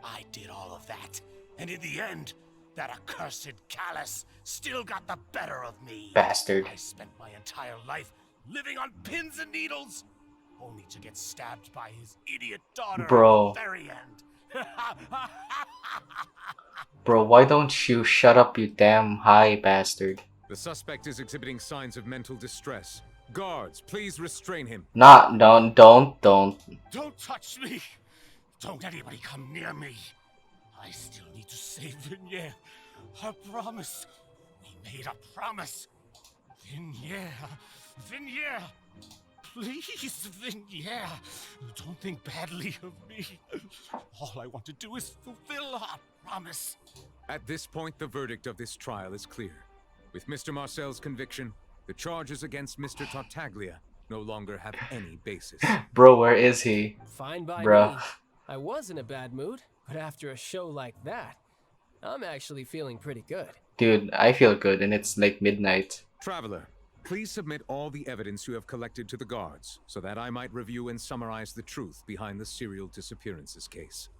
I did all of that, and in the end, that accursed Callus still got the better of me. Bastard. I spent my entire life living on pins and needles, only to get stabbed by his idiot daughter Bro. at the very end. Bro, why don't you shut up, you damn high bastard? The suspect is exhibiting signs of mental distress. Guards, please restrain him. Don't. Don't touch me! Don't anybody come near me! I still need to save Vignier. I promised. We made a promise. Vignier! Please, Vignier! Don't think badly of me. All I want to do is fulfill our promise. At this point, the verdict of this trial is clear. With Mr. Marcel's conviction, the charges against Mr. Tartaglia no longer have any basis. Bro, where is he? Fine by Bruh. me. I was in a bad mood, but after a show like that, I'm actually feeling pretty good. Dude, I feel good and it's like midnight. Traveler, please submit all the evidence you have collected to the guards, so that I might review and summarize the truth behind the serial disappearances case.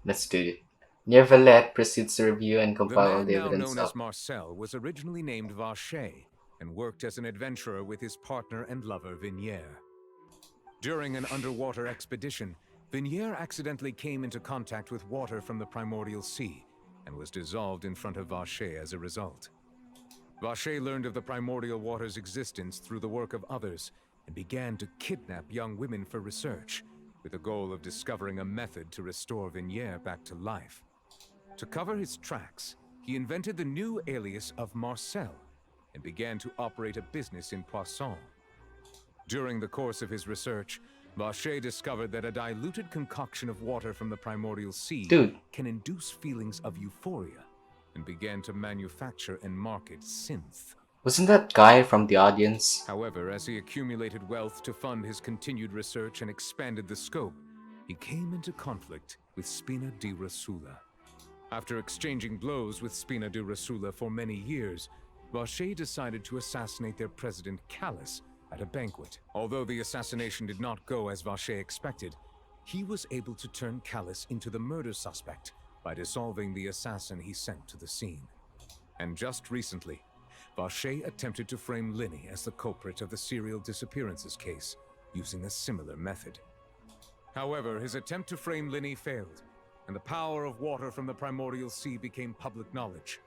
Let's do it. Neverlet proceeds to review and The compile all man the now evidence known of. as Marcel was originally named Vacher and worked as an adventurer with his partner and lover Vignier. During an underwater expedition, Vignier accidentally came into contact with water from the primordial sea and was dissolved in front of Vacher as a result. Vacher learned of the primordial water's existence through the work of others and began to kidnap young women for research, with the goal of discovering a method to restore Vignier back to life. To cover his tracks, he invented the new alias of Marcel and began to operate a business in Poisson. During the course of his research, Vacher discovered that a diluted concoction of water from the primordial sea Dude. can induce feelings of euphoria, and began to manufacture and market synth. Wasn't that guy from the audience? However, as he accumulated wealth to fund his continued research and expanded the scope, he came into conflict with Spina di Rosula. After exchanging blows with Spina di Rosula for many years, Vacher decided to assassinate their president Callus at a banquet. Although the assassination did not go as Vacher expected, he was able to turn Callus into the murder suspect by dissolving the assassin he sent to the scene. And just recently, Vacher attempted to frame Linny as the culprit of the serial disappearances case, using a similar method. However, his attempt to frame Linny failed, and the power of water from the primordial sea became public knowledge.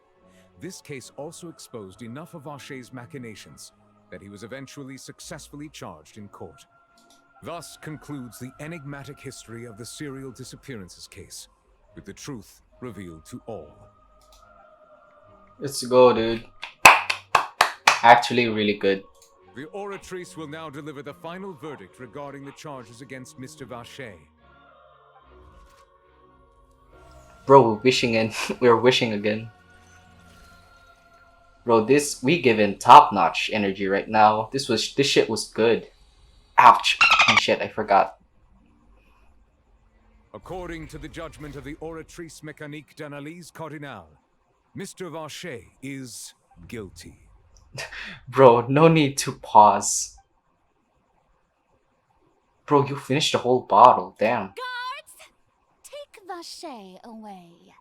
This case also exposed enough of Vacher's machinations that he was eventually successfully charged in court. Thus concludes the enigmatic history of the serial disappearances case, with the truth revealed to all. Let's go, dude. Actually, really good. The Oratrice will now deliver the final verdict regarding the charges against Mr. Vacher. Bro, we're wishing and we're wishing again. Bro, we given top-notch energy right now. This shit was good. Ouch. Shit, I forgot. According to the judgment of the Oratrice Mécanique d'Analyse Cardinale, Mr. Vacher is guilty. Bro, no need to pause. Bro, you finished the whole bottle. Damn. Guards! Take Vacher away.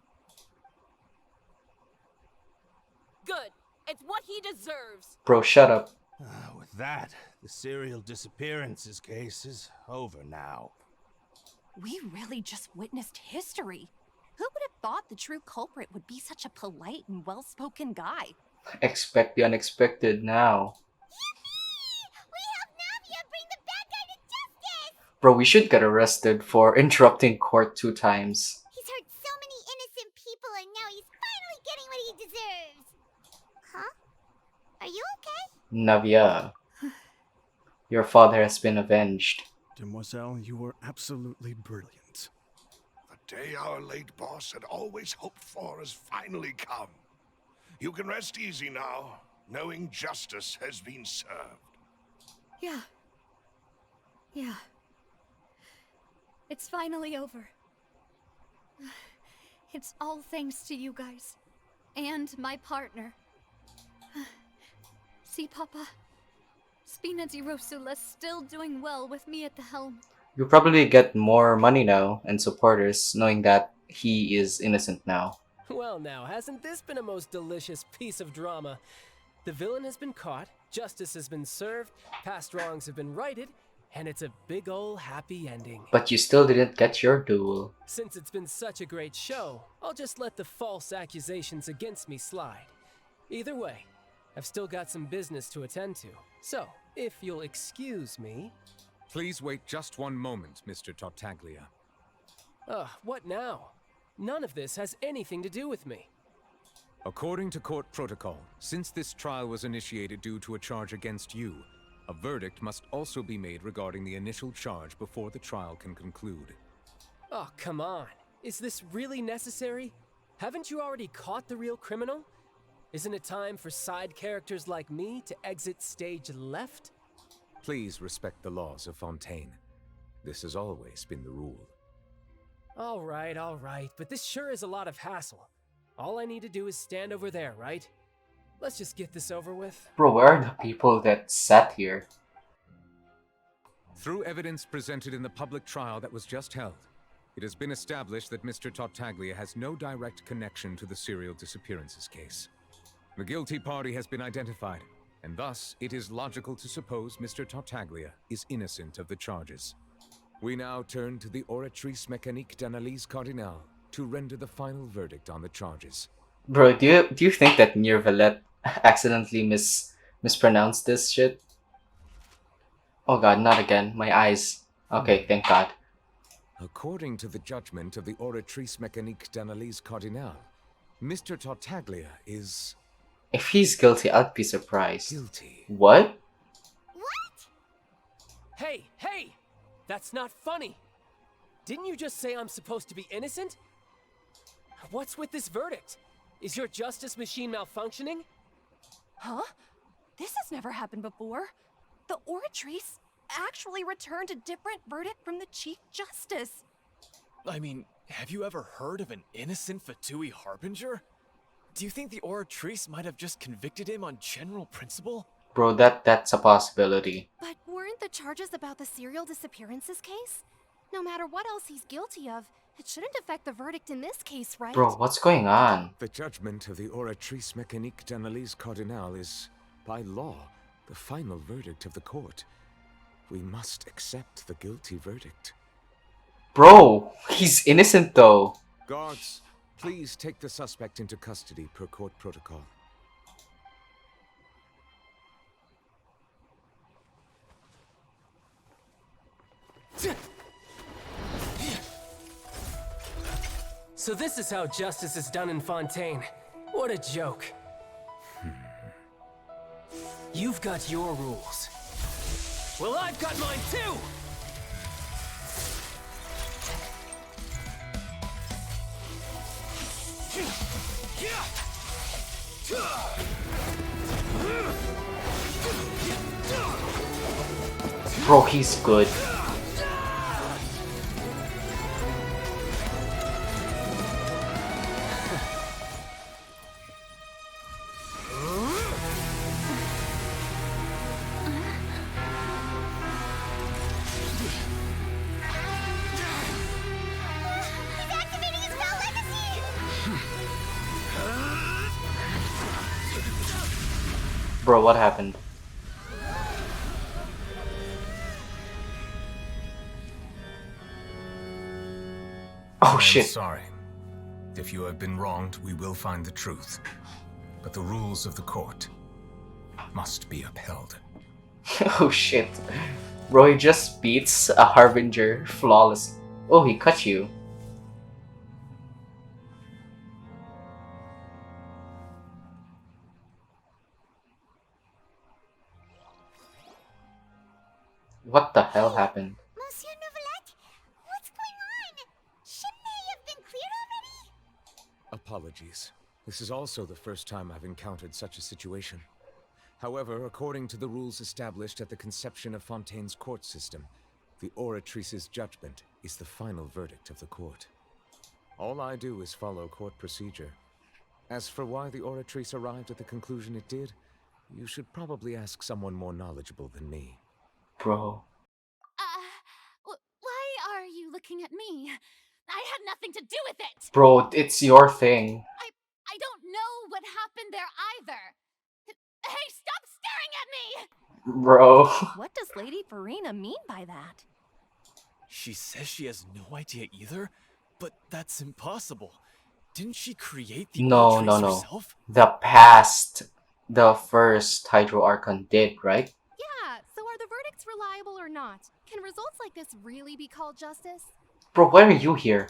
Good. It's what he deserves. Bro, shut up. With that, the serial disappearances case is over now. We really just witnessed history. Who would have thought the true culprit would be such a polite and well-spoken guy? Expect the unexpected now. Bro, we should get arrested for interrupting court 2 times. He's hurt so many innocent people and now he's finally getting what he deserves. Huh? Are you okay? Navia, your father has been avenged. Demoiselle, you were absolutely brilliant. The day our late boss had always hoped for has finally come. You can rest easy now, knowing justice has been served. Yeah. Yeah. It's finally over. It's all thanks to you guys. And my partner. See, Papa? Spina di Rosula's still doing well with me at the helm. You'll probably get more money now and supporters, knowing that he is innocent now. Well now, hasn't this been a most delicious piece of drama? The villain has been caught, justice has been served, past wrongs have been righted, and it's a big ol' happy ending. But you still didn't get your duel. Since it's been such a great show, I'll just let the false accusations against me slide. Either way, I've still got some business to attend to. So, if you'll excuse me... Please wait just one moment, Mr. Tartaglia. What now? None of this has anything to do with me. According to court protocol, since this trial was initiated due to a charge against you, a verdict must also be made regarding the initial charge before the trial can conclude. Oh, come on. Is this really necessary? Haven't you already caught the real criminal? Isn't it time for side characters like me to exit stage left? Please respect the laws of Fontaine. This has always been the rule. All right, but this sure is a lot of hassle. All I need to do is stand over there, right? Let's just get this over with. Bro, where are the people that sat here? Through evidence presented in the public trial that was just held, it has been established that Mr. Tartaglia has no direct connection to the serial disappearances case. The guilty party has been identified, and thus it is logical to suppose Mr. Tartaglia is innocent of the charges. We now turn to the Oratrice Mécanique d'Analyse Cardinale to render the final verdict on the charges. Bro, do you think that Nearvalette accidentally mispronounced this shit? Oh god, not again. My eyes. Okay, thank god. According to the judgment of the Oratrice Mécanique d'Analyse Cardinale, Mr. Tartaglia is... If he's guilty, I'd be surprised. Guilty. What? Hey! That's not funny! Didn't you just say I'm supposed to be innocent? What's with this verdict? Is your justice machine malfunctioning? Huh? This has never happened before. The Oratrice actually returned a different verdict from the Chief Justice. I mean, have you ever heard of an innocent Fatui Harbinger? Do you think the Oratrice might have just convicted him on general principle? Bro, that's a possibility. But weren't the charges about the serial disappearances case? No matter what else he's guilty of, it shouldn't affect the verdict in this case, right? Bro, what's going on? The judgment of the Oratrice Mécanique d'Analyse Cardinale is, by law, the final verdict of the court. We must accept the guilty verdict. Bro, he's innocent though. Guards, please take the suspect into custody per court protocol. So this is how justice is done in Fontaine. What a joke. You've got your rules. Well, I've got mine too! Bro, he's good. Bro, what happened? Oh shit. I'm sorry. If you have been wronged, we will find the truth. But the rules of the court must be upheld. Oh shit. Bro, he just beats a Harbinger flawless. Oh, he cut you. What the hell happened? Monsieur Neuvillette, what's going on? Shouldn't they have been cleared already? Apologies. This is also the first time I've encountered such a situation. However, according to the rules established at the conception of Fontaine's court system, the Oratrice's judgment is the final verdict of the court. All I do is follow court procedure. As for why the Oratrice arrived at the conclusion it did, you should probably ask someone more knowledgeable than me. Bro. Why are you looking at me? I had nothing to do with it! Bro, it's your thing. I don't know what happened there either. Hey, stop staring at me! Bro. What does Lady Farina mean by that? She says she has no idea either, but that's impossible. Didn't she create the No. herself? The first Hydro Archon did, right? Yeah, so are the verdicts reliable or not? Can results like this really be called justice? Bro, why are you here?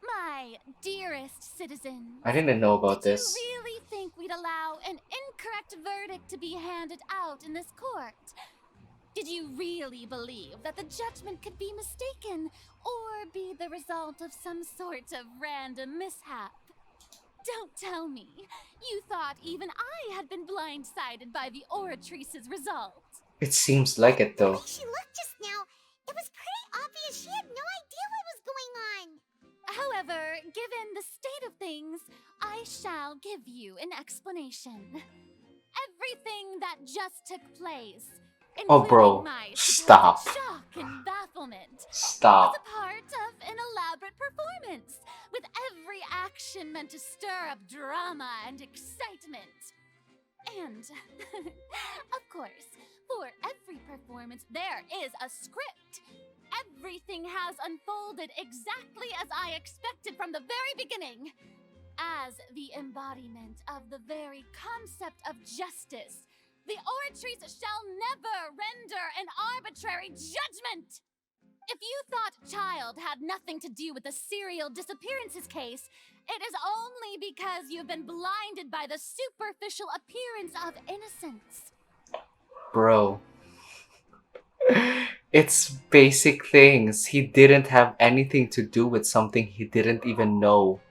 My dearest citizen. I didn't know about Did this. you really think we'd allow an incorrect verdict to be handed out in this court? Did you really believe that the judgment could be mistaken or be the result of some sort of random mishap? Don't tell me you thought thought even I had been blindsided by the Oratrice's result. It seems like it The way though. she looked just now, it was pretty obvious she had no idea what was going on. However, given the state of things, I shall give you an explanation. Everything that just took place, Oh, including bro, my stop. supposed shock and bafflement, Stop. was a part of an elaborate performance, with every action meant to stir up drama and excitement. And, of course, for every performance, there is a script. Everything has unfolded exactly as I expected from the very beginning. As the embodiment of the very concept of justice, the Oratrice shall never render an arbitrary judgment! If you thought Child had nothing to do with the serial disappearances case, it is only because you've been blinded by the superficial appearance of innocence. Bro. It's basic things. He didn't have anything to do with something he didn't even know.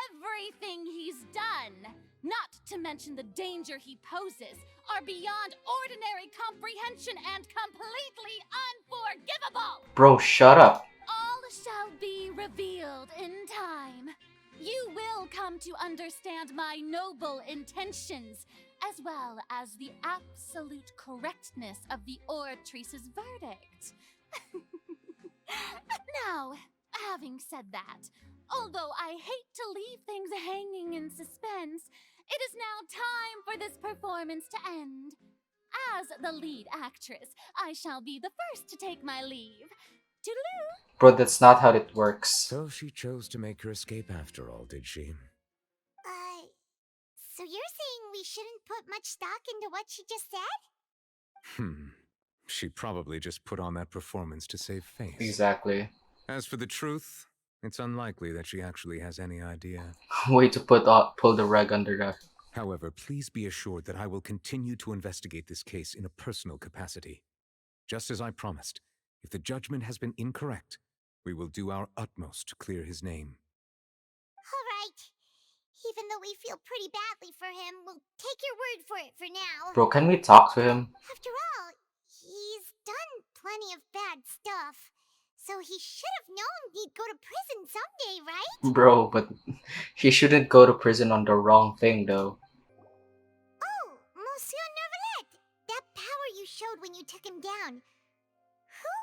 Everything he's done, not to mention the danger he poses, are beyond ordinary comprehension and completely unforgivable! Bro, shut up. All shall be revealed in time. You will come to understand my noble intentions, as well as the absolute correctness of the Oratrice's verdict. Now, having said that, although I hate to leave things hanging in suspense, it is now time for this performance to end. As the lead actress, I shall be the first to take my leave. Toodaloo! Bro, that's not how it works. So she chose to make her escape after all, did she? So you're saying we shouldn't put much stock into what she just said? She probably just put on that performance to save face. Exactly. As for the truth, it's unlikely that she actually has any idea. Way to pull the rug under the... However, please be assured that I will continue to investigate this case in a personal capacity. Just as I promised, if the judgment has been incorrect, we will do our utmost to clear his name. All right. Even though we feel pretty badly for him, we'll take your word for it for now. Bro, can we talk to him? After all, he's done plenty of bad stuff. So he should have known he'd go to prison someday, right? Bro, but he shouldn't go to prison on the wrong thing though. Oh, Monsieur Neuvillette! That power you showed when you took him down. Who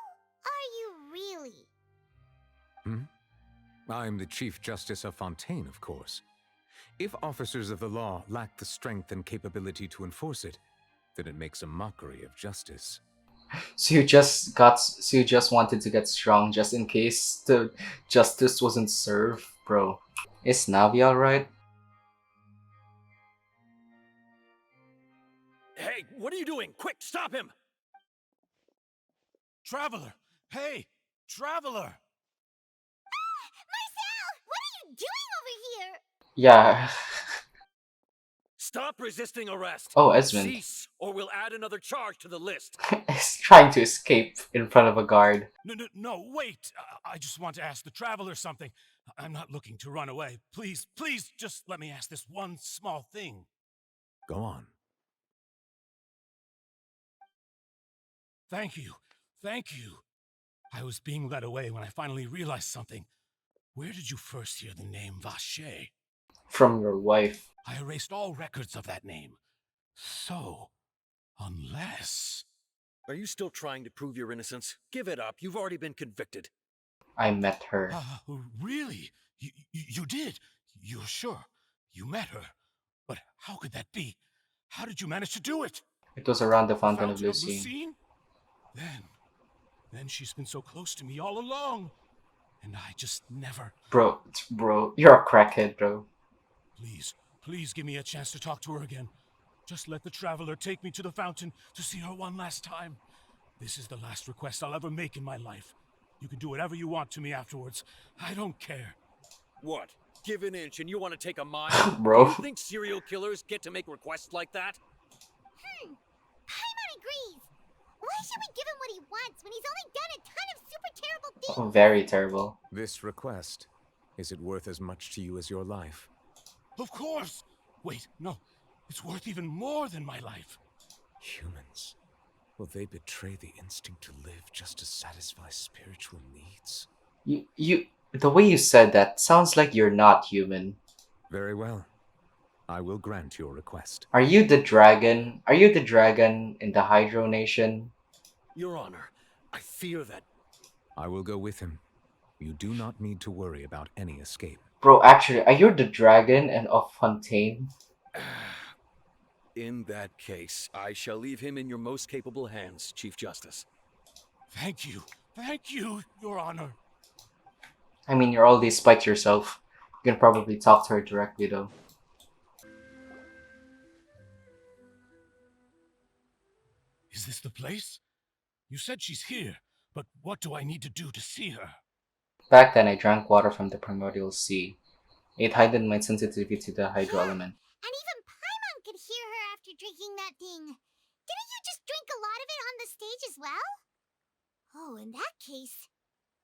are you really? I'm the Chief Justice of Fontain, of course. If officers of the law lack the strength and capability to enforce it, then it makes a mockery of justice. So you just wanted to get strong just in case the justice wasn't served, bro. Is Navi alright? Hey, what are you doing? Quick, stop him! Traveler! Hey! Traveler! Marcel! What are you doing over here? Yeah. Stop resisting arrest! Oh, Esmond. Cease, or we'll add another charge to the list. He's trying to escape in front of a guard. No, wait! I just want to ask the Traveler something. I'm not looking to run away. Please, just let me ask this one small thing. Go on. Thank you. I was being led away when I finally realized something. Where did you first hear the name Vacher? From your wife. I erased all records of that name. So, unless... Are you still trying to prove your innocence? Give it up. You've already been convicted. I met her. Really? You did? You're sure? You met her? But how could that be? How did you manage to do it? It was around the Fontain of Fountain Lucine. Then she's been so close to me all along. And I just never... Bro, you're a crackhead, bro. Please give me a chance to talk to her again. Just let the Traveler take me to the fountain to see her one last time. This is the last request I'll ever make in my life. You can do whatever you want to me afterwards. I don't care. What? Give an inch and you want to take a mile? Bro. Do you think serial killers get to make requests like that? Paimon agrees. Why should we give him what he wants when he's only done a ton of super terrible things? Oh, very terrible. This request, is it worth as much to you as your life? Of course! Wait, no. It's worth even more than my life. Humans? Will they betray the instinct to live just to satisfy spiritual needs? The way you said that sounds like you're not human. Very well. I will grant your request. Are you the dragon? Are you the dragon in the Hydro Nation? Your Honor, I fear that... I will go with him. You do not need to worry about any escape. Bro, actually, are you the dragon and of Fontain? In that case, I shall leave him in your most capable hands, Chief Justice. Thank you. Thank you, Your Honor. I mean, you're already spiked yourself. You can probably talk to her directly, though. Is this the place? You said she's here, but what do I need to do to see her? Back then, I drank water from the primordial sea. It heightened my sensitivity to the hydro element. And even Paimon could hear her after drinking that thing. Didn't you just drink a lot of it on the stage as well? Oh, in that case...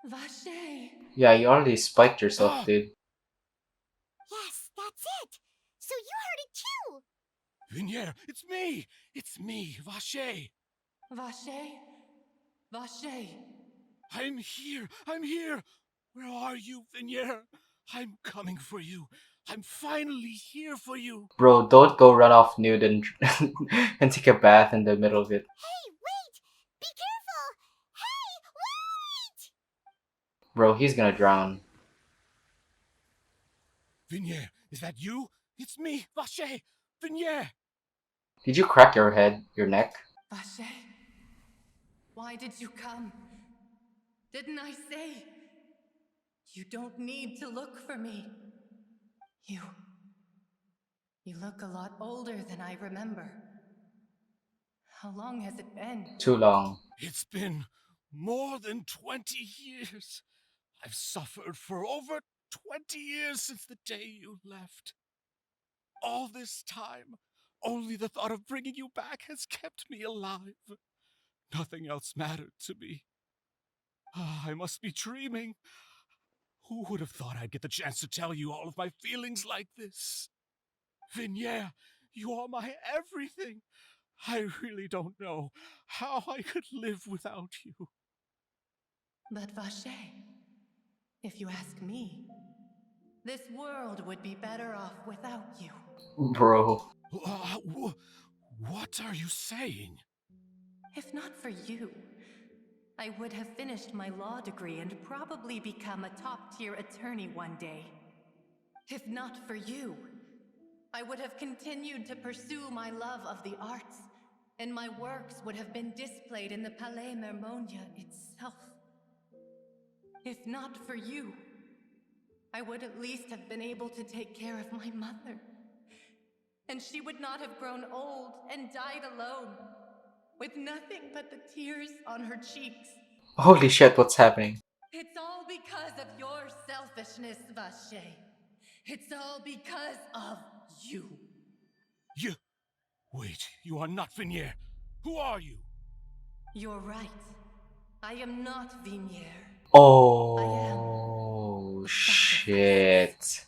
Vache! Yeah, you already spiked yourself, dude. Yes, that's it! So you heard it too! Vinier, it's me! It's me, Vache! Vache? Vache! I'm here! I'm here! Where are you, Vinier? I'm coming for you. I'm finally here for you. Bro, don't go run off nude and, and take a bath in the middle of it. Hey, wait! Be careful! Hey, wait! Bro, he's gonna drown. Vinier, is that you? It's me, Vache! Vinier! Did you crack your head, your neck? Vache? Why did you come? Didn't I say? You don't need to look for me. You look a lot older than I remember. How long has it been? Too long. It's been more than 20 years. I've suffered for over 20 years since the day you left. All this time, only the thought of bringing you back has kept me alive. Nothing else mattered to me. I must be dreaming. Who would have thought I'd get the chance to tell you all of my feelings like this? Vinier, you are my everything. I really don't know how I could live without you. But Vache, if you ask me, this world would be better off without you. Bro. What are you saying? If not for you, I would have finished my law degree and probably become a top-tier attorney one day. If not for you, I would have continued to pursue my love of the arts, and my works would have been displayed in the Palais Mermonia itself. If not for you, I would at least have been able to take care of my mother. And she would not have grown old and died alone, with nothing but the tears on her cheeks. Holy shit, what's happening? It's all because of your selfishness, Vache. It's all because of you. You... Wait, you are not Vinier. Who are you? You're right. I am not Vinier. Oh, shit.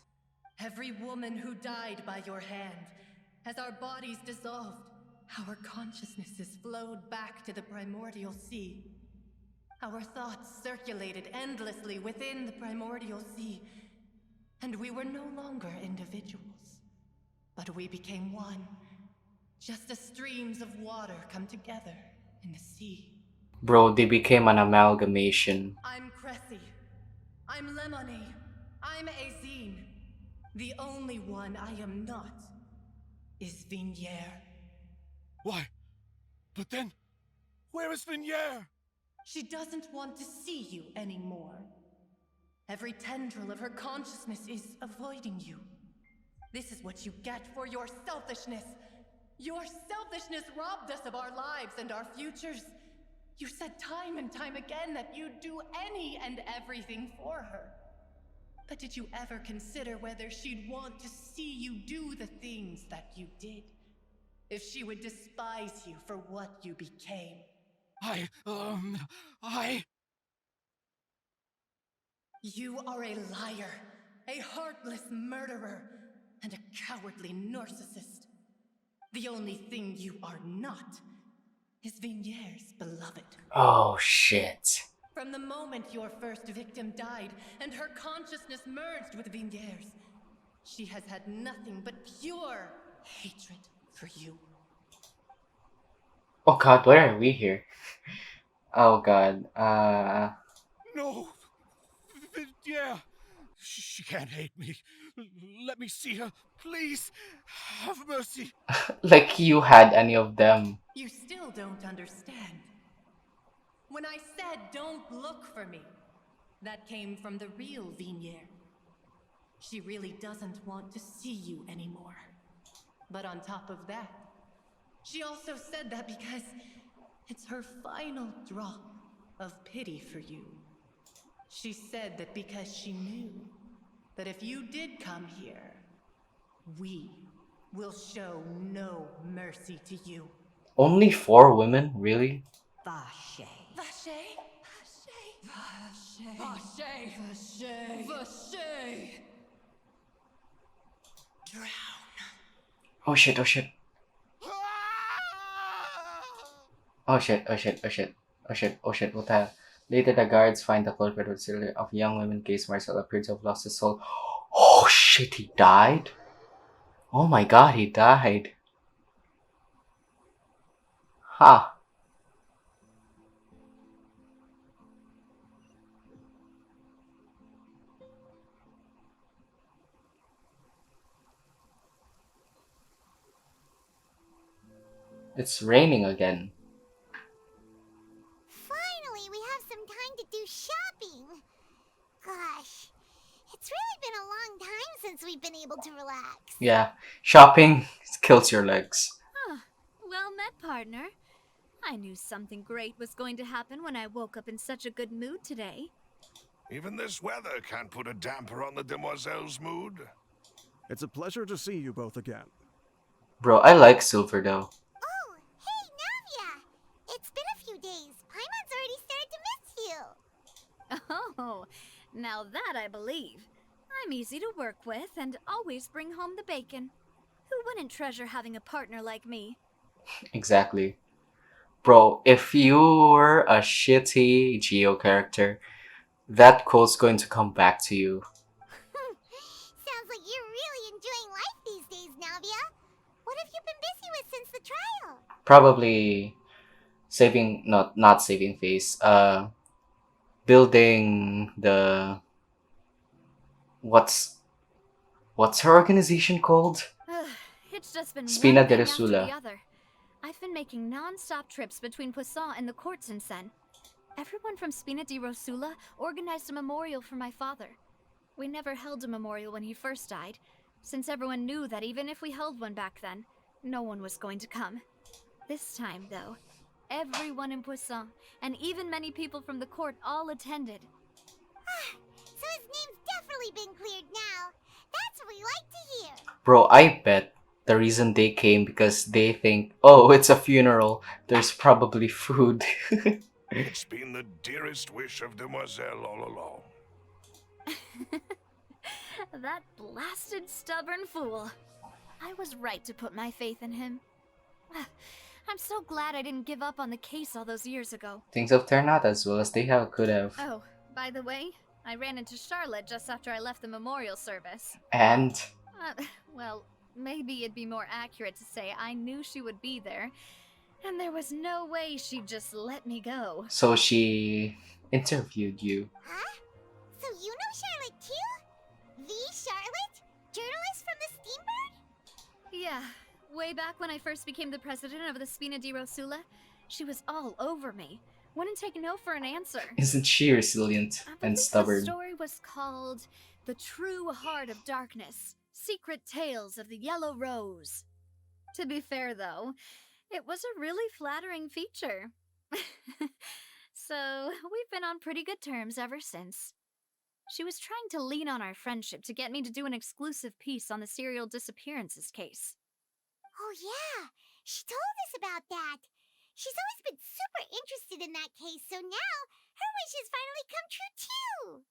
Every woman who died by your hand, as our bodies dissolved, our consciousnesses flowed back to the primordial sea. Our thoughts circulated endlessly within the primordial sea, and we were no longer individuals, but we became one, just as streams of water come together in the sea. Bro, they became an amalgamation. I'm Cressy. I'm Lemonade. I'm Azine. The only one I am not is Vinier. Why? But then, where is Vinier? She doesn't want to see you anymore. Every tendril of her consciousness is avoiding you. This is what you get for your selfishness. Your selfishness robbed us of our lives and our futures. You said time and time again that you'd do any and everything for her. But did you ever consider whether she'd want to see you do the things that you did? If she would despise you for what you became? You are a liar, a heartless murderer, and a cowardly narcissist. The only thing you are not is Vigniere's beloved. Oh shit. From the moment your first victim died and her consciousness merged with Vigniere's, she has had nothing but pure hatred for you. Oh god, why are we here? Oh god. No! Yeah! She can't hate me. Let me see her. Please! Have mercy! Like you had any of them. You still don't understand. When I said don't look for me, that came from the real Vigniere. She really doesn't want to see you anymore. But on top of that, she also said that because it's her final drop of pity for you. She said that because she knew that if you did come here, we will show no mercy to you. Only 4 women? Really? Vache. Vache? Vache. Vache. Vache. Vache. Drown. Oh shit, oh shit. Oh shit, oh shit, oh shit. Oh shit, oh shit, what the hell? Later the guards find the culprit with serial of young women case. Marcel appears to have lost his soul. Oh shit, he died? Oh my god, he died. Huh. It's raining again. Finally, we have some time to do shopping. Gosh, it's really been a long time since we've been able to relax. Yeah, shopping kills your legs. Huh. Well met, partner. I knew something great was going to happen when I woke up in such a good mood today. Even this weather can't put a damper on the demoiselle's mood. It's a pleasure to see you both again. Bro, I like Silver though. Oh, hey, Navia! It's been a few days. Paimon's already started to miss you. Oh, now that I believe. I'm easy to work with and always bring home the bacon. Who wouldn't treasure having a partner like me? Exactly. Bro, if you were a shitty Geo character, that quote's going to come back to you. Sounds like you're really enjoying life these days, Navia. What have you been busy with since the trial? Probably saving, not saving face, building the, what's her organization called? It's just been Spina one de thing after the Rosula. other. I've been making non-stop trips between Poisson and the courts in Sen. Everyone from Spina di Rosula organized a memorial for my father. We never held a memorial when he first died, since everyone knew that even if we held one back then, no one was going to come. This time, though, everyone in Poisson, and even many people from the court, all attended. So his name's definitely been cleared now. That's what we like to hear. Bro, I bet the reason they came because they think, oh, it's a funeral, there's probably food. It's been the dearest wish of Demoiselle all along. That blasted stubborn fool. I was right to put my faith in him. I'm so glad I didn't give up on the case all those years ago. Things have turned out as well as they could have. Oh, by the way, I ran into Charlotte just after I left the memorial service. And Well, maybe it'd be more accurate to say I knew she would be there, and there was no way she'd just let me go. so she interviewed you. Huh? So you know Charlotte too? The Charlotte? Journalist from the Steambird? Yeah, way back when I first became the president of the Spina di Rosula, she was all over me. Wouldn't take no for an answer. Isn't she resilient and The stubborn? story was called The True Heart of Darkness, Secret Tales of the Yellow Rose. To be fair, though, it was a really flattering feature. So, we've been on pretty good terms ever since. She was trying to lean on our friendship to get me to do an exclusive piece on the serial disappearances case. Oh yeah, she told us about that. She's always been super interested in that case, so now her wish has finally come true too.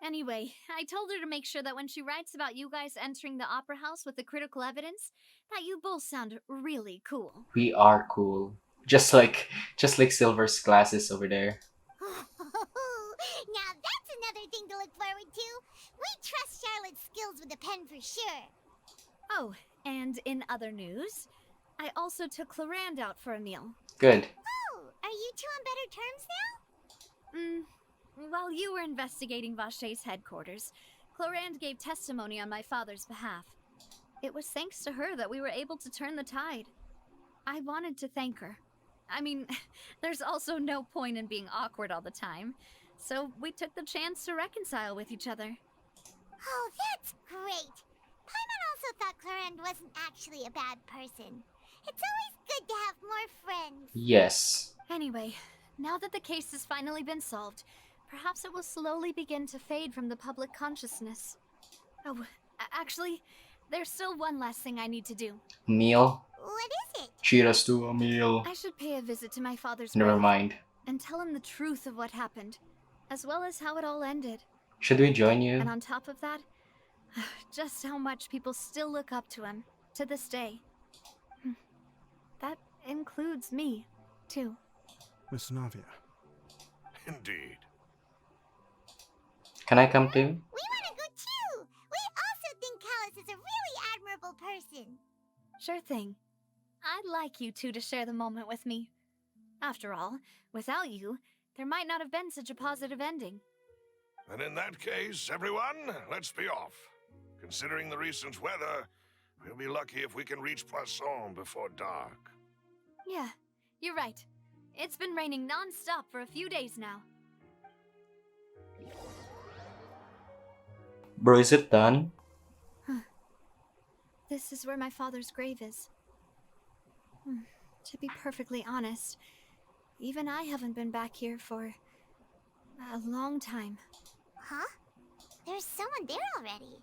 Anyway, I told her to make sure that when she writes about you guys entering the opera house with the critical evidence, that you both sound really cool. We are cool. Just like Silver's glasses over there. Now that's another thing to look forward to. We trust Charlotte's skills with a pen for sure. Oh, and in other news, I also took Clarand out for a meal. Good. Oh, are you two on better terms now? While you were investigating Vachey's headquarters, Clarand gave testimony on my father's behalf. It was thanks to her that we were able to turn the tide. I wanted to thank her. I mean, there's also no point in being awkward all the time, so we took the chance to reconcile with each other. Oh, that's great. Paimon also thought Clarend wasn't actually a bad person. It's always good to have more friends. Yes. Anyway, now that the case has finally been solved, perhaps it will slowly begin to fade from the public consciousness. Oh, actually, there's still one last thing I need to do. Meal. What is it? Treat us to a meal. I should pay a visit to my father's Never grave mind. and tell him the truth of what happened, as well as how it all ended. Should we join you? And on top of that, just how much people still look up to him, to this day. That includes me, too. Miss Navia. Indeed. Can I come too? We want to go too! We also think Callus is a really admirable person. Sure thing. I'd like you two to share the moment with me. After all, without you, there might not have been such a positive ending. And in that case, everyone, let's be off. Considering the recent weather, we'll be lucky if we can reach Poisson before dark. Yeah, you're right. It's been raining non-stop for a few days now. Bro, is it done? This is where my father's grave is. To be perfectly honest, even I haven't been back here for a long time. Huh? There's someone there already.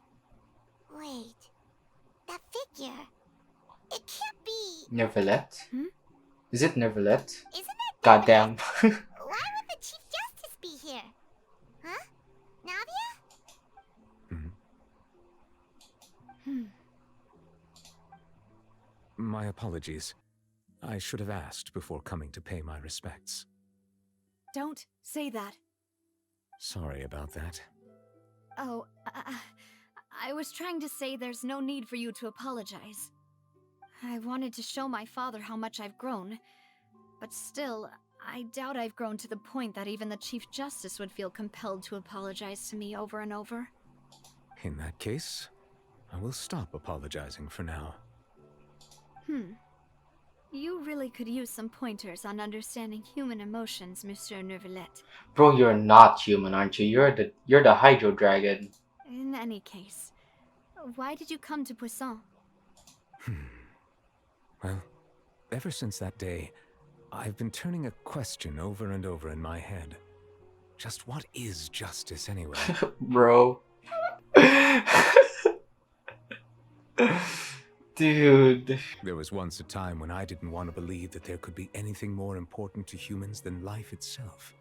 Wait. That figure. It can't be. Neverlet? Is it Neverlet? Isn't it? Goddamn. Why would the Chief Justice be here? Huh? Navia? My apologies. I should have asked before coming to pay my respects. Don't say that. Sorry about that. Oh, I was trying to say there's no need for you to apologize. I wanted to show my father how much I've grown, but still, I doubt I've grown to the point that even the Chief Justice would feel compelled to apologize to me over and over. In that case, I will stop apologizing for now. You really could use some pointers on understanding human emotions, Monsieur Neuvillette. Bro, you're not human, aren't you? You're the Hydro Dragon. In any case, why did you come to Poisson? Well, ever since that day, I've been turning a question over and over in my head. Just what is justice anyway? Bro. Dude. There was once a time when I didn't want to believe that there could be anything more important to humans than life itself.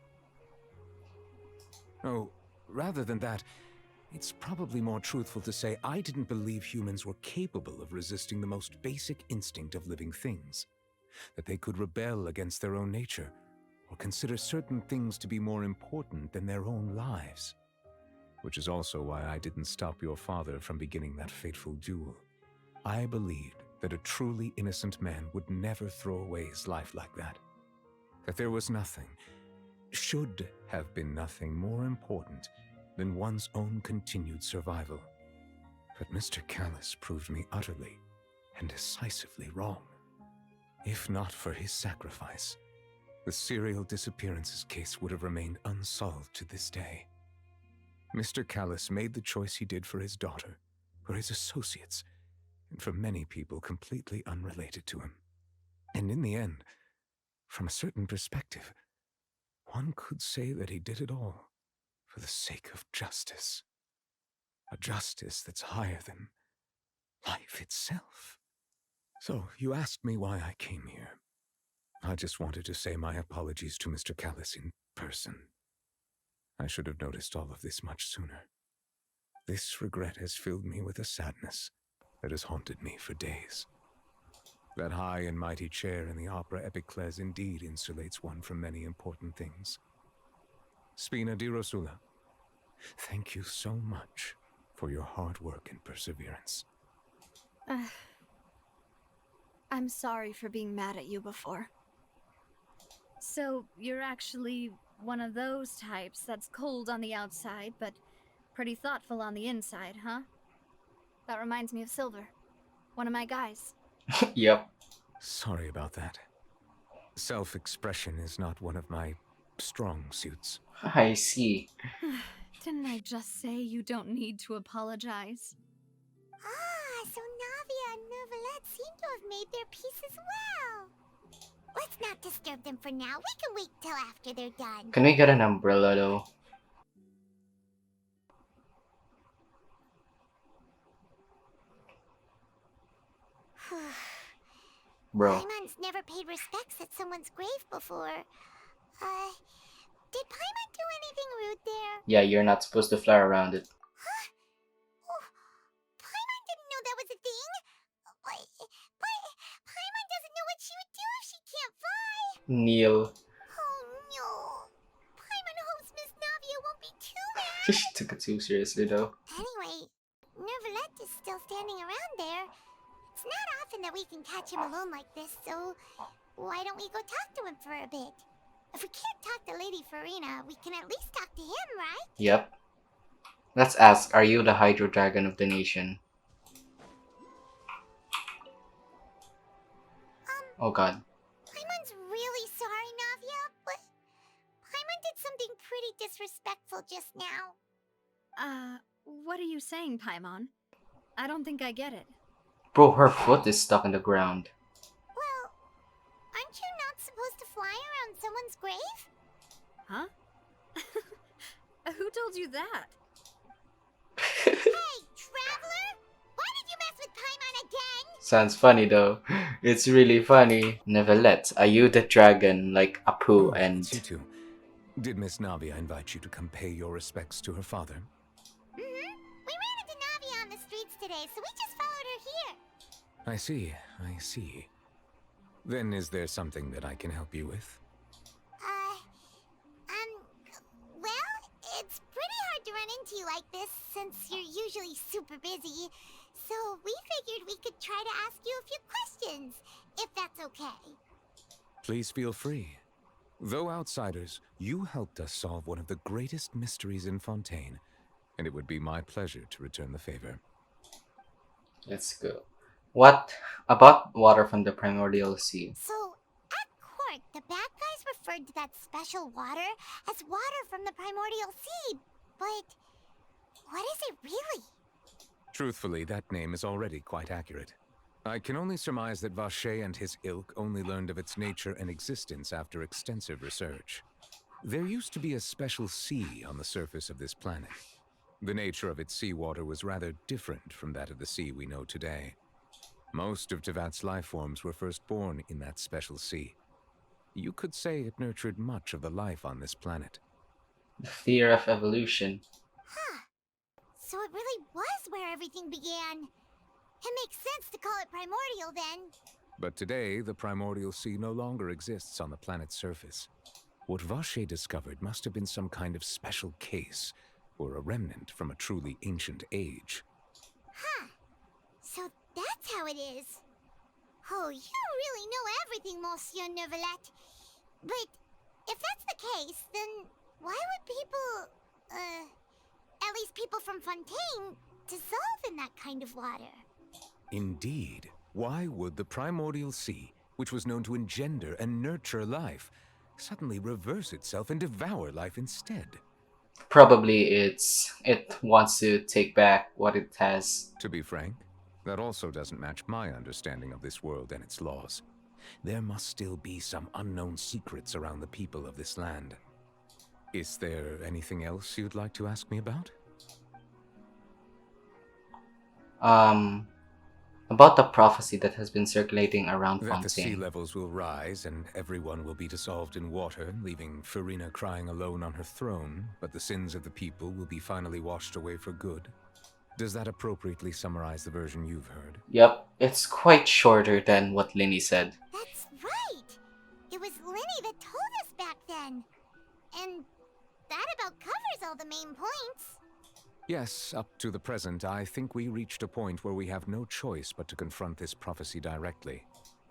Oh, rather than that, it's probably more truthful to say I didn't believe humans were capable of resisting the most basic instinct of living things. That they could rebel against their own nature, or consider certain things to be more important than their own lives. Which is also why I didn't stop your father from beginning that fateful duel. I believed that a truly innocent man would never throw away his life like that. That there was nothing, should have been nothing more important than one's own continued survival. But Mr. Callus proved me utterly and decisively wrong. If not for his sacrifice, the serial disappearances case would have remained unsolved to this day. Mr. Callus made the choice he did for his daughter, for his associates, and for many people completely unrelated to him. And in the end, from a certain perspective, one could say that he did it all for the sake of justice. A justice that's higher than life itself. So, you asked me why I came here. I just wanted to say my apologies to Mr. Callus in person. I should have noticed all of this much sooner. This regret has filled me with a sadness that has haunted me for days. That high and mighty chair in the Opera Epiclese indeed insulates one from many important things. Spina di Rosula, thank you so much for your hard work and perseverance. I'm sorry for being mad at you before. So, you're actually one of those types that's cold on the outside, but pretty thoughtful on the inside, huh? That reminds me of Silver, one of my guys. Yep. Sorry about that. Self-expression is not one of my strong suits. I see. Didn't I just say you don't need to apologize? Ah, so Navia and Neuvillette seem to have made their peace as well. Let's not disturb them for now. We can wait till after they're done. Can we get an umbrella though? Bro. Paimon's never paid respects at someone's grave before. Did Paimon do anything rude there? Yeah, you're not supposed to fly around it. Huh? Oh, Paimon didn't know that was a thing. But Paimon doesn't know what she would do if she can't fly. Neil. Oh no. Paimon hopes Miss Navia won't be too mad. She took it too seriously though. Anyway, Neuvillette is still standing around there. It's not often that we can catch him alone like this, so why don't we go talk to him for a bit? If we can't talk to Lady Farina, we can at least talk to him, right? Yep. Let's ask, are you the Hydro Dragon of the nation? Oh god. Paimon's really sorry, Navia, but Paimon did something pretty disrespectful just now. What are you saying, Paimon? I don't think I get it. Bro, her foot is stuck in the ground. Well, aren't you not supposed to fly around someone's grave? Huh? Who told you that? Hey, traveler! Why did you mess with Paimon again? Sounds funny though. It's really funny. Neuvillette, are you the dragon like Apu and... You too. Did Miss Navia invite you to come pay your respects to her father? We ran into Navia on the streets today, so we just followed her here. I see. Then is there something that I can help you with? Well, it's pretty hard to run into you like this since you're usually super busy. So we figured we could try to ask you a few questions, if that's okay. Please feel free. Though outsiders, you helped us solve one of the greatest mysteries in Fontain, and it would be my pleasure to return the favor. Let's go. What about water from the primordial sea? So, at court, the bad guys referred to that special water as water from the primordial sea. But what is it really? Truthfully, that name is already quite accurate. I can only surmise that Vacher and his ilk only learned of its nature and existence after extensive research. There used to be a special sea on the surface of this planet. The nature of its seawater was rather different from that of the sea we know today. Most of Tevat's life forms were first born in that special sea. You could say it nurtured much of the life on this planet. The fear of evolution. Huh. So it really was where everything began. It makes sense to call it primordial then. But today, the primordial sea no longer exists on the planet's surface. What Vacher discovered must have been some kind of special case, or a remnant from a truly ancient age. Huh. So that's how it is. Oh, you really know everything, Monsieur Neuvillette. But if that's the case, then why would people, at least people from Fontaine, dissolve in that kind of water? Indeed. Why would the primordial sea, which was known to engender and nurture life, suddenly reverse itself and devour life instead? Probably it wants to take back what it has. To be frank, that also doesn't match my understanding of this world and its laws. There must still be some unknown secrets around the people of this land. Is there anything else you'd like to ask me about? About the prophecy that has been circulating around That the sea Fontaine. levels will rise and everyone will be dissolved in water, leaving Farina crying alone on her throne, but the sins of the people will be finally washed away for good. Does that appropriately summarize the version you've heard? Yep, it's quite shorter than what Linny said. That's right! It was Linny that told us back then. And that about covers all the main points. Yes, up to the present, I think we reached a point where we have no choice but to confront this prophecy directly.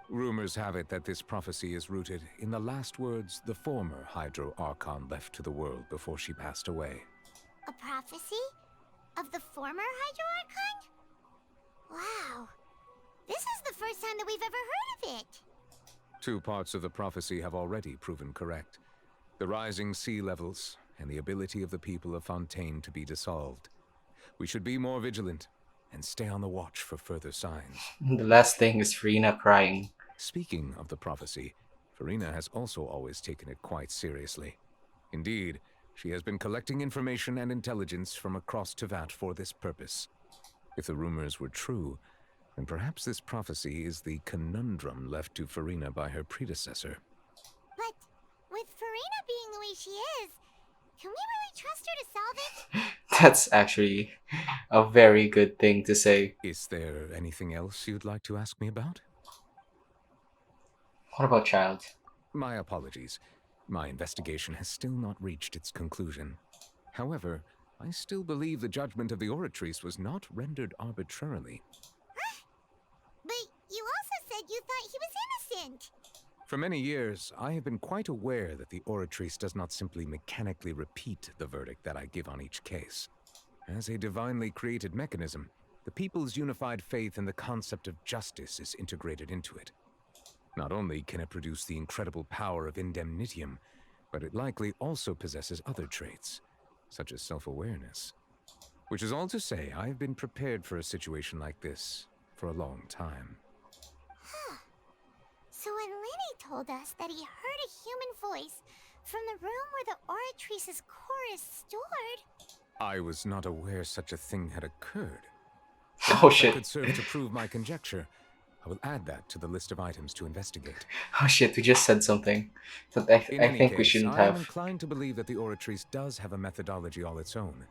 Rumors have it that this prophecy is rooted in the last words the former Hydro Archon left to the world before she passed away. A prophecy? Of the former Hydro Archon? Wow. This is the first time that we've ever heard of it. Two parts of the prophecy have already proven correct. The rising sea levels and the ability of the people of Fontaine to be dissolved. We should be more vigilant and stay on the watch for further signs. The last thing is Farina crying. Speaking of the prophecy, Farina has also always taken it quite seriously. Indeed, she has been collecting information and intelligence from across Tevat for this purpose. If the rumors were true, then perhaps this prophecy is the conundrum left to Farina by her predecessor. But with Farina being the way she is, can we really trust her to solve it? That's actually a very good thing to say. Is there anything else you'd like to ask me about? What about Child? My apologies. My investigation has still not reached its conclusion. However, I still believe the judgment of the Oratrice was not rendered arbitrarily. But you also said you thought he was innocent. For many years, I have been quite aware that the Oratrice does not simply mechanically repeat the verdict that I give on each case. As a divinely created mechanism, the people's unified faith in the concept of justice is integrated into it. Not only can it produce the incredible power of indemnitium, but it likely also possesses other traits, such as self-awareness. Which is all to say, I've been prepared for a situation like this for a long time. Huh. So when Linny told us that he heard a human voice from the room where the Oratrice's core is stored... I was not aware such a thing had occurred. Oh shit. That could serve to prove my conjecture. I will add that to the list of items to investigate. Oh shit, we just said something that I think we shouldn't I'm have. inclined to believe that the Oratrice does have a methodology all its own.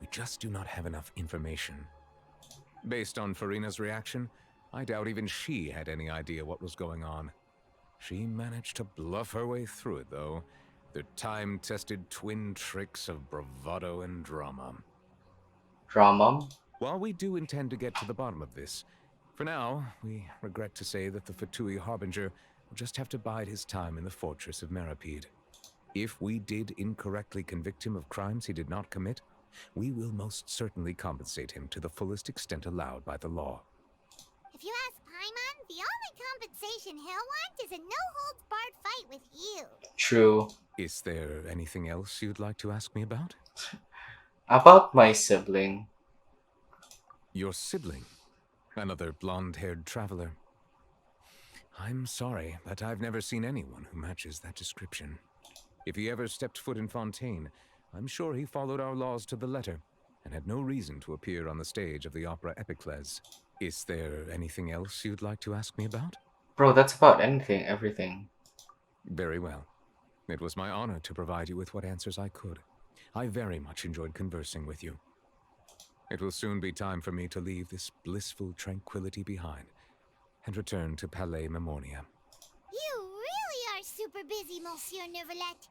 We just do not have enough information. Based on Farina's reaction, I doubt even she had any idea what was going on. She managed to bluff her way through it, though. The time-tested twin tricks of bravado and drama. Drama? While we do intend to get to the bottom of this, for now, we regret to say that the Fatui Harbinger will just have to bide his time in the fortress of Meripede. If we did incorrectly convict him of crimes he did not commit, we will most certainly compensate him to the fullest extent allowed by the law. If you ask Paimon, the only compensation he'll want is a no-holds-barred fight with you. True. Is there anything else you'd like to ask me about? About my sibling. Your sibling? Another blonde-haired traveler. I'm sorry, but I've never seen anyone who matches that description. If he ever stepped foot in Fontaine, I'm sure he followed our laws to the letter, and had no reason to appear on the stage of the opera Epicles. Is there anything else you'd like to ask me about? Bro, that's about anything, everything. Very well. It was my honor to provide you with what answers I could. I very much enjoyed conversing with you. It will soon be time for me to leave this blissful tranquility behind and return to Palais Memoria. You really are super busy, Monsieur Neuvillette.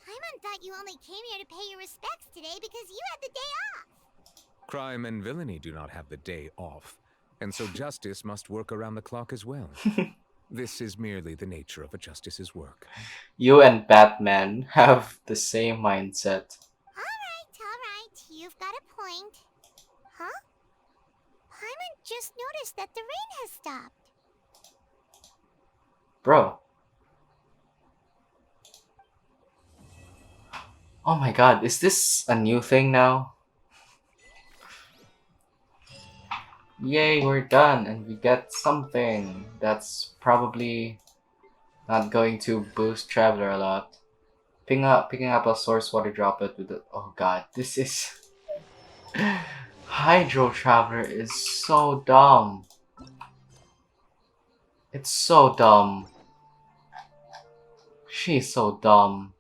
Paimon thought you only came here to pay your respects today because you had the day off. Crime and villainy do not have the day off, and so justice must work around the clock as well. This is merely the nature of a justice's work. You and Batman have the same mindset. Alright. You've got a point. Huh? Paimon just noticed that the rain has stopped. Bro. Oh my god, is this a new thing now? Yay, we're done and we get something that's probably not going to boost Traveler a lot. Picking up a source water droplet with the... Oh god, this is... Hydro Traveler is so dumb. It's so dumb. She's so dumb.